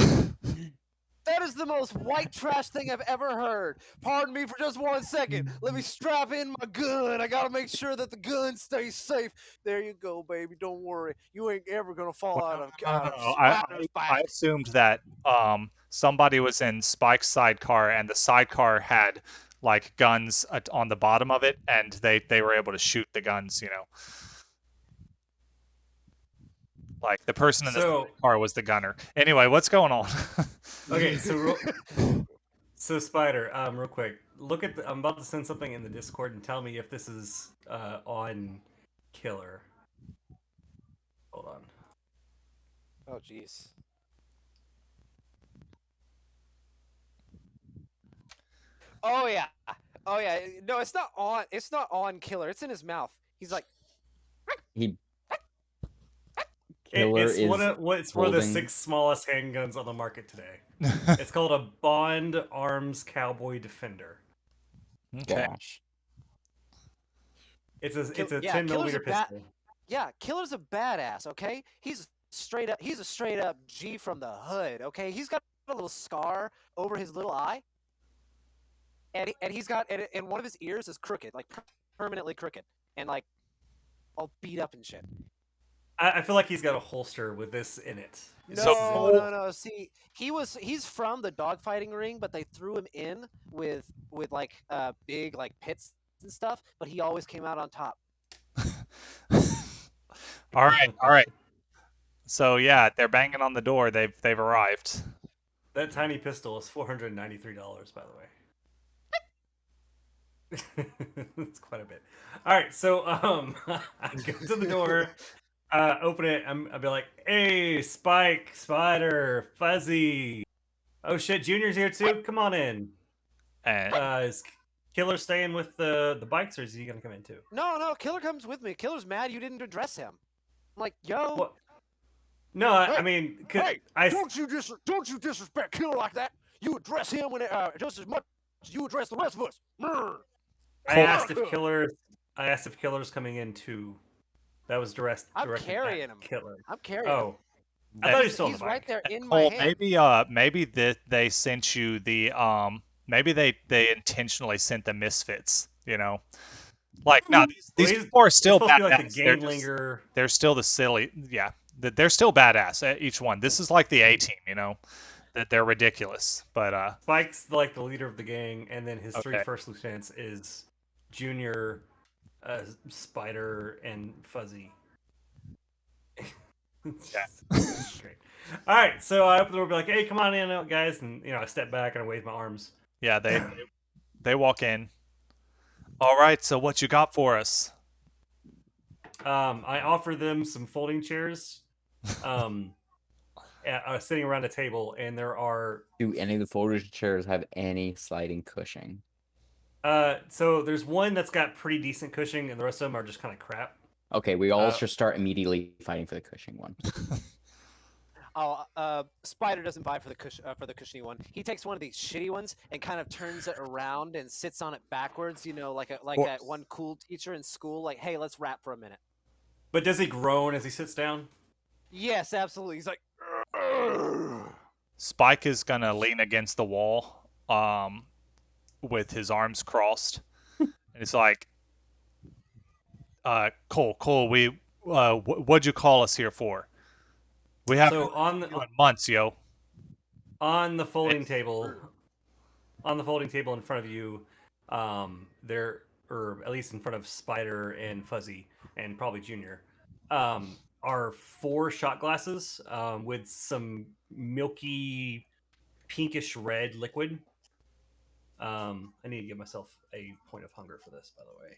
That is the most white trash thing I've ever heard. Pardon me for just 1 second. Let me strap in my gun. I gotta make sure that the gun stays safe. There you go, baby. Don't worry. You ain't ever gonna fall out of No, Spider's I back. assumed that somebody was in Spike's sidecar and the sidecar had like guns on the bottom of it, and they were able to shoot the guns. Like the person in the So car was the gunner. Anyway, what's going on? okay, so Spider, real quick, look at I'm about to send something in the Discord and tell me if this is on Killer. Hold on. Oh, jeez. Oh yeah. Oh yeah. No, it's not on. It's not on Killer. It's in his mouth. He's like, He Killer It's is one of the holding- 6 smallest handguns on the market today. It's called a Bond Arms Cowboy Defender. Okay. gosh. It's a yeah, 10 Killer's millimeter a bat- pistol. yeah, Killer's a badass. Okay, he's a straight up G from the hood. Okay, he's got a little scar over his little eye, and he's got and one of his ears is crooked, like permanently crooked, and like all beat up and shit. I feel like he's got a holster with this in it. No, So- no. See, he's from the dogfighting ring, but they threw him in with like big like pits and stuff. But he always came out on top. All right. So yeah, they're banging on the door. They've arrived. That tiny pistol is $493, by the way. That's quite a bit. All right, so I go to the door, open it. I'll be like, "Hey, Spike, Spider, Fuzzy. Oh shit, Junior's here too. Come on in. And Is Killer staying with the bikes, or is he gonna come in too?" No, Killer comes with me. Killer's mad you didn't address him. I'm like, yo, What? No, I Hey, mean, Hey, I don't you disrespect Killer like that. You address him when just as much as you address the rest of us. asked if America. Killer's coming in too. That was I'm directed carrying at him. Killer. I'm carrying him. Oh, I thought he was He's, still on the he's right bike. there in my Cole, hand. maybe that they sent you the maybe they intentionally sent the misfits. Like no, Well, these people are it's still supposed to be like the badass. ganglanger. They're still the silly, yeah. They're still badass. Each one. This is like the A team. That they're ridiculous. But Spike's like the leader of the gang, and then his three okay, first lieutenants is Junior, Spider, and Fuzzy. yeah, Great. All right, so I open the door, be like, "Hey, come on in, guys," and I step back and I wave my arms. yeah. They walk in. All right. So what you got for us? I offer them some folding chairs, um, sitting around a table, and there are Do any of the folding chairs have any sliding cushioning? so there's one that's got pretty decent cushioning, and the rest of them are just kind of crap. Okay, we all should start immediately fighting for the cushioning one. Oh, Spider doesn't buy for the cushiony one. He takes one of these shitty ones and kind of turns it around and sits on it backwards. Like Well- a one cool teacher in school. Like, hey, let's rap for a minute. But does he groan as he sits down? Yes, absolutely. He's like, Spike is gonna lean against the wall, with his arms crossed, and it's like, Cole, what'd you call us here for? We haven't So seen you in months, yo. on the folding table, in front of you, there, or at least in front of Spider and Fuzzy and probably Junior, are 4 shot glasses with some milky pinkish red liquid. I need to give myself a point of hunger for this, by the way.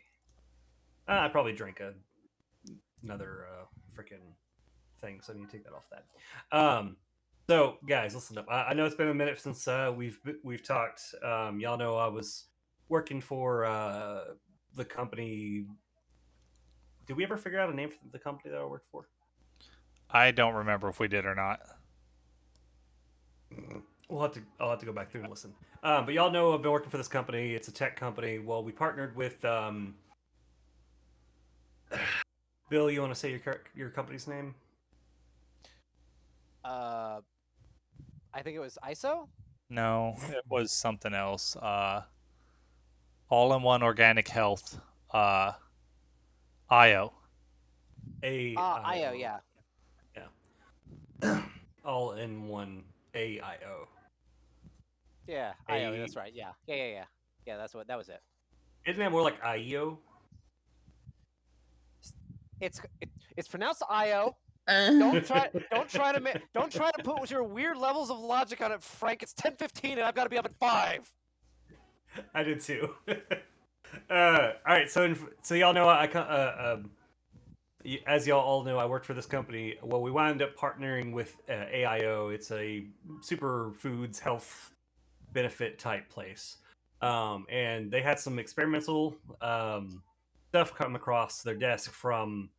I probably drank another freaking thing, so I need to take that off that. So, guys, listen up. I know it's been a minute since we've talked. Y'all know I was working for the company. Did we ever figure out a name for the company that I worked for? I don't remember if we did or not. I'll have to go back through and listen. But y'all know I've been working for this company. It's a tech company. Well, we partnered with Bill. You want to say your company's name? I think it was ISO. No, it was something else. All-in-one organic health. IO. IO, yeah. Yeah. All in one AIO. Yeah, IO, that's right. Yeah. Yeah, that was it. Isn't that more like IEO? It's pronounced IO. Don't try to put with your weird levels of logic on it, Frank. It's 10:15 and I've got to be up at 5. I did too. All right, so y'all know as y'all all know, I worked for this company. Well, we wound up partnering with AIO. It's a superfoods health benefit type place, and they had some experimental stuff come across their desk from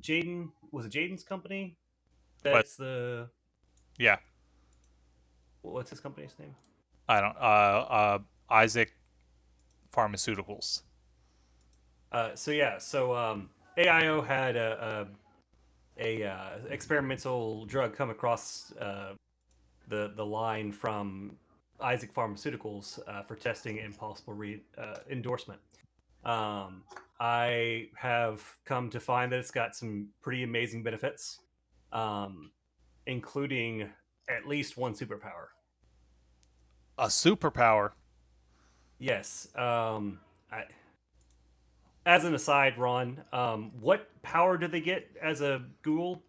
Jaden. Was it Jaden's company? That's the Yeah. What's his company's name? I don't. Isaac Pharmaceuticals. So AIO had a experimental drug come across the line from Isaac Pharmaceuticals for testing and possible endorsement. I have come to find that it's got some pretty amazing benefits, including at least one superpower. A superpower. Yes. As an aside, Ron, what power do they get as a ghoul?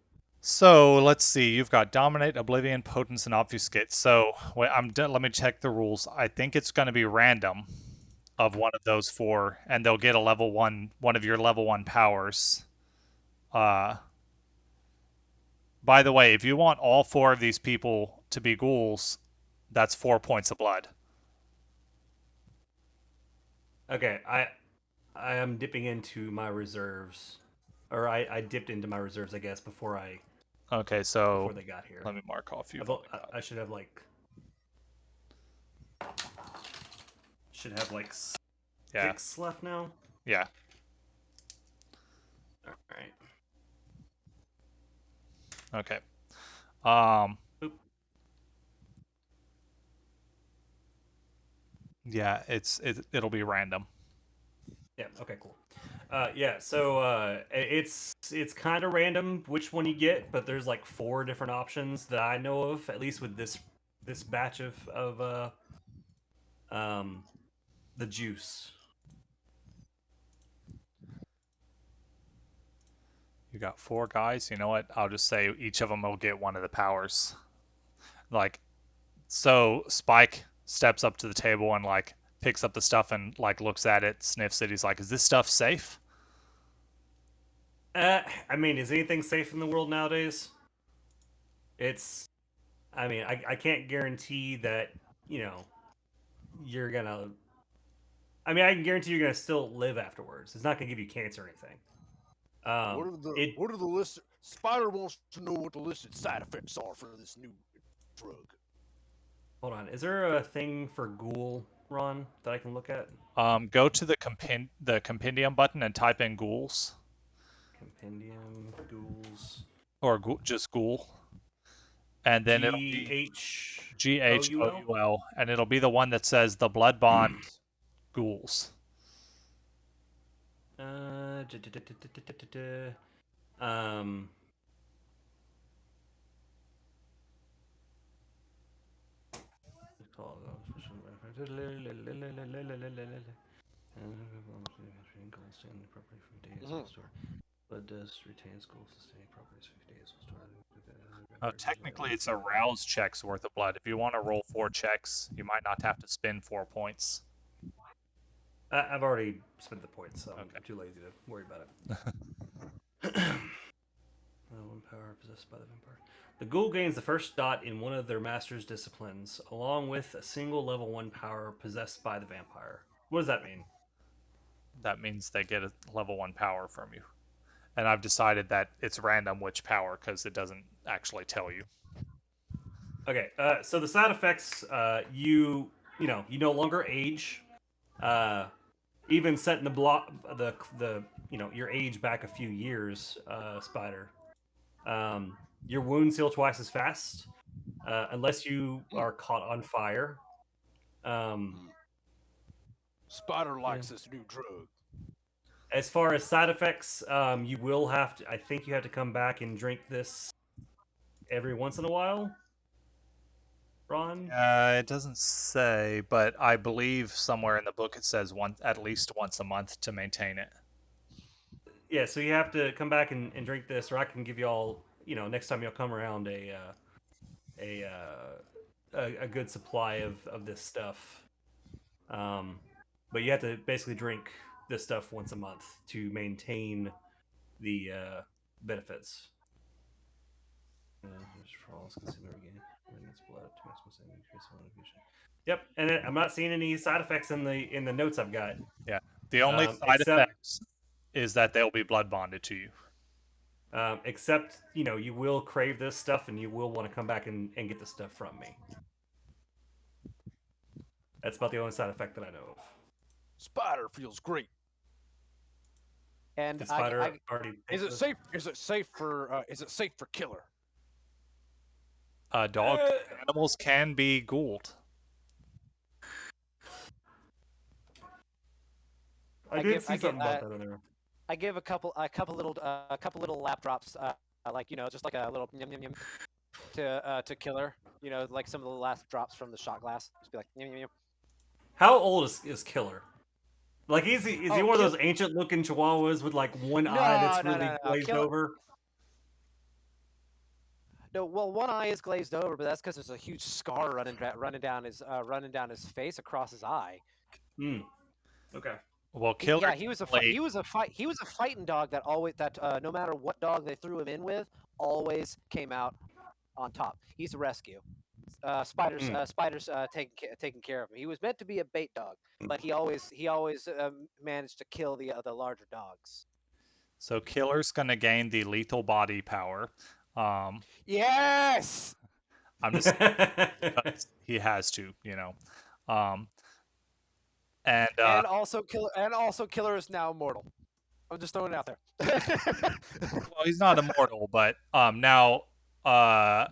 So let's see. You've got Dominate, Oblivion, Potence, and Obfuscate. So I'm done. Let me check the rules. I think it's going to be random of one of those four, and they'll get a one of your level 1 powers. Uh, by the way, if you want all four of these people to be ghouls, that's 4 points of blood. Okay, I am dipping into my reserves, or I dipped into my reserves, I guess, before Okay, so before they got here. let me mark off you've I've, only got. I should have like Yeah, 6 left now. yeah. All right. Okay. Oop. Yeah, it'll be random. Yeah. Okay. Cool. Yeah. So it's kind of random which one you get, but there's like 4 different options that I know of, at least with this batch of the juice. You got 4 guys. You know what? I'll just say each of them will get one of the powers. Like, so Spike steps up to the table and like picks up the stuff and like looks at it, sniffs it. He's like, "Is this stuff safe?" I mean, is anything safe in the world nowadays? It's. I mean, I can't guarantee that you're gonna. I mean, I can guarantee you're gonna still live afterwards. It's not gonna give you cancer or anything. What are the list? Spider wants to know what the listed side effects are for this new drug. Hold on. Is there a thing for ghoul, Ron, that I can look at? Go to the compendium button and type in ghouls Compendium ghouls. or just ghoul, and then it'll be GHOUL. GHOUL, and it'll be the one that says the blood bond ghouls. Um. Blood dust retains gold sustaining properties for 50 days. Technically, it's a rouse check's worth of blood. If you want to roll 4 checks, you might not have to spend 4 points. I've already spent the points, so Okay. I'm too lazy to worry about it. One power possessed by the vampire. The ghoul gains the first dot in one of their master's disciplines, along with a single level 1 power possessed by the vampire. What does that mean? That means they get a level 1 power from you. And I've decided that it's random which power because it doesn't actually tell you. Okay, so the side effects, you no longer age. Even setting the your age back a few years, Spider. Your wounds heal twice as fast, unless you are caught on fire. Spider likes this new drug. As far as side effects, you will have to. I think you have to come back and drink this every once in a while. Ron? It doesn't say, but I believe somewhere in the book it says at least once a month to maintain it. Yeah, so you have to come back and drink this, or I can give you all, next time you'll come around a good supply of this stuff. But you have to basically drink this stuff once a month to maintain the benefits. Yep, and I'm not seeing any side effects in the notes I've got. Yeah, the only side effects is that they'll be blood bonded to you. Except, you will crave this stuff and you will want to come back and get the stuff from me. That's about the only side effect that I know of. Spider feels great. And is it safe? Is it safe for? Is it safe for killer? Dog animals can be ghouled. I did see something about that in there. I give a couple little lap drops, just like a little yum yum yum to killer. Like some of the last drops from the shot glass. Just be like yum yum yum. How old is Killer? Like, is he one of those ancient looking chihuahuas with like one eye that's really glazed over? No, well, one eye is glazed over, but that's because there's a huge scar running down his face across his eye. Hmm. Okay. Well, Killer He was a definitely- he was a fighting dog that always no matter what dog they threw him in with, always came out on top. He's a rescue. Spiders taking care of him. He was meant to be a bait dog, but he always managed to kill the larger dogs. So Killer's gonna gain the lethal body power. Yes. I'm just because he has to, you know. Um, and also Killer is now immortal. I'm just throwing it out there. well, he's not immortal, but now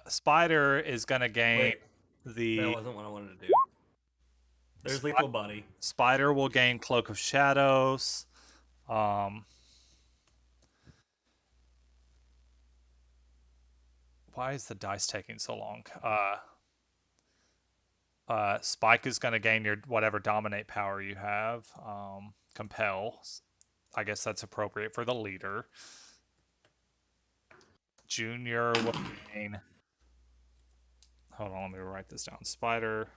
Spider is gonna gain Wait, the that wasn't what I wanted to do. There's lethal body. Spider will gain Cloak of Shadows. Why is the dice taking so long? Spike is going to gain your whatever dominate power you have. Compel. I guess that's appropriate for the leader. Junior will gain. Hold on, let me write this down. Spider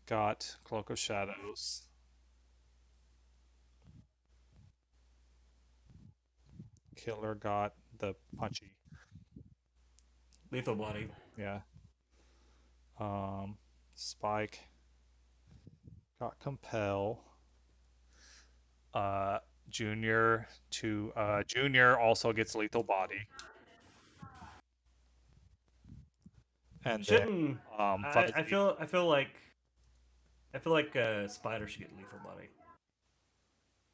got Cloak of Shadows. Killer got the punchy. Lethal body. Yeah. Spike got compel. Junior also gets lethal body. And Shouldn't then I feel like Spider should get lethal body.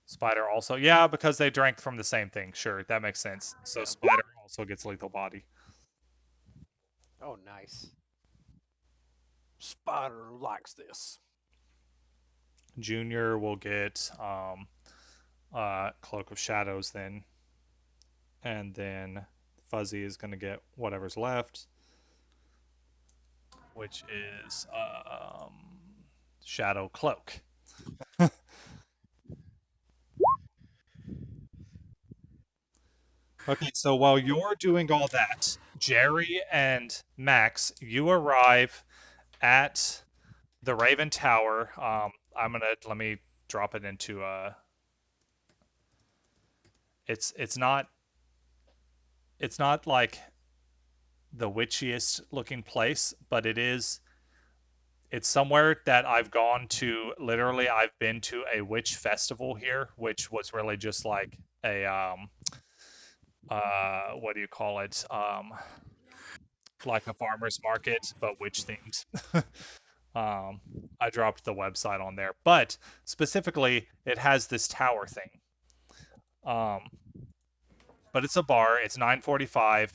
Spider also, yeah, because they drank from the same thing. Sure, that makes sense. So Yeah. Spider also gets lethal body. Oh, nice. Spider likes this. Junior will get Cloak of Shadows then, and then Fuzzy is gonna get whatever's left, which is Shadow Cloak. Okay, so while you're doing all that, Jerry and Max, you arrive at the Raven Tower. Let me drop it into it's not like the witchiest looking place, but it's somewhere that I've gone to. Literally, I've been to a witch festival here, which was really just like a what do you call it? Like a farmer's market, but witch themed. I dropped the website on there, but specifically, it has this tower thing. But it's a bar. It's 9:45.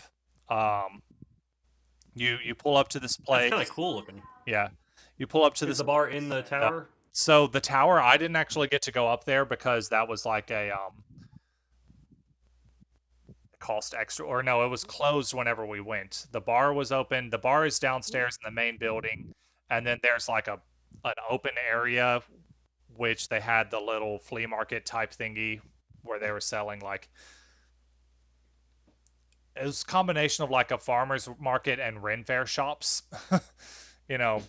You pull up to this place. That's kind of cool looking. Yeah, you pull up to Is this. the bar in the tower? So the tower, I didn't actually get to go up there because that was like a cost extra, or no, it was closed whenever we went. The bar was open. The bar is downstairs in the main building, and then there's like an open area which they had the little flea market type thingy where they were selling like it was a combination of like a farmer's market and Ren Fair shops. you know,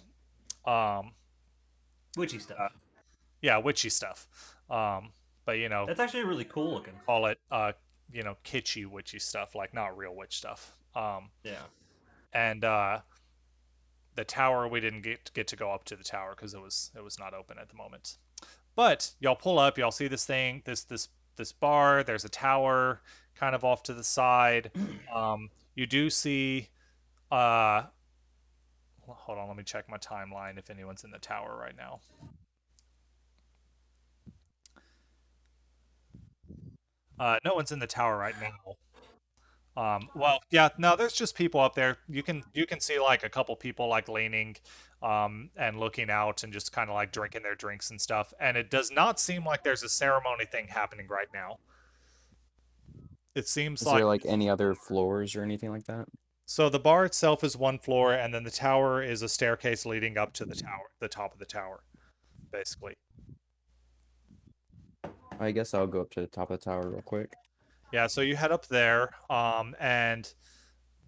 Witchy stuff. Yeah, witchy stuff. But that's actually really cool looking. Call it kitschy witchy stuff, like not real witch stuff. Yeah. And the tower, we didn't get to go up to the tower because it was not open at the moment. But y'all pull up, y'all see this thing, this bar. There's a tower kind of off to the side. You do see. Hold on, let me check my timeline if anyone's in the tower right now. No one's in the tower right now. Well, yeah, no, there's just people up there. You can see like a couple people like leaning, and looking out and just kind of like drinking their drinks and stuff. And it does not seem like there's a ceremony thing happening right now. It seems Is there like any other floors or anything like that? So the bar itself is one floor, and then the tower is a staircase leading up to the top of the tower, basically. I guess I'll go up to the top of the tower real quick. Yeah, so you head up there, and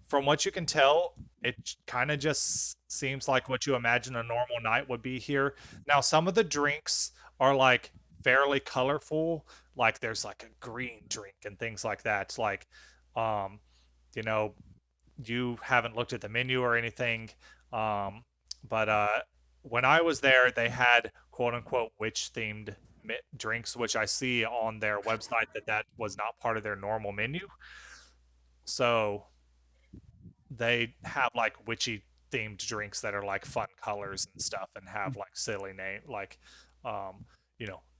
from what you can tell, it kind of just seems like what you imagine a normal night would be here. Now, some of the drinks are like fairly colorful, like there's like a green drink and things like that. Like, um, you know, you haven't looked at the menu or anything, but when I was there, they had quote unquote witch themed drinks, which I see on their website that was not part of their normal menu. So they have like witchy themed drinks that are like fun colors and stuff and have like silly name like um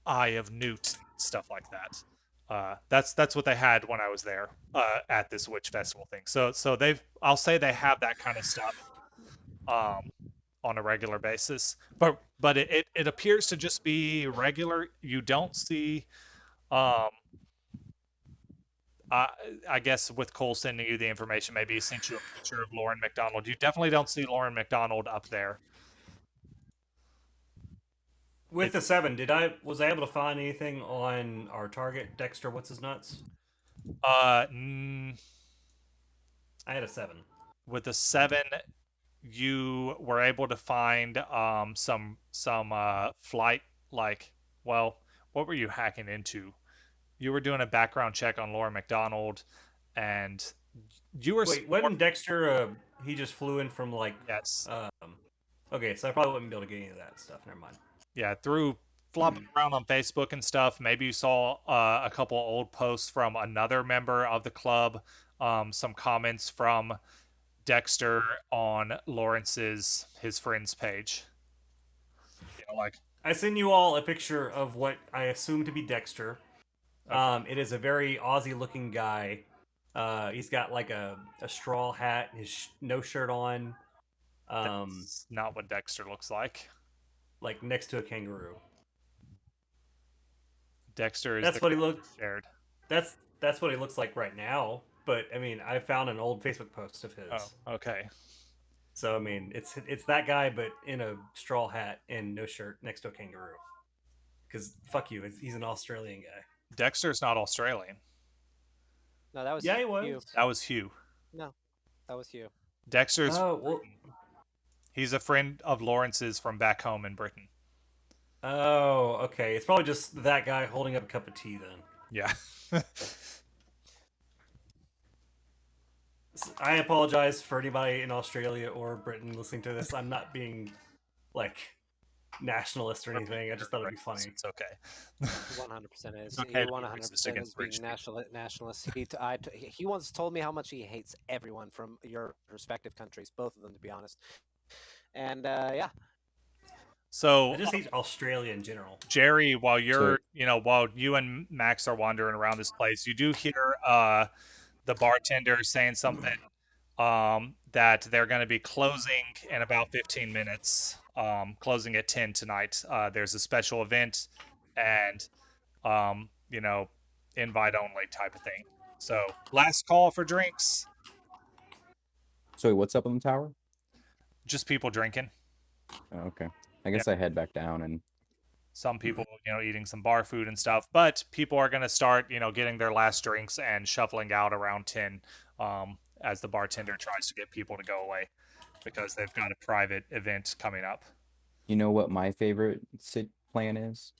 Eye of Newt and stuff like that. That's what they had when I was there at this witch festival thing. So I'll say they have that kind of stuff um on a regular basis, but it appears to just be regular. You don't see um uh, I guess with Cole sending you the information, maybe he sent you a picture of Lauren McDonald. You definitely don't see Lauren McDonald up there. With the 7, was I able to find anything on our target, Dexter? What's his nuts? I had a 7. With the 7, you were able to find some flight like well, what were you hacking into? You were doing a background check on Lauren McDonald, and you were Wait, wasn't Dexter? He just flew in from like. Yes. Okay, so I probably wouldn't be able to get any of that stuff. Never mind. Yeah, through flopping around on Facebook and stuff. Maybe you saw a couple old posts from another member of the club, some comments from Dexter on his friend's page. You know, like I send you all a picture of what I assume to be Dexter. Okay. It is a very Aussie-looking guy. He's got like a straw hat, no shirt on. That's not what Dexter looks like. Like next to a kangaroo. Dexter is that's what he shared. That's what he looks like right now. But I mean, I found an old Facebook post of his. Oh, okay. So I mean, it's that guy, but in a straw hat and no shirt, next to a kangaroo. Because fuck you, he's an Australian guy. Dexter's not Australian. No, that was he was. Hugh. That was Hugh. No, that was Hugh. Dexter's. He's a friend of Lawrence's from back home in Britain. Oh, okay. It's probably just that guy holding up a cup of tea then. Yeah. I apologize for anybody in Australia or Britain listening to this. I'm not being like nationalist or anything. I just thought it'd be funny. It's okay. 100% is. He 100% is being nationalist. He once told me how much he hates everyone from your respective countries, both of them, to be honest. And yeah. So I just hate Australia in general. Jerry, while you and Max are wandering around this place, you do hear the bartender saying something that they're going to be closing in about 15 minutes, closing at 10 tonight. There's a special event and, invite only type of thing. So last call for drinks. So what's up on the tower? Just people drinking. Oh, okay. I guess I head back down and some people, eating some bar food and stuff, but people are going to start, getting their last drinks and shuffling out around 10 as the bartender tries to get people to go away because they've got a private event coming up. You know what my favorite plan is?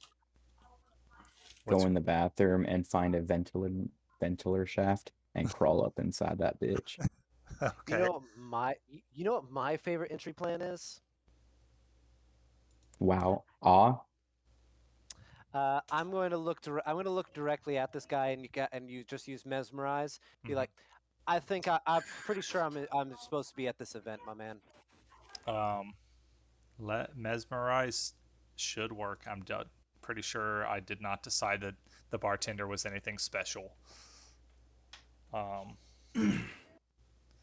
Go in the bathroom and find a ventilator shaft and crawl up inside that bitch. Okay. You know what my favorite entry plan is? Wow. I'm going to look directly at this guy, and you just use mesmerize. Be like, I'm pretty sure I'm supposed to be at this event, my man. Let mesmerize should work. I'm pretty sure I did not decide that the bartender was anything special.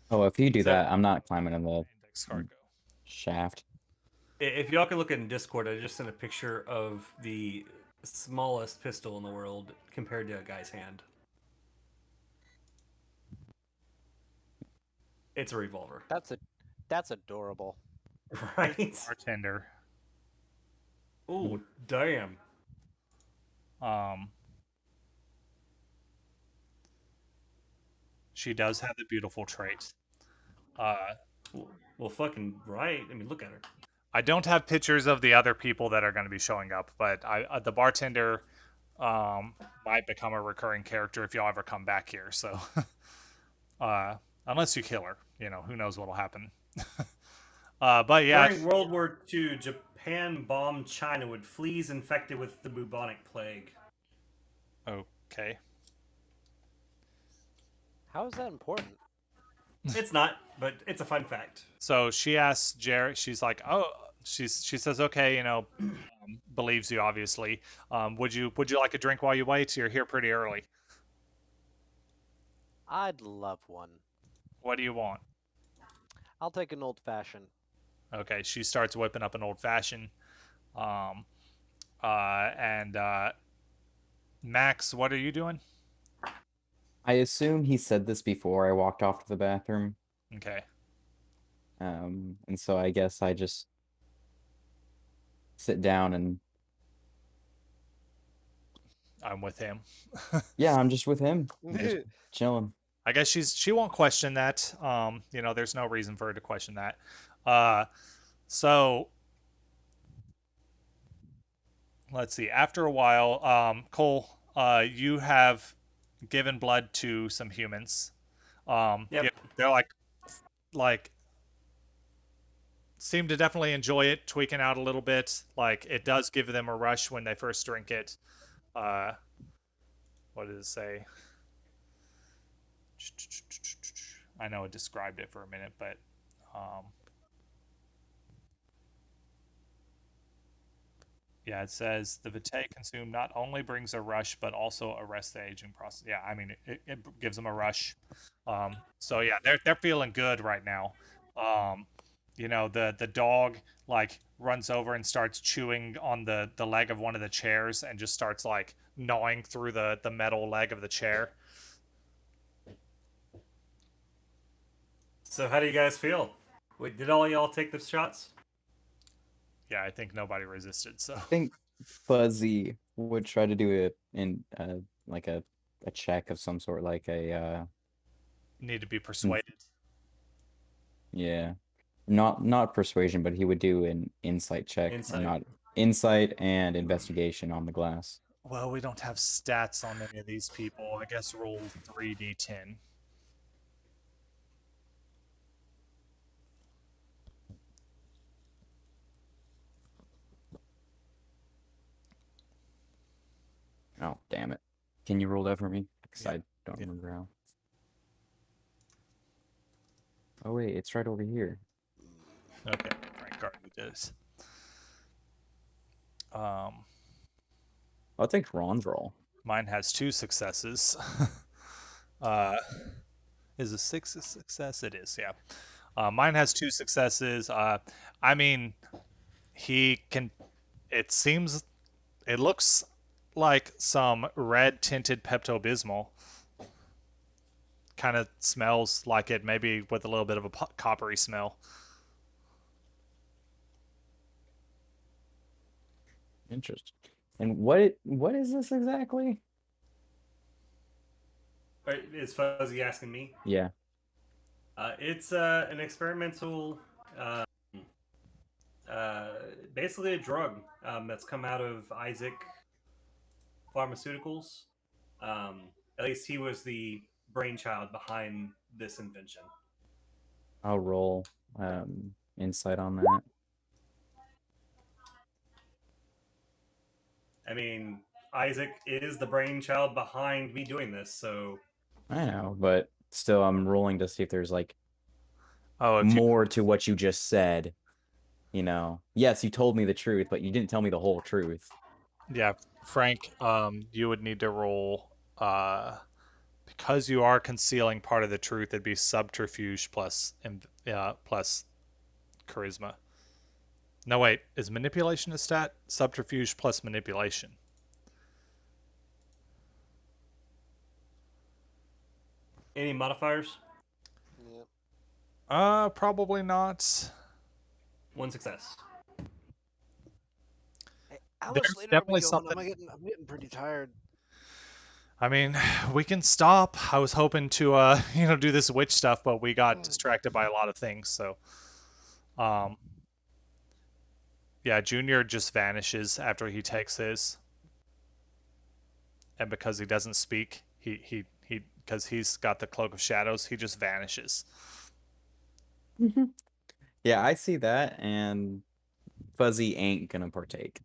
Oh, if you do that, I'm not climbing in the shaft. If y'all can look in Discord, I just sent a picture of the smallest pistol in the world compared to a guy's hand. It's a revolver. That's adorable. Right? Bartender. Ooh, damn. She does have the beautiful trait. Well, fucking right. I mean, look at her. I don't have pictures of the other people that are going to be showing up, but the bartender might become a recurring character if y'all ever come back here. So, unless you kill her, who knows what'll happen. But yeah, During World War II, Japan bombed China with fleas infected with the bubonic plague. Okay. How is that important? It's not, but it's a fun fact. So she asks Jerry. She's like, "Oh," she says, "Okay, believes you obviously. Would you like a drink while you wait? You're here pretty early. I'd love one. What do you want?" I'll take an old fashioned. Okay, she starts whipping up an old fashioned. Um, and Max, what are you doing? I assume he said this before I walked off to the bathroom. Okay. And so I guess I just sit down and I'm with him. yeah, I'm just with him, just Hey, chilling. I guess she won't question that. There's no reason for her to question that. So let's see. After a while, Cole, you have given blood to some humans. Yep. They're like seem to definitely enjoy it, tweaking out a little bit. Like it does give them a rush when they first drink it. Uh, what does it say? I know it described it for a minute, but yeah, it says the vitae consumed not only brings a rush, but also arrests the aging process. Yeah, I mean, it gives them a rush. So yeah, they're feeling good right now. The dog like runs over and starts chewing on the leg of one of the chairs and just starts like gnawing through the metal leg of the chair. So how do you guys feel? Wait, did all y'all take the shots? Yeah, I think nobody resisted. So I think Fuzzy would try to do it in like a check of some sort, like a need to be persuaded. yeah, not persuasion, but he would do an insight check, and Insight. not insight and investigation on the glass. Well, we don't have stats on any of these people. I guess roll 3d10. Oh, damn it! Can you roll that for me? Because Yeah. I don't remember how. Oh wait, it's right over here. Okay, Frank already did it. I'll take Ron's roll. Mine has 2 successes. Is a 6 a success? It is, yeah. Mine has 2 successes. I mean, he can. It looks like some red tinted Pepto Bismol. Kind of smells like it, maybe with a little bit of a coppery smell. Interesting. And what is this exactly? Right, is Fuzzy asking me? Yeah. It's an experimental, basically a drug that's come out of Isaac Pharmaceuticals. At least he was the brainchild behind this invention. I'll roll insight on that. I mean, Isaac is the brainchild behind me doing this, so I know, but still, I'm rolling to see if there's like Oh, more to what you just said. Yes, you told me the truth, but you didn't tell me the whole truth. Yeah, Frank, you would need to roll because you are concealing part of the truth. It'd be subterfuge plus plus charisma. No, wait, is manipulation a stat? Subterfuge plus manipulation. any modifiers? Probably not. 1 success. Hey, how much There's later are we definitely going? something. I'm getting pretty tired. I mean, we can stop. I was hoping to, do this witch stuff, but we got distracted by a lot of things. So, um, yeah, Junior just vanishes after he takes his, and because he doesn't speak, because he's got the cloak of shadows, he just vanishes. Yeah, I see that, and Fuzzy ain't gonna partake.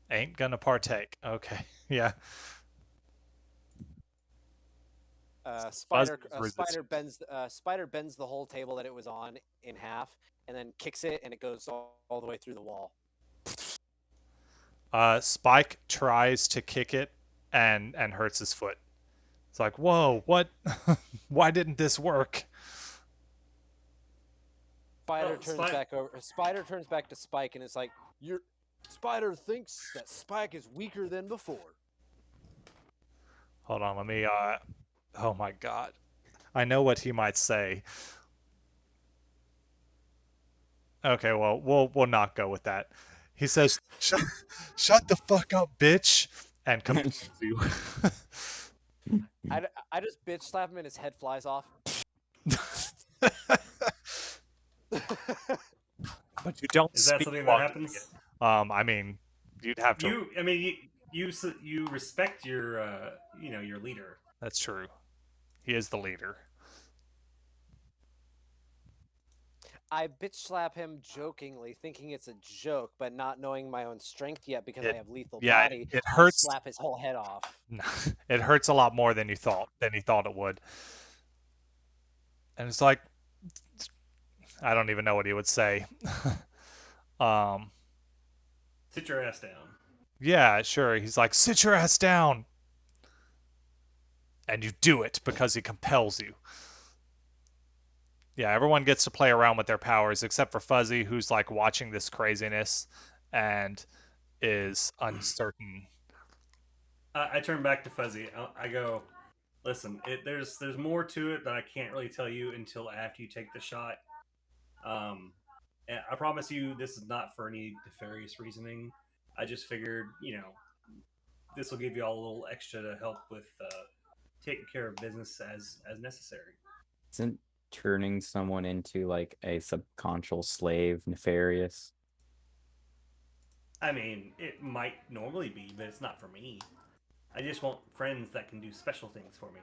Ain't gonna partake. Okay, yeah. Spider Resistant. Spider bends the whole table that it was on in half, and then kicks it, and it goes all the way through the wall. Spike tries to kick it and hurts his foot. It's like, whoa, what? Why didn't this work? Spider turns back to Spike, and it's like, Your Spider thinks that Spike is weaker than before. Hold on, let me. Oh my God, I know what he might say. Okay, well, we'll not go with that. He says, "Shut the fuck up, bitch," and compels you. I just bitch slap him, and his head flies off. But you don't Is that speak something that while doing happens? it. I mean, you'd have to. You respect your your leader. That's true. He is the leader. I bitch slap him jokingly, thinking it's a joke, but not knowing my own strength yet because I have lethal body. It I hurts. slap his whole head off. It hurts a lot more than he thought it would. And it's like, I don't even know what he would say. Sit your ass down. Yeah, sure. He's like, sit your ass down. And you do it because he compels you. Yeah, everyone gets to play around with their powers except for Fuzzy, who's like watching this craziness and is uncertain. I turn back to Fuzzy. I go, listen. There's more to it that I can't really tell you until after you take the shot. And I promise you, this is not for any nefarious reasoning. I just figured, this will give you all a little extra to help with taking care of business as necessary. Isn't turning someone into like a subconscious slave nefarious? I mean, it might normally be, but it's not for me. I just want friends that can do special things for me.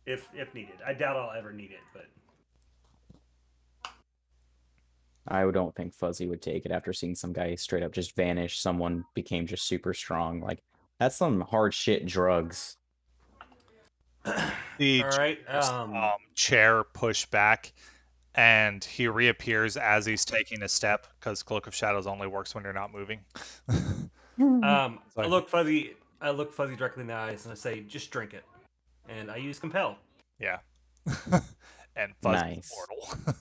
if needed. I doubt I'll ever need it, but I don't think Fuzzy would take it after seeing some guy straight up just vanish. Someone became just super strong. Like, that's some hard shit drugs. The all right. chair push back, and he reappears as he's taking a step because Cloak of Shadows only works when you're not moving. I look Fuzzy directly in the eyes and I say, "Just drink it," and I use compel. Yeah. And Fuzzy's mortal.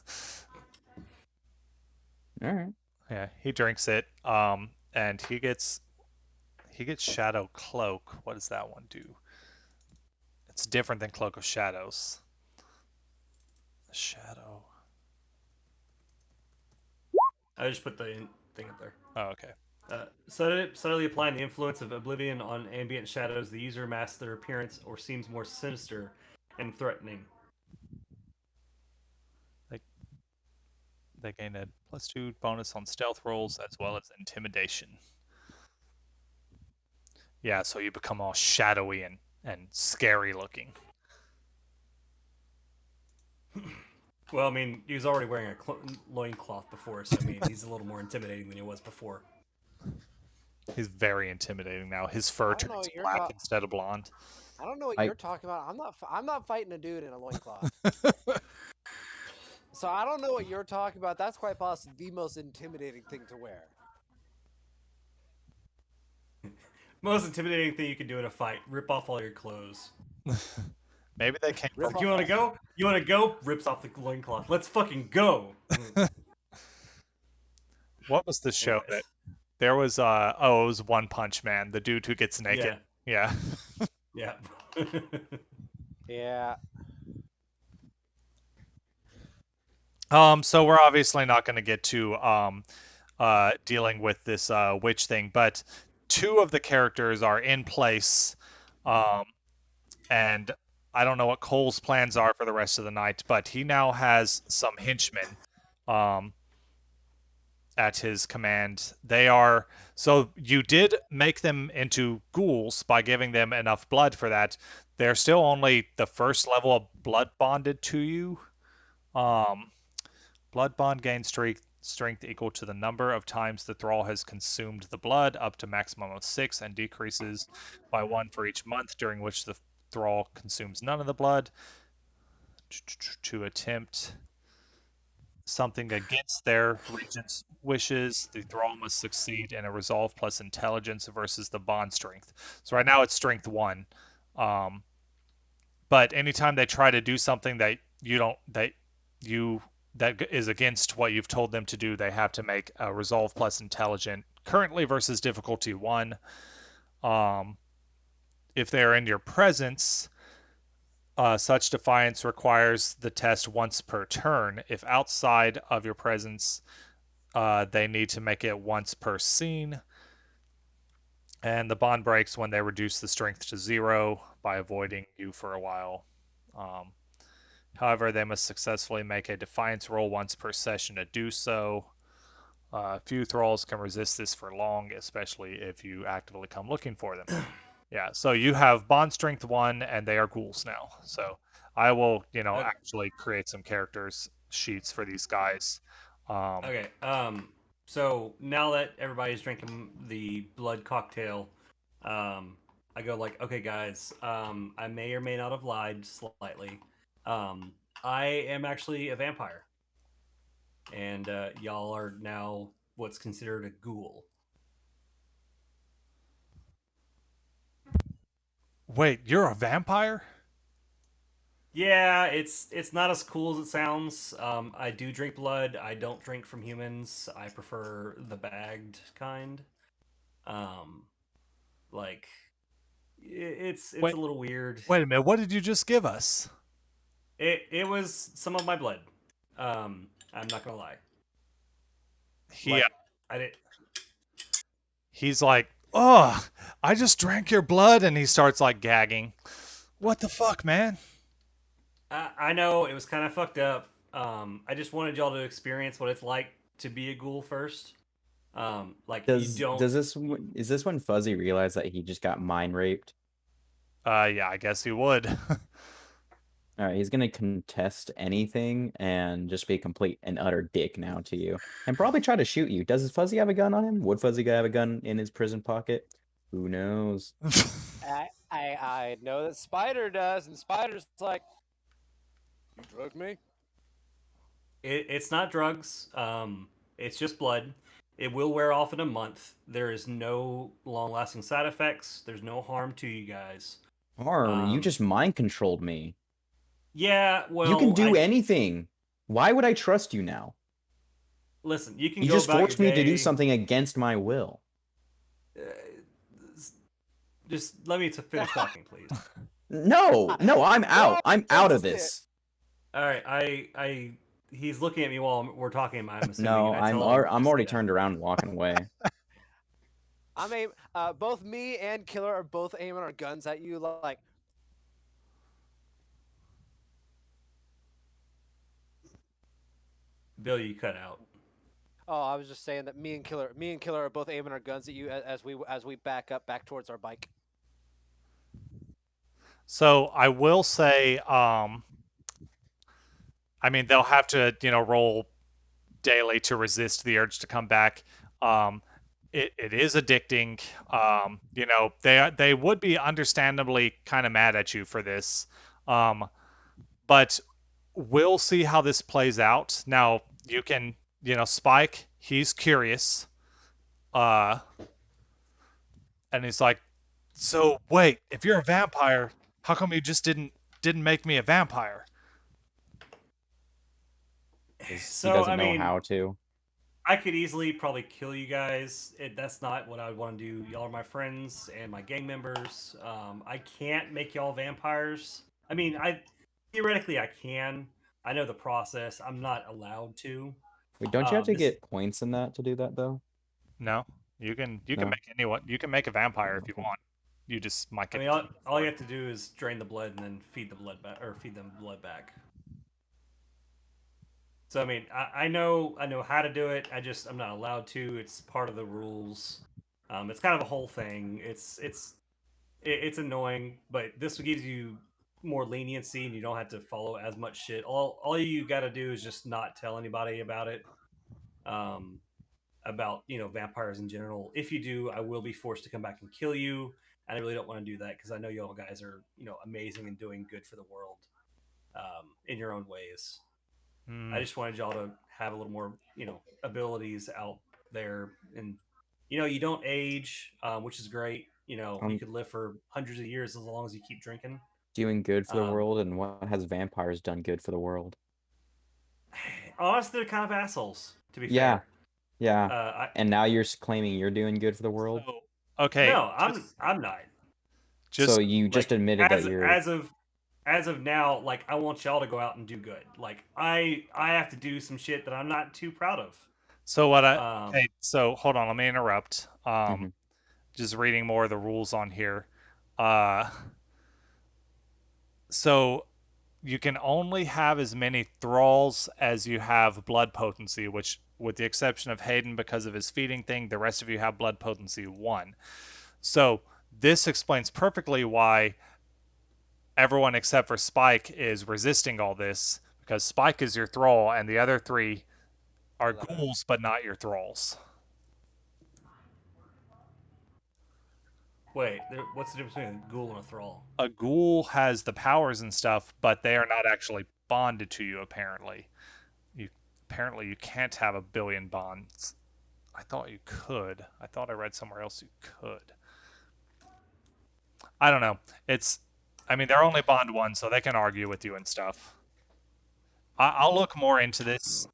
All right. Yeah, he drinks it. And he gets Shadow Cloak. What does that one do? It's different than Cloak of Shadows. Shadow. I just put the thing up there. Oh, okay. Subtly applying the influence of oblivion on ambient shadows, the user masks their appearance or seems more sinister and threatening. They gain a +2 bonus on stealth rolls as well as intimidation. Yeah, so you become all shadowy and scary looking. Well, I mean, he was already wearing a loincloth before, so I mean, he's a little more intimidating than he was before. He's very intimidating now. His fur turns black instead of blonde. I don't know what you're talking about. I'm not fighting a dude in a loincloth. So I don't know what you're talking about. That's quite possibly the most intimidating thing to wear. Most intimidating thing you can do in a fight: rip off all your clothes. Maybe they can't. You want to go? You want to go? Rips off the loincloth. Let's fucking go. What was the show that there was? It was One Punch Man, the dude who gets naked. Yeah. Yeah. Yeah. So we're obviously not going to get to dealing with this witch thing, but two of the characters are in place And I don't know what Cole's plans are for the rest of the night, but he now has some henchmen um, at his command. They are so you did make them into ghouls by giving them enough blood for that. They're still only the first level of blood bonded to you. Um, Blood bond gains strength equal to the number of times the thrall has consumed the blood, up to maximum of 6, and decreases by 1 for each month during which the thrall consumes none of the blood. To attempt something against their regent's wishes, the thrall must succeed in a resolve plus intelligence versus the bond strength. So right now it's strength 1. Um, but anytime they try to do something that you that is against what you've told them to do, they have to make a resolve plus intelligent, currently versus difficulty 1. um, if they're in your presence, such defiance requires the test once per turn. If outside of your presence, they need to make it once per scene. And the bond breaks when they reduce the strength to 0 by avoiding you for a while. Um, However, they must successfully make a defiance roll once per session to do so. Few thralls can resist this for long, especially if you actively come looking for them. Yeah, so you have bond strength 1, and they are ghouls now. So I will, actually create some characters sheets for these guys. Okay. So now that everybody's drinking the blood cocktail, I go like, okay, guys. I may or may not have lied slightly. I am actually a vampire, and y'all are now what's considered a ghoul. Wait, you're a vampire? Yeah, it's not as cool as it sounds. I do drink blood. I don't drink from humans. I prefer the bagged kind. Um, like it's Wait, a little weird. wait a minute. What did you just give us? It was some of my blood. I'm not gonna lie. He Like I did. he's like, "Oh, I just drank your blood," and he starts like gagging. What the fuck, man? I know it was kind of fucked up. I just wanted y'all to experience what it's like to be a ghoul first. Like you don't. Is this when Fuzzy realized that he just got mind raped? Yeah, I guess he would. All right, he's gonna contest anything and just be a complete and utter dick now to you, and probably try to shoot you. Does Fuzzy have a gun on him? Would Fuzzy have a gun in his prison pocket? Who knows? I know that Spider does, and Spider's like, "You drugged me." It's not drugs. It's just blood. It will wear off in a month. There is no long-lasting side effects. There's no harm to you guys. Harm, you just mind controlled me. Yeah, well, you can do anything. Why would I trust you now? Listen, you can. You go just about forced your me to do day. something against my will. Just let me finish talking, please. No, I'm out. I'm out of this. All right, he's looking at me while we're talking. I'm assuming. No, and I'm already turned around and walking away. Both me and Killer are both aiming our guns at you, like. Bill, you cut out. Oh, I was just saying that me and Killer are both aiming our guns at you as we back towards our bike. So I will say, I mean, they'll have to, roll daily to resist the urge to come back. It is addicting. They would be understandably kind of mad at you for this. But we'll see how this plays out. Now you can, Spike, he's curious. And he's like, so wait, if you're a vampire, how come you just didn't make me a vampire? He doesn't know how to. I could easily probably kill you guys. That's not what I would want to do. Y'all are my friends and my gang members. I can't make y'all vampires. I mean, theoretically I can. I know the process. I'm not allowed to. Wait, don't you have to get points in that to do that though? No, you can No? make anyone. You can make a vampire if you want. You just might I get. mean, all you have to do is drain the blood and then feed the blood back, or feed them blood back. So I mean, I know how to do it. I'm not allowed to. It's part of the rules. It's kind of a whole thing. It's annoying, but this gives you more leniency, and you don't have to follow as much shit. All you got to do is just not tell anybody about it. About vampires in general. If you do, I will be forced to come back and kill you, and I really don't want to do that because I know y'all guys are amazing and doing good for the world in your own ways. I just wanted y'all to have a little more abilities out there, and you don't age, which is great. You could live for hundreds of years as long as you keep drinking. Doing good for the world, and what has vampires done good for the world? Honestly, they're kind of assholes, to be Yeah. fair. Yeah. And now you're claiming you're doing good for the world? So, okay. No, I'm not. So you just admitted that you're as of now, like I want y'all to go out and do good. Like I have to do some shit that I'm not too proud of. So okay, so hold on, let me interrupt. Just reading more of the rules on here. So you can only have as many thralls as you have blood potency, which, with the exception of Hayden because of his feeding thing, the rest of you have blood potency 1. So this explains perfectly why everyone except for Spike is resisting all this, because Spike is your thrall and the other 3 are ghouls but not your thralls. Wait, what's the difference between a ghoul and a thrall? A ghoul has the powers and stuff, but they are not actually bonded to you, apparently. Apparently you can't have a billion bonds. I thought you could. I thought I read somewhere else you could. I don't know. I mean, they're only bond 1, so they can argue with you and stuff. I'll look more into this.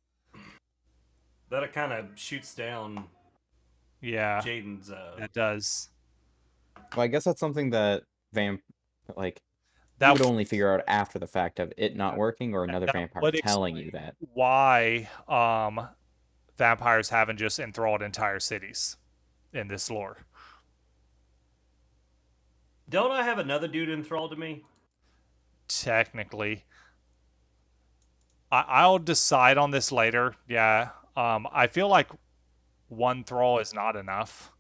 That it kind of shoots down. Yeah, Jaden's. It does. Well, I guess that's something that you would only figure out after the fact of it not working, or another vampire telling you that. Why vampires haven't just enthralled entire cities in this lore. Don't I have another dude enthralled to me? Technically. I'll decide on this later. Yeah. I feel like 1 thrall is not enough.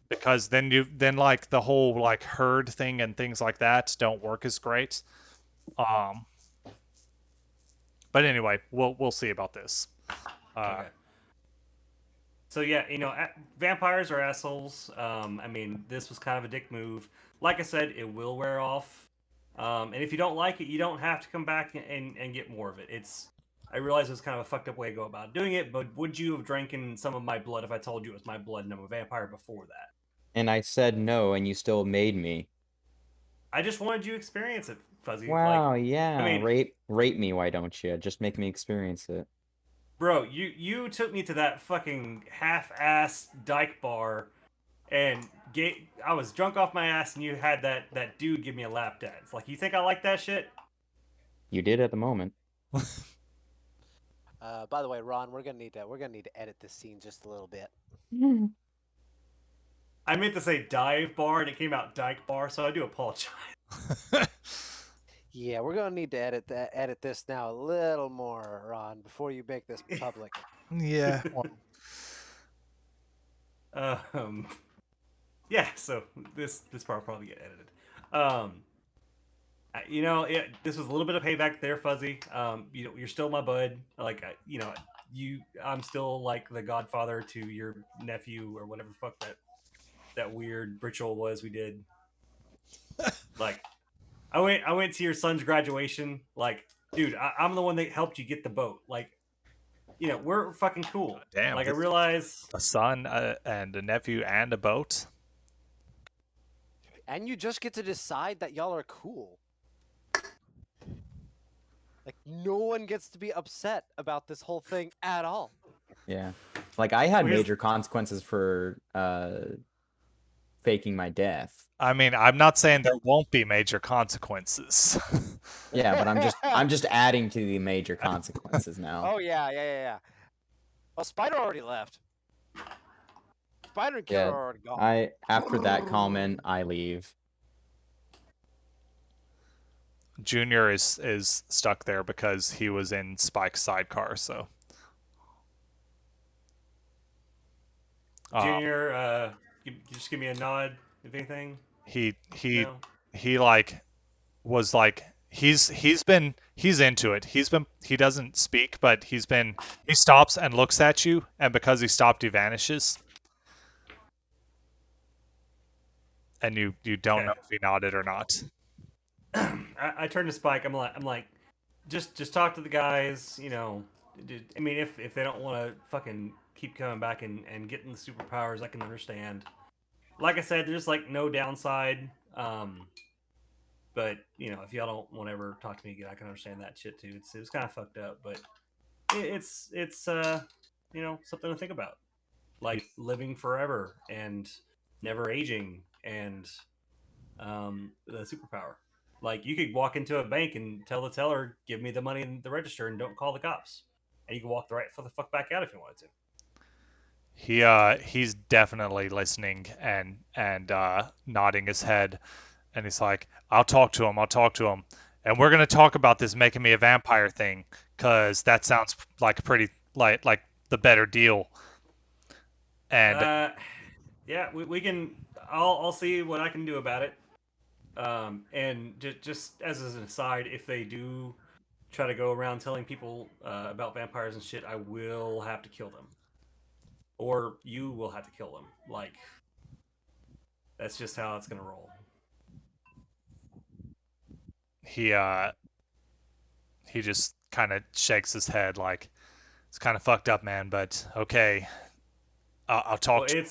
Because then like the whole like herd thing and things like that don't work as great. But anyway, we'll see about this. Okay. So yeah, vampires are assholes. I mean, this was kind of a dick move. Like I said, it will wear off. And if you don't like it, you don't have to come back and get more of it. I realize it's kind of a fucked up way to go about doing it, but would you have drinking some of my blood if I told you it was my blood and I'm a vampire before that? And I said no, and you still made me. I just wanted you to experience it, Fuzzy. Wow, yeah. I mean, rate me, why don't you? Just make me experience it. Bro, you took me to that fucking half-ass dyke bar, and I was drunk off my ass, and you had that dude give me a lap dance. Like, you think I like that shit? You did at the moment. By the way, Ron, we're gonna need to edit this scene just a little bit. I meant to say dive bar, and it came out dyke bar, so I do apologize. Yeah, we're gonna need to edit this now a little more, Ron, before you make this public. Yeah. Yeah. So this part will probably get edited. This was a little bit of payback there, Fuzzy. You're still my bud. Like, I'm still like the godfather to your nephew or whatever the fuck that weird ritual was we did. Like, I went to your son's graduation. Like, dude, I'm the one that helped you get the boat. Like, we're fucking cool. Damn. Like, I realize a son and a nephew and a boat. And you just get to decide that y'all are cool. Like, no one gets to be upset about this whole thing at all. Yeah. Like, I had major consequences for faking my death. I mean, I'm not saying there won't be major consequences. Yeah, but I'm just adding to the major consequences now. Oh yeah. Well, Spider already left. Spider and Killer Yeah, are already gone. after that comment, I leave. Junior is stuck there because he was in Spike's sidecar. So Junior, just give me a nod if anything. he No. like was like he's into it. He doesn't speak, but he stops and looks at you, and because he stopped, he vanishes, and you don't know Okay. if he nodded or not. I turn to Spike. I'm like, just talk to the guys. I mean, if they don't want to fucking keep coming back and getting the superpowers, I can understand. Like I said, there's like no downside. But if y'all don't want to ever talk to me again, I can understand that shit too. It's kind of fucked up, but it's something to think about. Like living forever and never aging and the superpower. Like you could walk into a bank and tell the teller, "Give me the money in the register and don't call the cops," and you can walk right for the fuck back out if you wanted to. He's definitely listening and nodding his head, and he's like, I'll talk to him. I'll talk to him. And we're going to talk about this making me a vampire thing, because that sounds like pretty like the better deal. And Yeah, we can. I'll see what I can do about it. And just as an aside, if they do try to go around telling people about vampires and shit, I will have to kill them, or you will have to kill them. Like that's just how it's gonna roll. he just kind of shakes his head like, it's kind of fucked up, man, but okay. I'll Well, talk to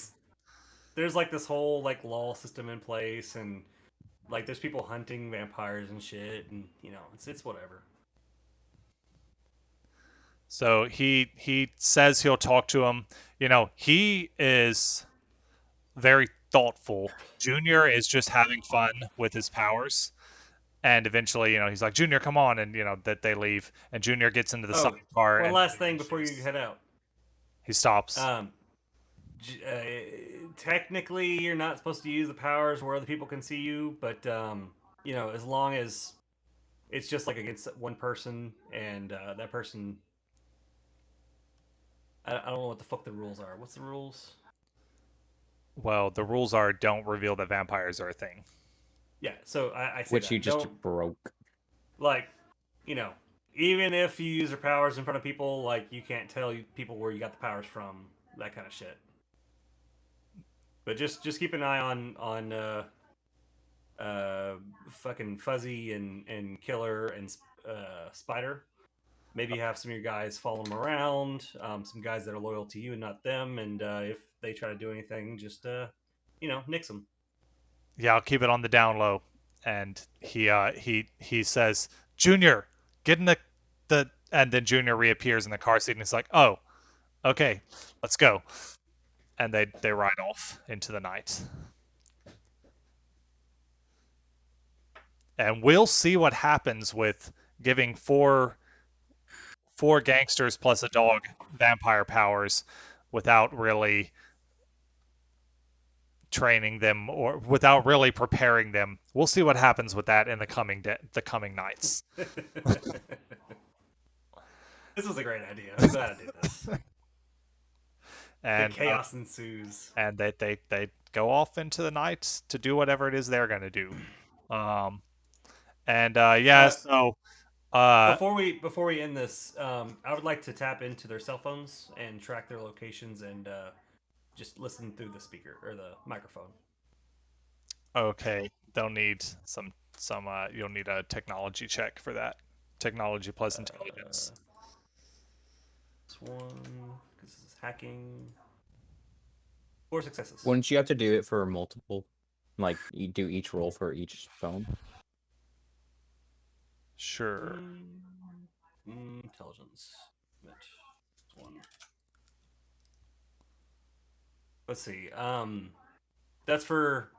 there's like this whole like law system in place, and like there's people hunting vampires and shit, and it's whatever. So he says he'll talk to him. He is very thoughtful. Junior is just having fun with his powers. And eventually, he's like, Junior, come on. And, that they leave. And Junior gets into the Oh, sidecar one and last thing before you head out. he stops. Um, technically, you're not supposed to use the powers where other people can see you, but as long as it's just like against one person, and that person, I don't know what the fuck the rules are. What's the rules? Well, the rules are don't reveal that vampires are a thing. Yeah, so I say Which that. you just Don't, broke. like, even if you use your powers in front of people, like you can't tell people where you got the powers from, that kind of shit. But just keep an eye on fucking Fuzzy and Killer and Spider. Maybe have some of your guys follow them around. Some guys that are loyal to you and not them. And if they try to do anything, just nix them. Yeah, I'll keep it on the down low. And he says, Junior, get in the and then Junior reappears in the car seat and he's like, oh, okay, let's go. And they ride off into the night. And we'll see what happens with giving four gangsters plus a dog vampire powers without really training them or without really preparing them. We'll see what happens with that in the coming nights. This was a great idea. I'm glad I did this. And the chaos ensues. And they go off into the night to do whatever it is they're going to do. So before we end this, I would like to tap into their cell phones and track their locations and just listen through the speaker or the microphone. Okay, they'll need some you'll need a technology check for that. Technology plus intelligence. This one, because this is hacking. 4 successes. Wouldn't you have to do it for multiple? Like, you do each roll for each phone? Sure. Intelligence. One. Let's see. That's for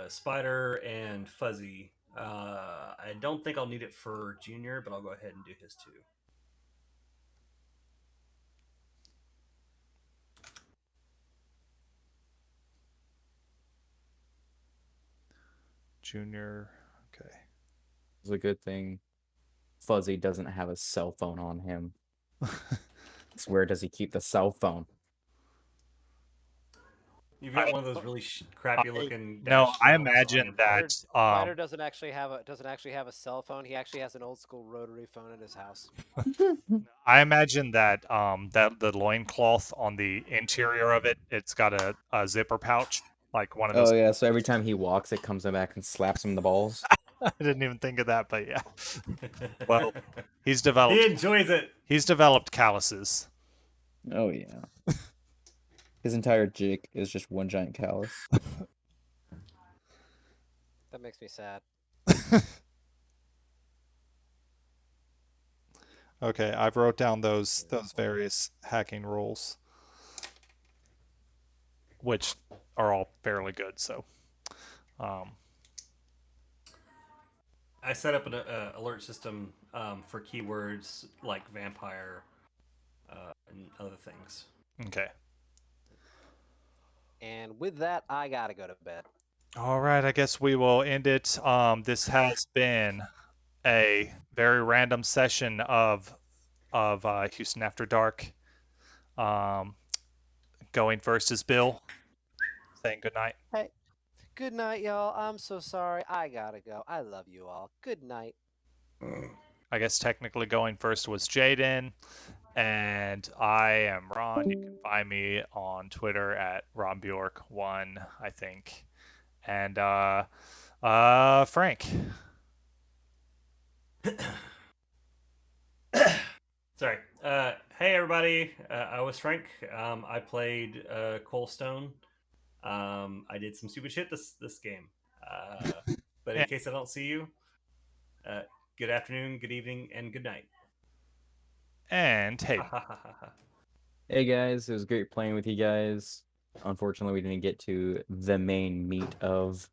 Spider and Fuzzy. I don't think I'll need it for Junior, but I'll go ahead and do his too. Junior. Okay. It's a good thing Fuzzy doesn't have a cell phone on him. Where does he keep the cell phone? You've got one of those really crappy looking No, dash I phones on imagine him. that Ryder doesn't actually have a cell phone. He actually has an old school rotary phone in his house. I imagine that that the loincloth on the interior of it, it's got a zipper pouch, like one of Oh those. yeah, so every time he walks, it comes back and slaps him in the balls. I didn't even think of that, but yeah. Well, he's He developed enjoys it. calluses. Oh yeah. His entire jig is just one giant callus. That makes me sad. Okay, I've wrote down those various hacking rules, which are all fairly good. So, um, I set up an alert system for keywords like vampire and other things. okay. And with that, I gotta go to bed. All right, I guess we will end it. This has been a very random session of Houston After Dark. Um, going first is Bill, saying good night. Hey, good night, y'all. I'm so sorry. I gotta go. I love you all. Good night. I guess technically going first was Jaden, and I am Ron. You can find me on Twitter at RonBjork1, I think, and Frank. Sorry. Hey, everybody. I was Frank. I played Cole Stone. I did some stupid shit this game. But in case I don't see you, good afternoon, good evening, and good night. And hey, Hey guys, it was great playing with you guys. Unfortunately, we didn't get to the main meat of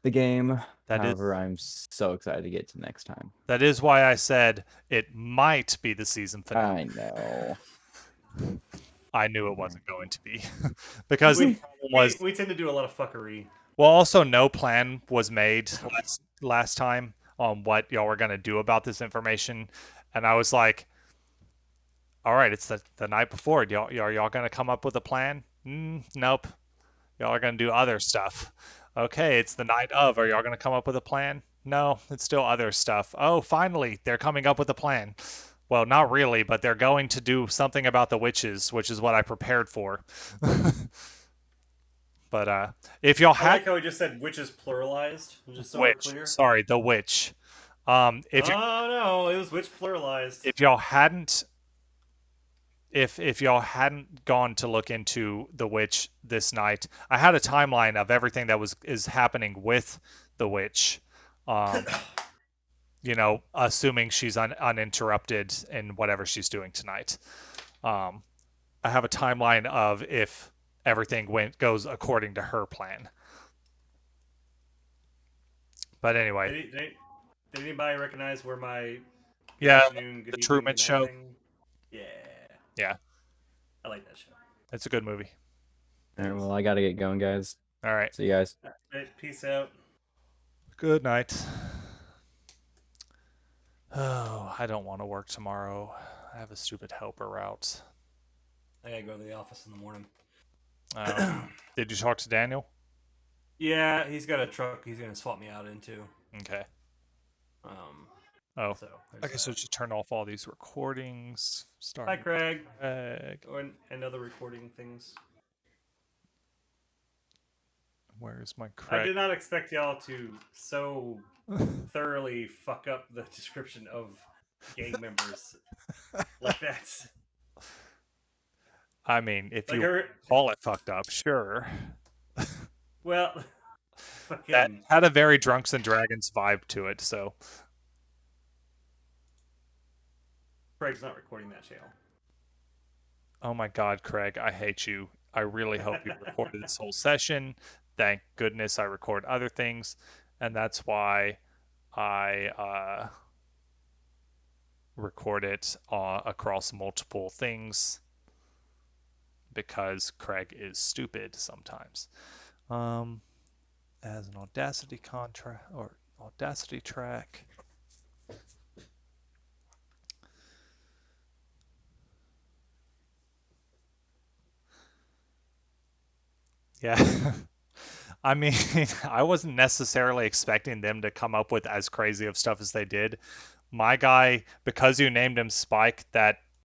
the game. However, I'm so excited to get to next time. That is why I said it might be the season finale. I know. I knew it wasn't going to be because the problem was we tend to do a lot of fuckery. well, also no plan was made last time on what y'all were gonna do about this information, and I was like, all right, it's the night before. Y'all gonna come up with a plan? Nope. Y'all are gonna do other stuff. Okay, it's the night of. Are y'all gonna come up with a plan? No, it's still other stuff. Oh, finally, they're coming up with a plan. Well, not really, but they're going to do something about the witches, which is what I prepared for. But if y'all I had like how he just said witches pluralized, just so we're clear. sorry, the witch. If no, it was witch pluralized. If y'all hadn't if y'all hadn't gone to look into the witch this night, I had a timeline of everything that is happening with the witch. Assuming she's uninterrupted in whatever she's doing tonight. I have a timeline of if everything goes according to her plan. But anyway. Did anybody recognize where my good yeah, afternoon, good the evening, Truman good night Show. thing? Yeah. Yeah. I like that show. It's a good movie. All right, well, I gotta get going, guys. All right. See you guys. All right, peace out. Good night. Oh, I don't want to work tomorrow. I have a stupid helper route. I gotta go to the office in the morning. Did you talk to Daniel? Yeah, he's got a truck he's gonna swap me out into. Okay. So I guess I'll just turn off all these recordings. Hi, Craig. Craig. And other recording things. Where's my Craig? I did not expect y'all to so thoroughly fuck up the description of gang members like that. I mean, if you call it fucked up, sure. Well, that had a very Drunks and Dragons vibe to it, so. Craig's not recording that channel. Oh my God, Craig, I hate you. I really hope you recorded this whole session. Thank goodness I record other things, and that's why I record it across multiple things, because Craig is stupid sometimes. as an Audacity contract or Audacity track. Yeah. I mean, I wasn't necessarily expecting them to come up with as crazy of stuff as they did. My guy, because you named him Spike, that